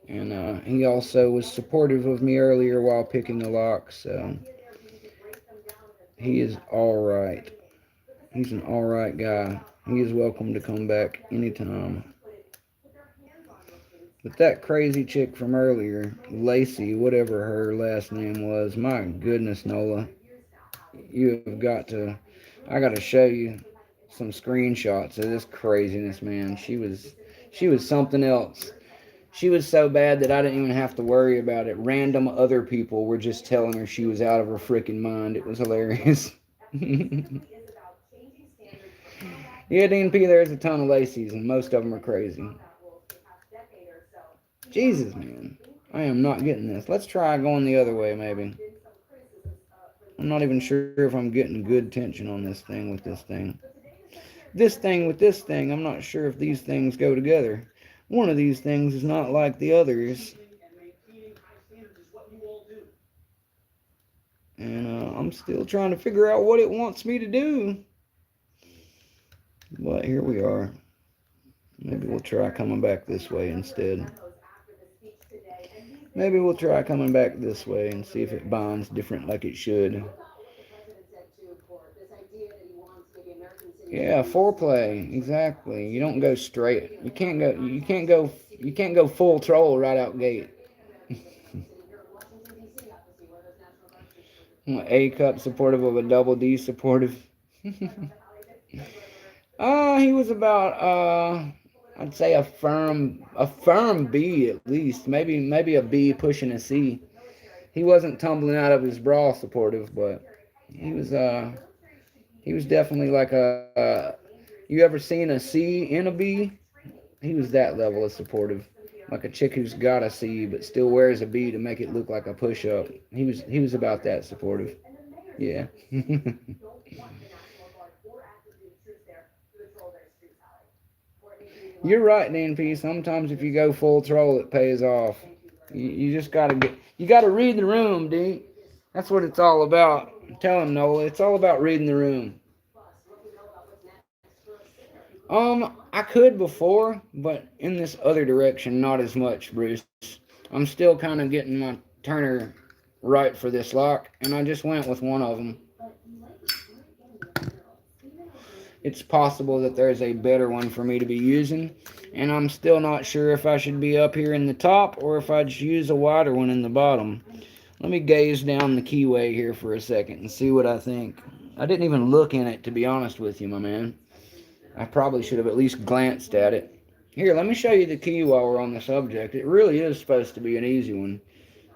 and he also was supportive of me earlier while picking a lock. So he is all right. He's an all right guy. He is welcome to come back anytime. But that crazy chick from earlier, Lacey, whatever her last name was, my goodness, Nola, you have got to, I got to show you some screenshots of this craziness, man. She was something else. She was so bad that I didn't even have to worry about it. Random other people were just telling her she was out of her freaking mind. It was hilarious. Yeah, DNP, there's a ton of Lacey's, and most of them are crazy. Jesus, man. I am not getting this. Let's try going the other way, maybe. I'm not even sure if I'm getting good tension on this thing with this thing. This thing with this thing, I'm not sure if these things go together. One of these things is not like the others. And I'm still trying to figure out what it wants me to do. But here we are. Maybe we'll try coming back this way instead. Maybe we'll try coming back this way and see if it binds different like it should. Yeah, foreplay, exactly. You don't go straight. You can't go full troll right out gate. A cup supportive of a double D supportive. He was about I'd say a firm B at least. Maybe a B pushing a C. He wasn't tumbling out of his bra supportive, but he was he was definitely like a you ever seen a C in a B? He was that level of supportive. Like a chick who's got a C but still wears a B to make it look like a push up. He was about that supportive. Yeah. You're right, DNP. Sometimes if you go full troll, it pays off. You just you gotta read the room, D. That's what it's all about. Tell him, Nola. It's all about reading the room. I could before, but in this other direction, not as much, Bruce. I'm still kind of getting my Turner right for this lock, and I just went with one of them. It's possible that there's a better one for me to be using, and I'm still not sure if I should be up here in the top or if I'd use a wider one in the bottom. Let me gaze down the keyway here for a second and see what I think. I didn't even look in it, to be honest with you, my man. I probably should have at least glanced at it. Here, let me show you the key while we're on the subject. It really is supposed to be an easy one.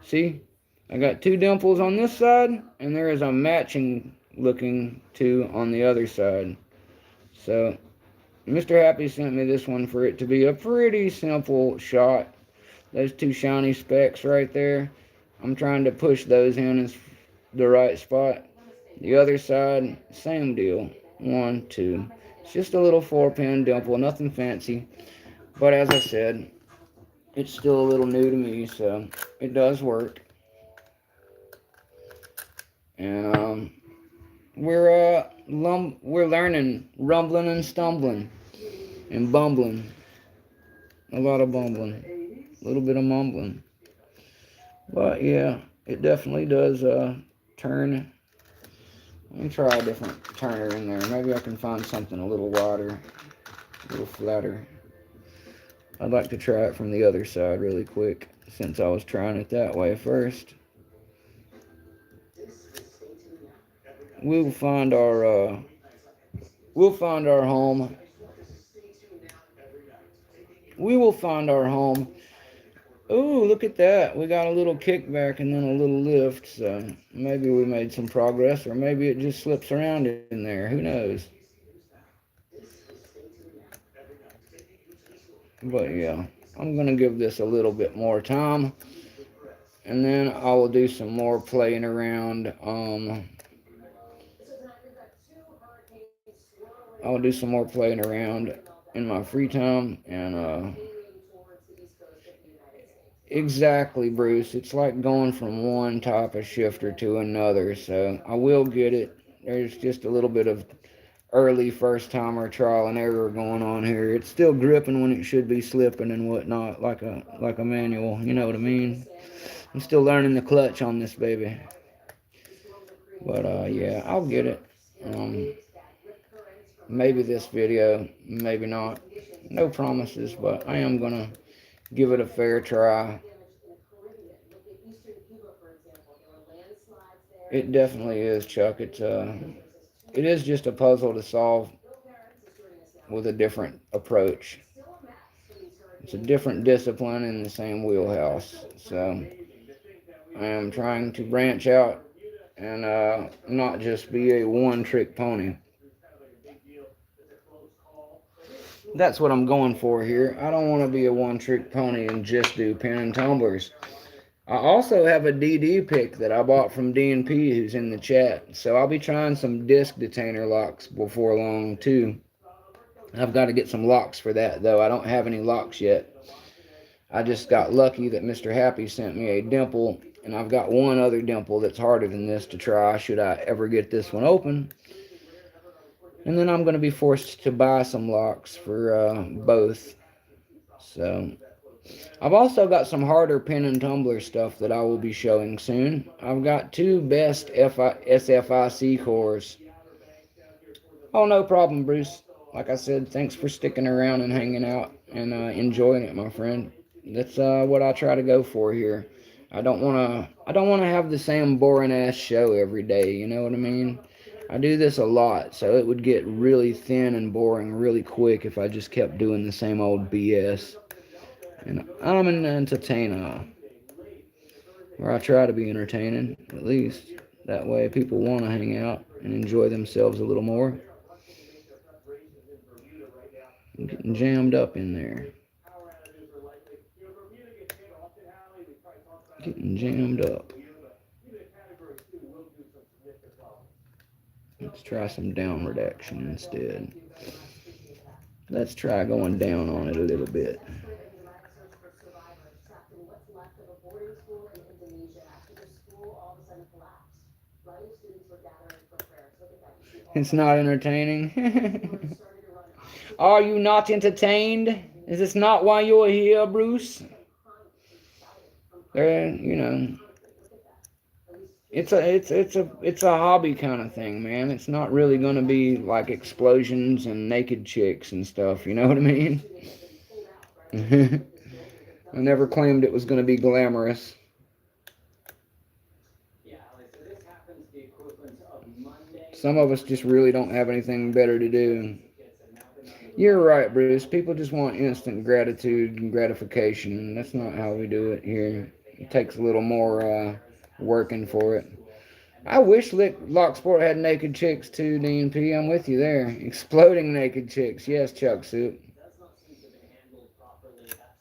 See? I got two dimples on this side, and there is a matching looking two on the other side. So, Mr. Happy sent me this one for it to be a pretty simple shot. Those two shiny specks right there, I'm trying to push those in as the right spot. The other side, same deal. 1, 2. It's just a little 4-pin dimple, nothing fancy. But as I said, it's still a little new to me, so it does work. And we're learning, rumbling and stumbling and bumbling. A lot of bumbling, a little bit of mumbling. But yeah, it definitely does turn. Let me try a different turner in there. Maybe I can find something a little wider, a little flatter. I'd like to try it from the other side really quick, since I was trying it that way first. We'll find our home. We will find our home. Ooh, look at that. We got a little kickback and then a little lift, so maybe we made some progress, or maybe it just slips around in there. Who knows? But yeah, I'm going to give this a little bit more time, and then I will do some more playing around. I'll do some more playing around in my free time, and exactly, Bruce. It's like going from one type of shifter to another, so I will get it. There's just a little bit of early first timer trial and error going on here. It's still gripping when it should be slipping and whatnot, like a manual. You know what I mean? I'm still learning the clutch on this baby. But yeah, I'll get it. Maybe this video, maybe not. No promises, but I am gonna give it a fair try. It definitely is, Chuck. It is just a puzzle to solve with a different approach. It's a different discipline in the same wheelhouse. So I am trying to branch out and not just be a one-trick pony. That's what I'm going for here. I don't want to be a one-trick pony and just do pin and tumblers. I also have a DD pick that I bought from DNP who's in the chat. So I'll be trying some disc detainer locks before long too. I've got to get some locks for that though. I don't have any locks yet. I just got lucky that Mr. Happy sent me a dimple, and I've got one other dimple that's harder than this to try should I ever get this one open. And then I'm going to be forced to buy some locks for both. So I've also got some harder pin and tumbler stuff that I will be showing soon. I've got two best SFIC cores. Oh, no problem, Bruce. Like I said, thanks for sticking around and hanging out and enjoying it, my friend. That's what I try to go for here. I don't wanna have the same boring ass show every day. You know what I mean? I do this a lot, so it would get really thin and boring really quick if I just kept doing the same old BS. And I'm an entertainer, or I try to be entertaining, at least. That way people want to hang out and enjoy themselves a little more. I'm getting jammed up in there. Getting jammed up. Let's try some down reduction instead. Let's try going down on it a little bit. It's not entertaining. Are you not entertained? Is this not why you're here, Bruce? You know, it's a hobby kind of thing, man. It's not really gonna be like explosions and naked chicks and stuff. You know what I mean? I never claimed it was gonna be glamorous. Some of us just really don't have anything better to do. You're right, Bruce. People just want instant gratitude and gratification, and that's not how we do it here. It takes a little more working for it. I wish Locksport had naked chicks too, DNP. I'm with you there. Exploding naked chicks. Yes, Chuck Soup.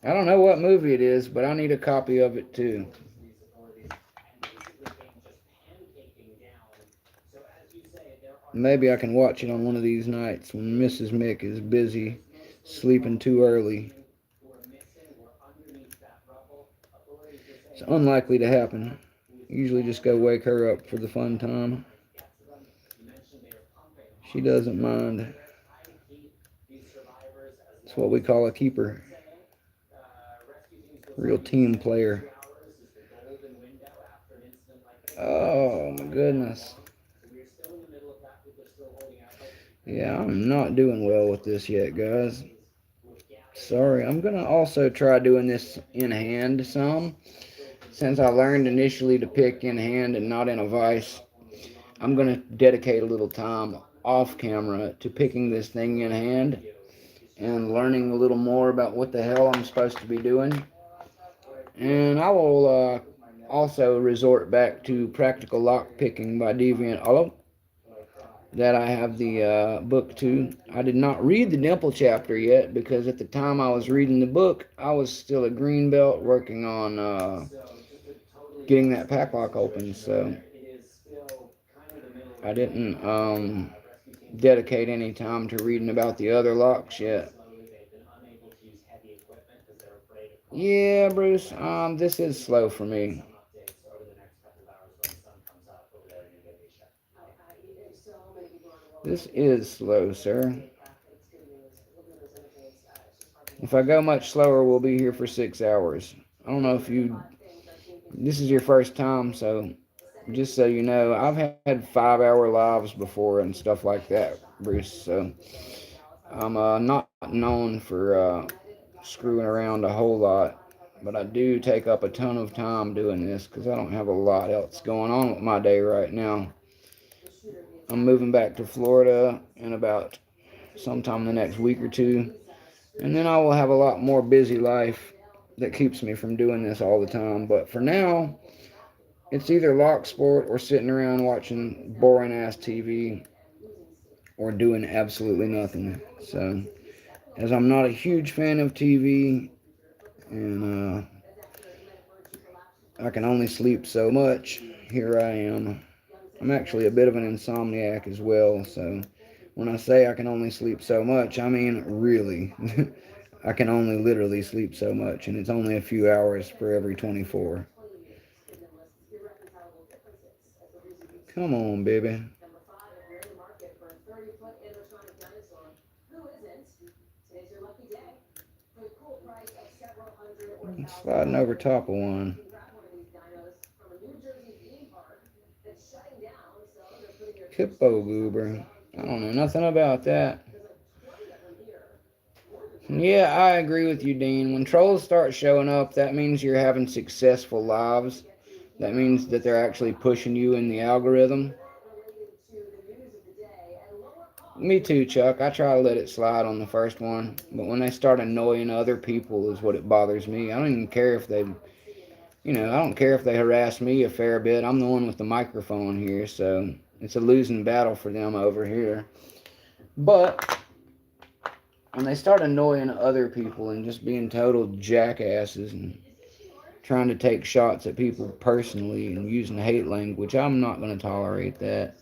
I don't know what movie it is, but I need a copy of it too. Maybe I can watch it on one of these nights when Mrs. Mick is busy sleeping too early. It's unlikely to happen. Usually just go wake her up for the fun time. She doesn't mind. It's what we call a keeper. Real team player. Oh my goodness. Yeah, I'm not doing well with this yet, guys. Sorry, I'm gonna also try doing this in hand some. Since I learned initially to pick in hand and not in a vise, I'm gonna dedicate a little time off camera to picking this thing in hand and learning a little more about what the hell I'm supposed to be doing. And I will also resort back to Practical Lock Picking by Deviant Olive that I have the book to. I did not read the Dimple chapter yet because at the time I was reading the book, I was still a green belt working on getting that Paclock open. So I didn't dedicate any time to reading about the other locks yet. Yeah, Bruce, this is slow for me. This is slow, sir. If I go much slower, we'll be here for 6 hours. I don't know if this is your first time, so just so you know, I've had 5 hour lives before and stuff like that, Bruce. So I'm not known for screwing around a whole lot, but I do take up a ton of time doing this because I don't have a lot else going on with my day right now. I'm moving back to Florida in about sometime in the next week or two, and then I will have a lot more busy life that keeps me from doing this all the time. But for now, it's either lock sport or sitting around watching boring ass TV or doing absolutely nothing. So, as I'm not a huge fan of TV and I can only sleep so much, here I am. I'm actually a bit of an insomniac as well, so when I say I can only sleep so much, I mean really. I can only literally sleep so much, and it's only a few hours for every 24. Come on, baby. Sliding over top of one. Hippo goober. I don't know nothing about that. Yeah, I agree with you, Dean. When trolls start showing up, that means you're having successful lives. That means that they're actually pushing you in the algorithm. Me too, Chuck. I try to let it slide on the first one, but when they start annoying other people is what it bothers me. I don't even care if they, I don't care if they harass me a fair bit. I'm the one with the microphone here, so it's a losing battle for them over here. But when they start annoying other people and just being total jackasses and trying to take shots at people personally and using hate language, I'm not going to tolerate that.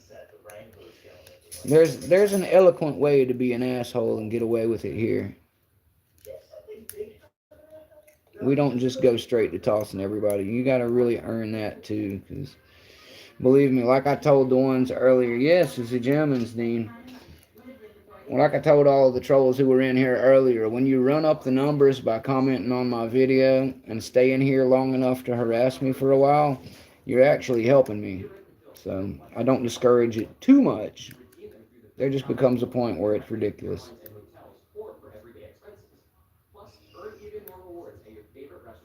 There's an eloquent way to be an asshole and get away with it here. We don't just go straight to tossing everybody. You got to really earn that too, because believe me, like I told the ones earlier, yes, it's the Germans, Dean. Like I told all of the trolls who were in here earlier, when you run up the numbers by commenting on my video and stay in here long enough to harass me for a while, you're actually helping me. So I don't discourage it too much. There just becomes a point where it's ridiculous.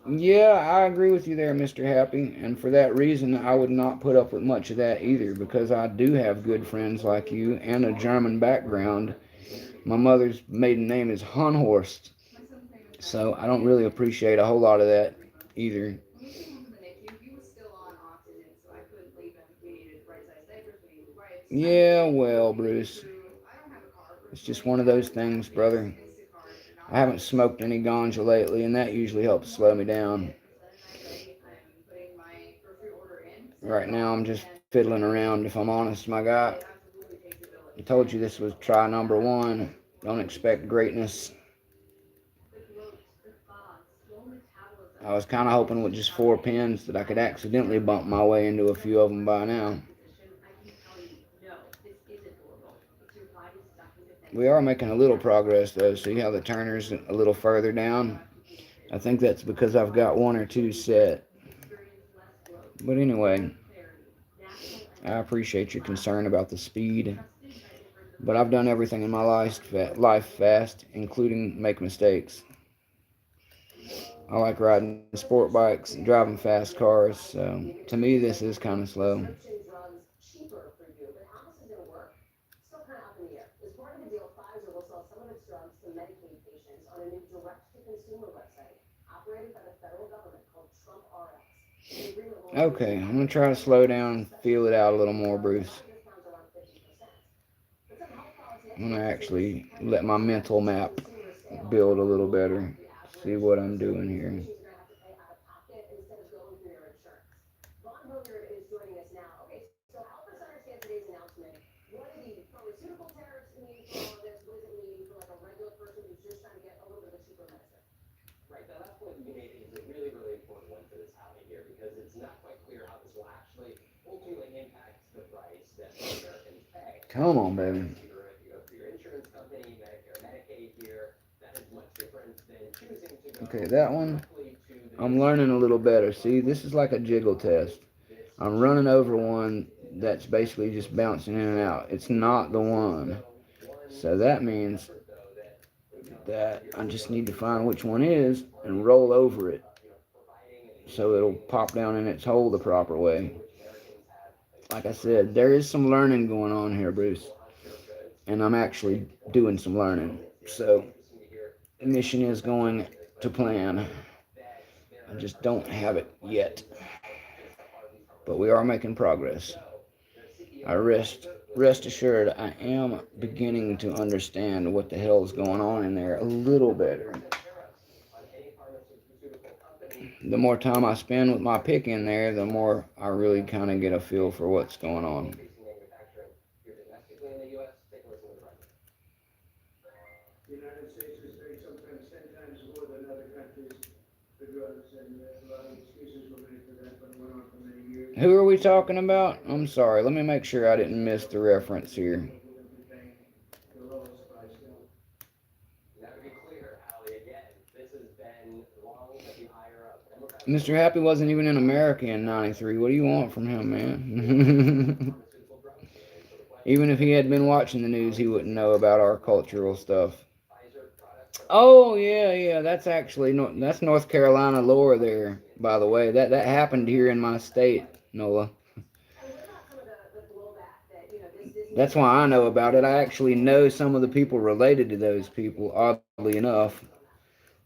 Yeah, I agree with you there, Mr. Happy. And for that reason, I would not put up with much of that either, because I do have good friends like you and a German background. My mother's maiden name is Honhorst, so I don't really appreciate a whole lot of that either. Yeah, well, Bruce, it's just one of those things, brother. I haven't smoked any ganja lately, and that usually helps slow me down. Right now, I'm just fiddling around, if I'm honest, my guy. I told you this was try number one. Don't expect greatness. I was kind of hoping with just 4 pins that I could accidentally bump my way into a few of them by now. We are making a little progress though. See how the turner's a little further down? I think that's because I've got one or two set. But anyway, I appreciate your concern about the speed. But I've done everything in my life fast, including make mistakes. I like riding sport bikes and driving fast cars, so to me this is kind of slow. Okay, I'm going to try to slow down and feel it out a little more, Bruce. I'm going to actually let my mental map build a little better, see what I'm doing here. Come on, baby. Okay, that one, I'm learning a little better. See, this is like a jiggle test. I'm running over one that's basically just bouncing in and out. It's not the one. So that means that I just need to find which one is and roll over it so it'll pop down in its hole the proper way. Like I said, there is some learning going on here, Bruce. And I'm actually doing some learning. So the mission is going to plan. I just don't have it yet. But we are making progress. I rest assured I am beginning to understand what the hell is going on in there a little better. The more time I spend with my pick in there, the more I really kind of get a feel for what's going on. Who are we talking about? I'm sorry, let me make sure I didn't miss the reference here. Mr. Happy wasn't even in America in '93. What do you want from him, man? Even if he had been watching the news, he wouldn't know about our cultural stuff. Oh yeah, yeah. That's actually that's North Carolina lore there. By the way, that happened here in my state, Nola. That's why I know about it. I actually know some of the people related to those people. Oddly enough,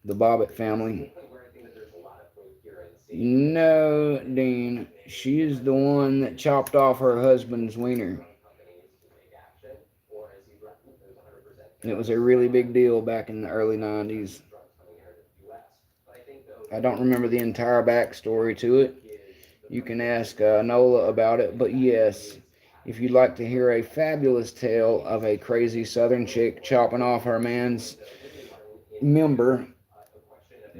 the Bobbitt family. No, Dean. She is the one that chopped off her husband's wiener. It was a really big deal back in the early '90s. I don't remember the entire backstory to it. You can ask Nola about it, but yes, if you'd like to hear a fabulous tale of a crazy southern chick chopping off her man's member,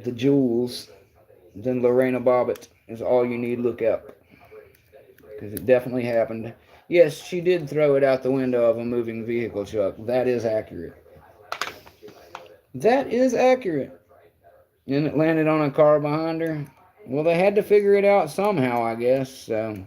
the jewels, then Lorena Bobbitt is all you need to look up. Because it definitely happened. Yes, she did throw it out the window of a moving vehicle truck. That is accurate. That is accurate. And it landed on a car behind her. Well, they had to figure it out somehow, I guess. So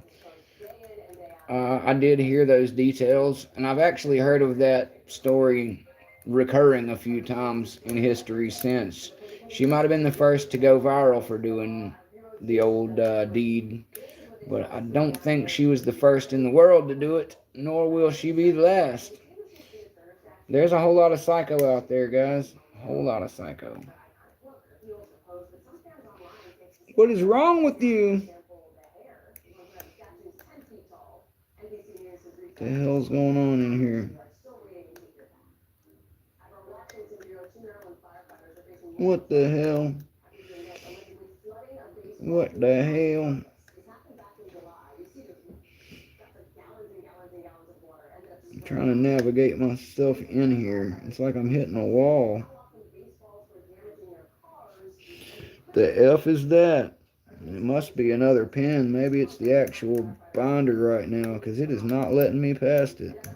I did hear those details, and I've actually heard of that story recurring a few times in history since. She might have been the first to go viral for doing the old deed, but I don't think she was the first in the world to do it, nor will she be the last. There's a whole lot of psycho out there, guys. A whole lot of psycho. What is wrong with you? What the hell's going on in here? What the hell? What the hell? I'm trying to navigate myself in here. It's like I'm hitting a wall. The F is that? It must be another pen. Maybe it's the actual binder right now because it is not letting me past it.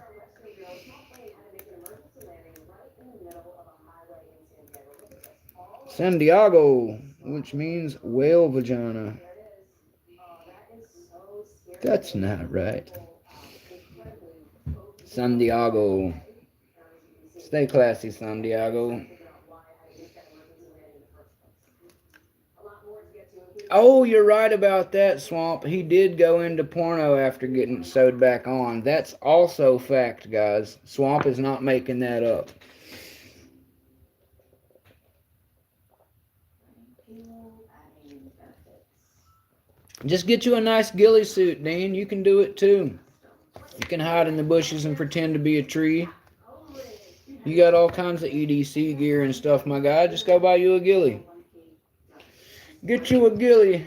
San Diego, which means whale vagina. That's not right. San Diego. Stay classy, San Diego. Oh, you're right about that, Swamp. He did go into porno after getting sewed back on. That's also fact, guys. Swamp is not making that up. Just get you a nice ghillie suit, Dean. You can do it too. You can hide in the bushes and pretend to be a tree. You got all kinds of EDC gear and stuff, my guy. Just go buy you a ghillie. Get you a ghillie.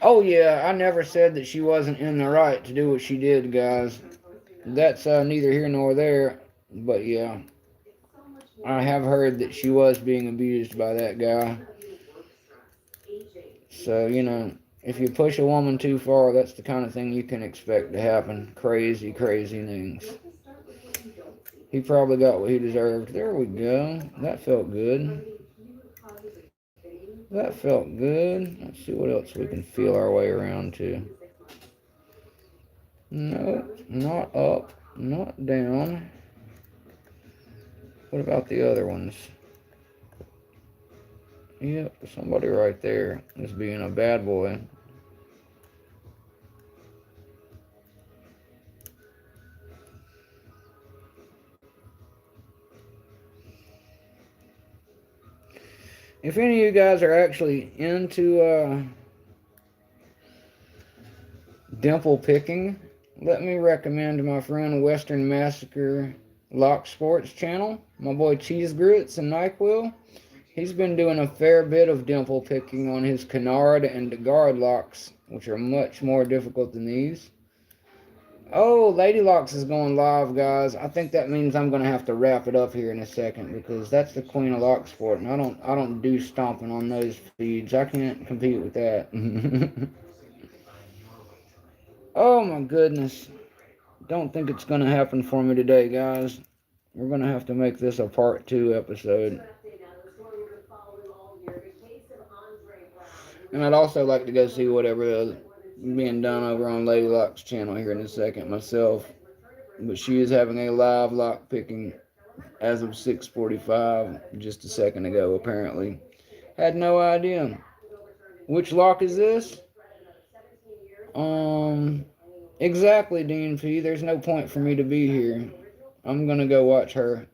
Oh yeah, I never said that she wasn't in the right to do what she did, guys. That's neither here nor there. But yeah, I have heard that she was being abused by that guy. So, if you push a woman too far, that's the kind of thing you can expect to happen. Crazy, crazy things. He probably got what he deserved. There we go. That felt good. That felt good. Let's see what else we can feel our way around to. No, not up, not down. What about the other ones? Yep, somebody right there is being a bad boy. If any of you guys are actually into dimple picking, let me recommend my friend Western Massacre Lock Sports channel. My boy Cheese Grits and NyQuil. He's been doing a fair bit of dimple picking on his canard and guard locks, which are much more difficult than these. Oh, Lady Locks is going live, guys. I think that means I'm gonna have to wrap it up here in a second because that's the queen of lock sport, and I don't do stomping on those feeds. I can't compete with that. Oh my goodness. Don't think it's gonna happen for me today, guys. We're going to have to make this a part 2 episode. And I'd also like to go see whatever is being done over on Lady Lock's channel here in a second myself. But she is having a live lock picking as of 6:45 just a second ago, apparently. Had no idea. Which lock is this? Um, exactly, Dean P. There's no point for me to be here. I'm gonna go watch her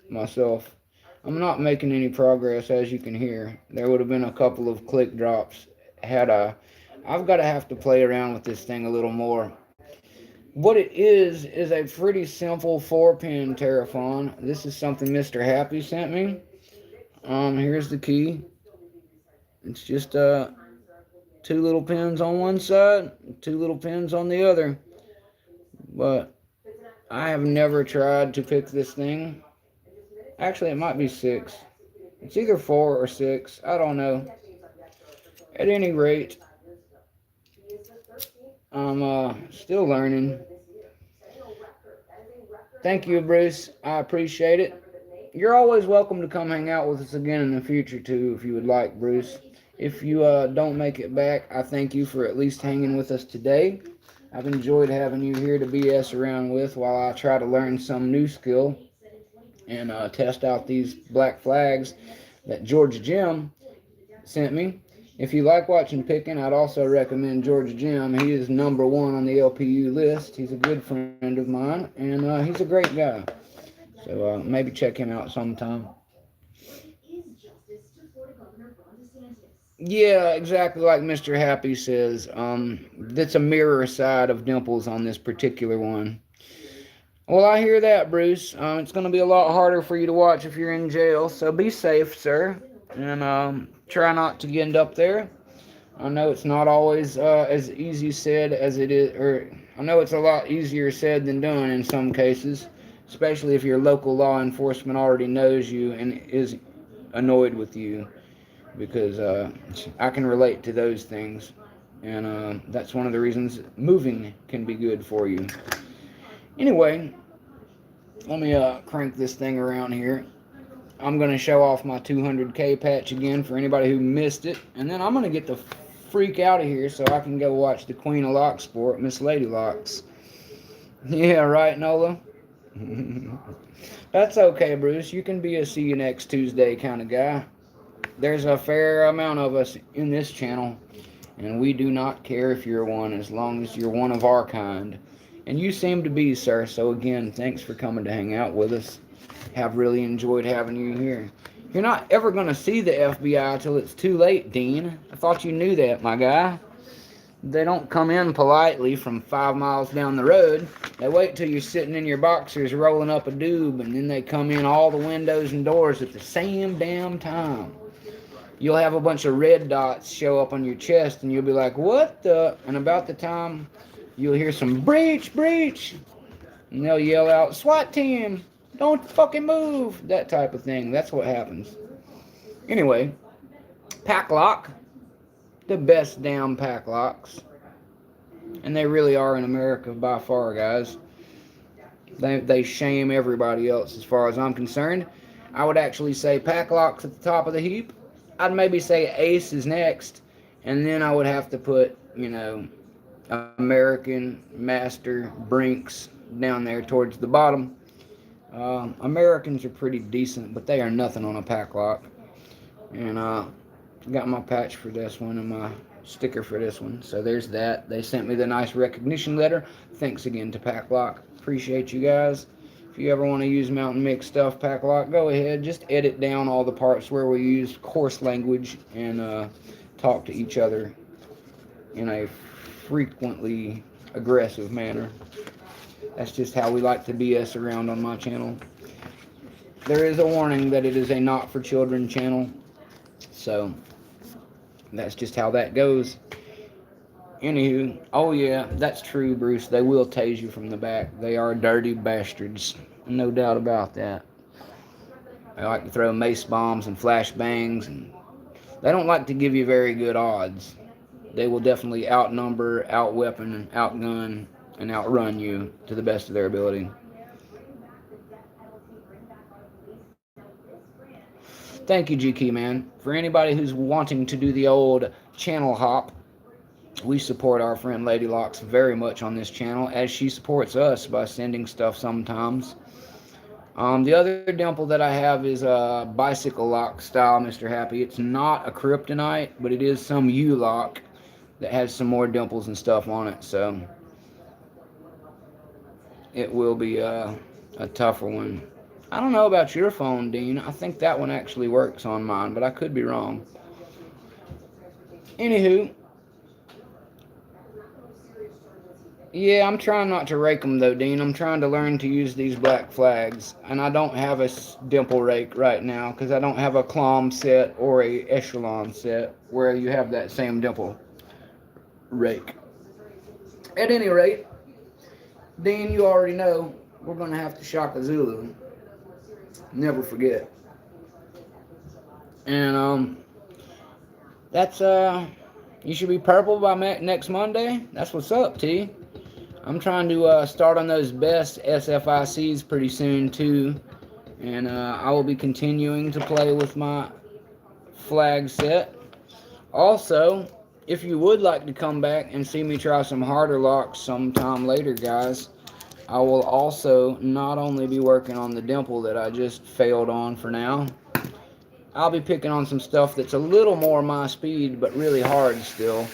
myself. I'm not making any progress, as you can hear. There would have been a couple of click drops had I. I've got to have to play around with this thing a little more. What it is a pretty simple 4-pin Terraphone. This is something Mr. Happy sent me. Here's the key. It's just 2 little pins on one side, 2 little pins on the other. But I have never tried to pick this thing. Actually, it might be 6. It's either 4 or 6. I don't know. At any rate, I'm still learning. Thank you, Bruce. I appreciate it. You're always welcome to come hang out with us again in the future, too, if you would like, Bruce. If you don't make it back, I thank you for at least hanging with us today. I've enjoyed having you here to BS around with while I try to learn some new skill and test out these black flags that George Jim sent me. If you like watching picking, I'd also recommend George Jim. He is #1 on the LPU list. He's a good friend of mine, and he's a great guy. So maybe check him out sometime. Yeah, exactly like Mr. Happy says. That's a mirror side of Dimples on this particular one. Well, I hear that, Bruce. It's going to be a lot harder for you to watch if you're in jail, so be safe, sir. And try not to end up there. I know it's not always as easy said as it is, or I know it's a lot easier said than done in some cases, especially if your local law enforcement already knows you and is annoyed with you, because I can relate to those things, and that's one of the reasons moving can be good for you. Anyway, let me crank this thing around here. I'm going to show off my 200K patch again for anybody who missed it, and then I'm going to get the freak out of here so I can go watch the Queen of Lock Sport, Miss Lady Locks. Yeah, right, Nola? That's okay, Bruce. You can be a see you next Tuesday kind of guy. There's a fair amount of us in this channel, and we do not care if you're one as long as you're one of our kind. And you seem to be, sir, so again, thanks for coming to hang out with us. Have really enjoyed having you here. You're not ever going to see the FBI till it's too late, Dean. I thought you knew that, my guy. They don't come in politely from 5 miles down the road. They wait till you're sitting in your boxers rolling up a doob, and then they come in all the windows and doors at the same damn time. You'll have a bunch of red dots show up on your chest, and you'll be like, what the? And about the time you'll hear some breach, breach, and they'll yell out, SWAT team, don't fucking move, that type of thing. That's what happens. Anyway, Paclock, the best damn Paclocks, and they really are in America by far, guys. They shame everybody else as far as I'm concerned. I would actually say Paclock's at the top of the heap. I'd maybe say Ace is next, and then I would have to put, American, Master, Brinks down there towards the bottom. Americans are pretty decent, but they are nothing on a Paclock. And got my patch for this one and my sticker for this one. So there's that. They sent me the nice recognition letter. Thanks again to Paclock. Appreciate you guys. If you ever want to use Mountain Mix stuff, Paclock, go ahead. Just edit down all the parts where we use coarse language and talk to each other in a frequently aggressive manner. That's just how we like to BS around on my channel. There is a warning that it is a not for children channel. So that's just how that goes. Anywho, oh yeah, that's true, Bruce. They will tase you from the back. They are dirty bastards. No doubt about that. They like to throw mace bombs and flash bangs, and they don't like to give you very good odds. They will definitely outnumber, outweapon, outgun, and outrun you to the best of their ability. thank you, GK, man. For anybody who's wanting to do the old channel hop, we support our friend Lady Locks very much on this channel, as she supports us by sending stuff sometimes. The other dimple that I have is a bicycle lock style, Mr. Happy. It's not a kryptonite, but it is some U-lock that has some more dimples and stuff on it, so it will be a tougher one. I don't know about your phone, Dean. I think that one actually works on mine, but I could be wrong. Anywho, yeah, I'm trying not to rake them though, Dean. I'm trying to learn to use these black flags, and I don't have a dimple rake right now because I don't have a clomb set or a echelon set where you have that same dimple rake. At any rate, Dean, you already know we're gonna have to shock a Zulu. Never forget. And that's you should be purple by next Monday. That's what's up, T. I'm trying to start on those best SFICs pretty soon too, and I will be continuing to play with my flag set. Also, if you would like to come back and see me try some harder locks sometime later, guys, I will also not only be working on the dimple that I just failed on for now, I'll be picking on some stuff that's a little more my speed, but really hard still,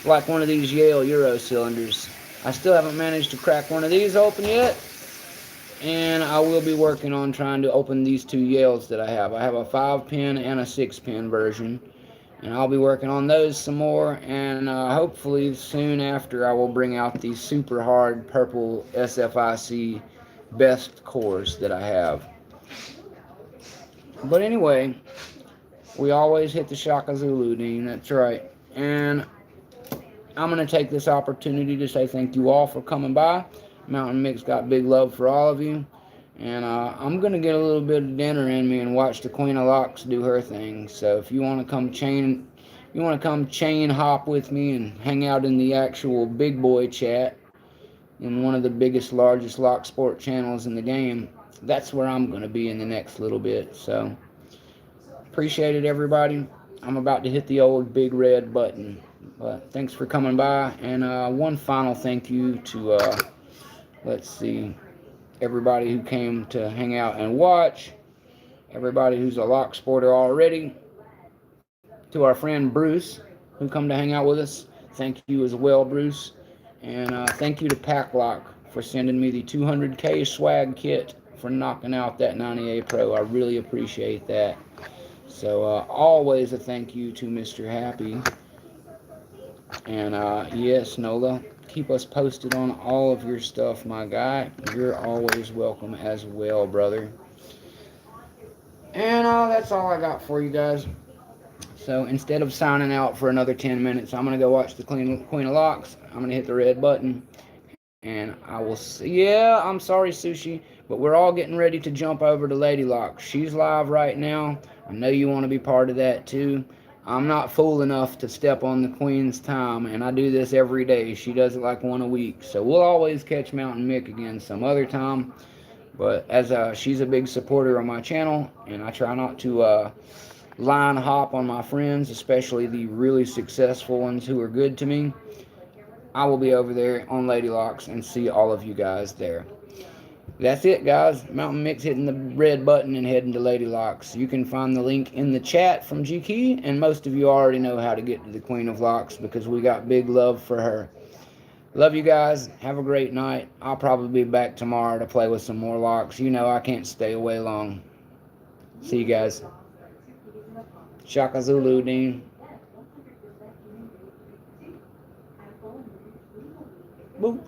like one of these Yale Euro cylinders. I still haven't managed to crack one of these open yet, and I will be working on trying to open these two Yales that I have. I have a 5-pin and a 6-pin version, and I'll be working on those some more, and hopefully soon after I will bring out these super hard purple SFIC best cores that I have. But anyway, we always hit the Shaka Zulu, Dean, that's right. And I'm going to take this opportunity to say thank you all for coming by. Mountain Mix got big love for all of you. And I'm going to get a little bit of dinner in me and watch the Queen of Locks do her thing. So if you want to come chain hop with me and hang out in the actual big boy chat in one of the biggest, largest lock sport channels in the game, that's where I'm going to be in the next little bit. So appreciate it, everybody. I'm about to hit the old big red button. But thanks for coming by. And one final thank you to, let's see, everybody who came to hang out and watch, everybody who's a lock sporter already, to our friend Bruce, who come to hang out with us. Thank you as well, Bruce. And thank you to Paclock for sending me the 200K swag kit for knocking out that 90A Pro. I really appreciate that. So always a thank you to Mr. Happy. And yes, Nola, keep us posted on all of your stuff, my guy. You're always welcome as well, brother. And that's all I got for you guys. So instead of signing out for another 10 minutes, I'm going to go watch the Queen of Locks. I'm going to hit the red button. And I will see. Yeah, I'm sorry, Sushi, but we're all getting ready to jump over to Lady Lock. She's live right now. I know you want to be part of that too. I'm not fool enough to step on the Queen's time, and I do this every day. She does it like one a week. So we'll always catch Mountain Mick again some other time. But as she's a big supporter of my channel, and I try not to line hop on my friends, especially the really successful ones who are good to me, I will be over there on Lady Locks and see all of you guys there. That's it, guys. Mountain Mix hitting the red button and heading to Lady Locks. You can find the link in the chat from GK, and most of you already know how to get to the Queen of Locks because we got big love for her. Love you guys. Have a great night. I'll probably be back tomorrow to play with some more locks. You know I can't stay away long. See you guys. Shaka Zulu, Dean. Boop.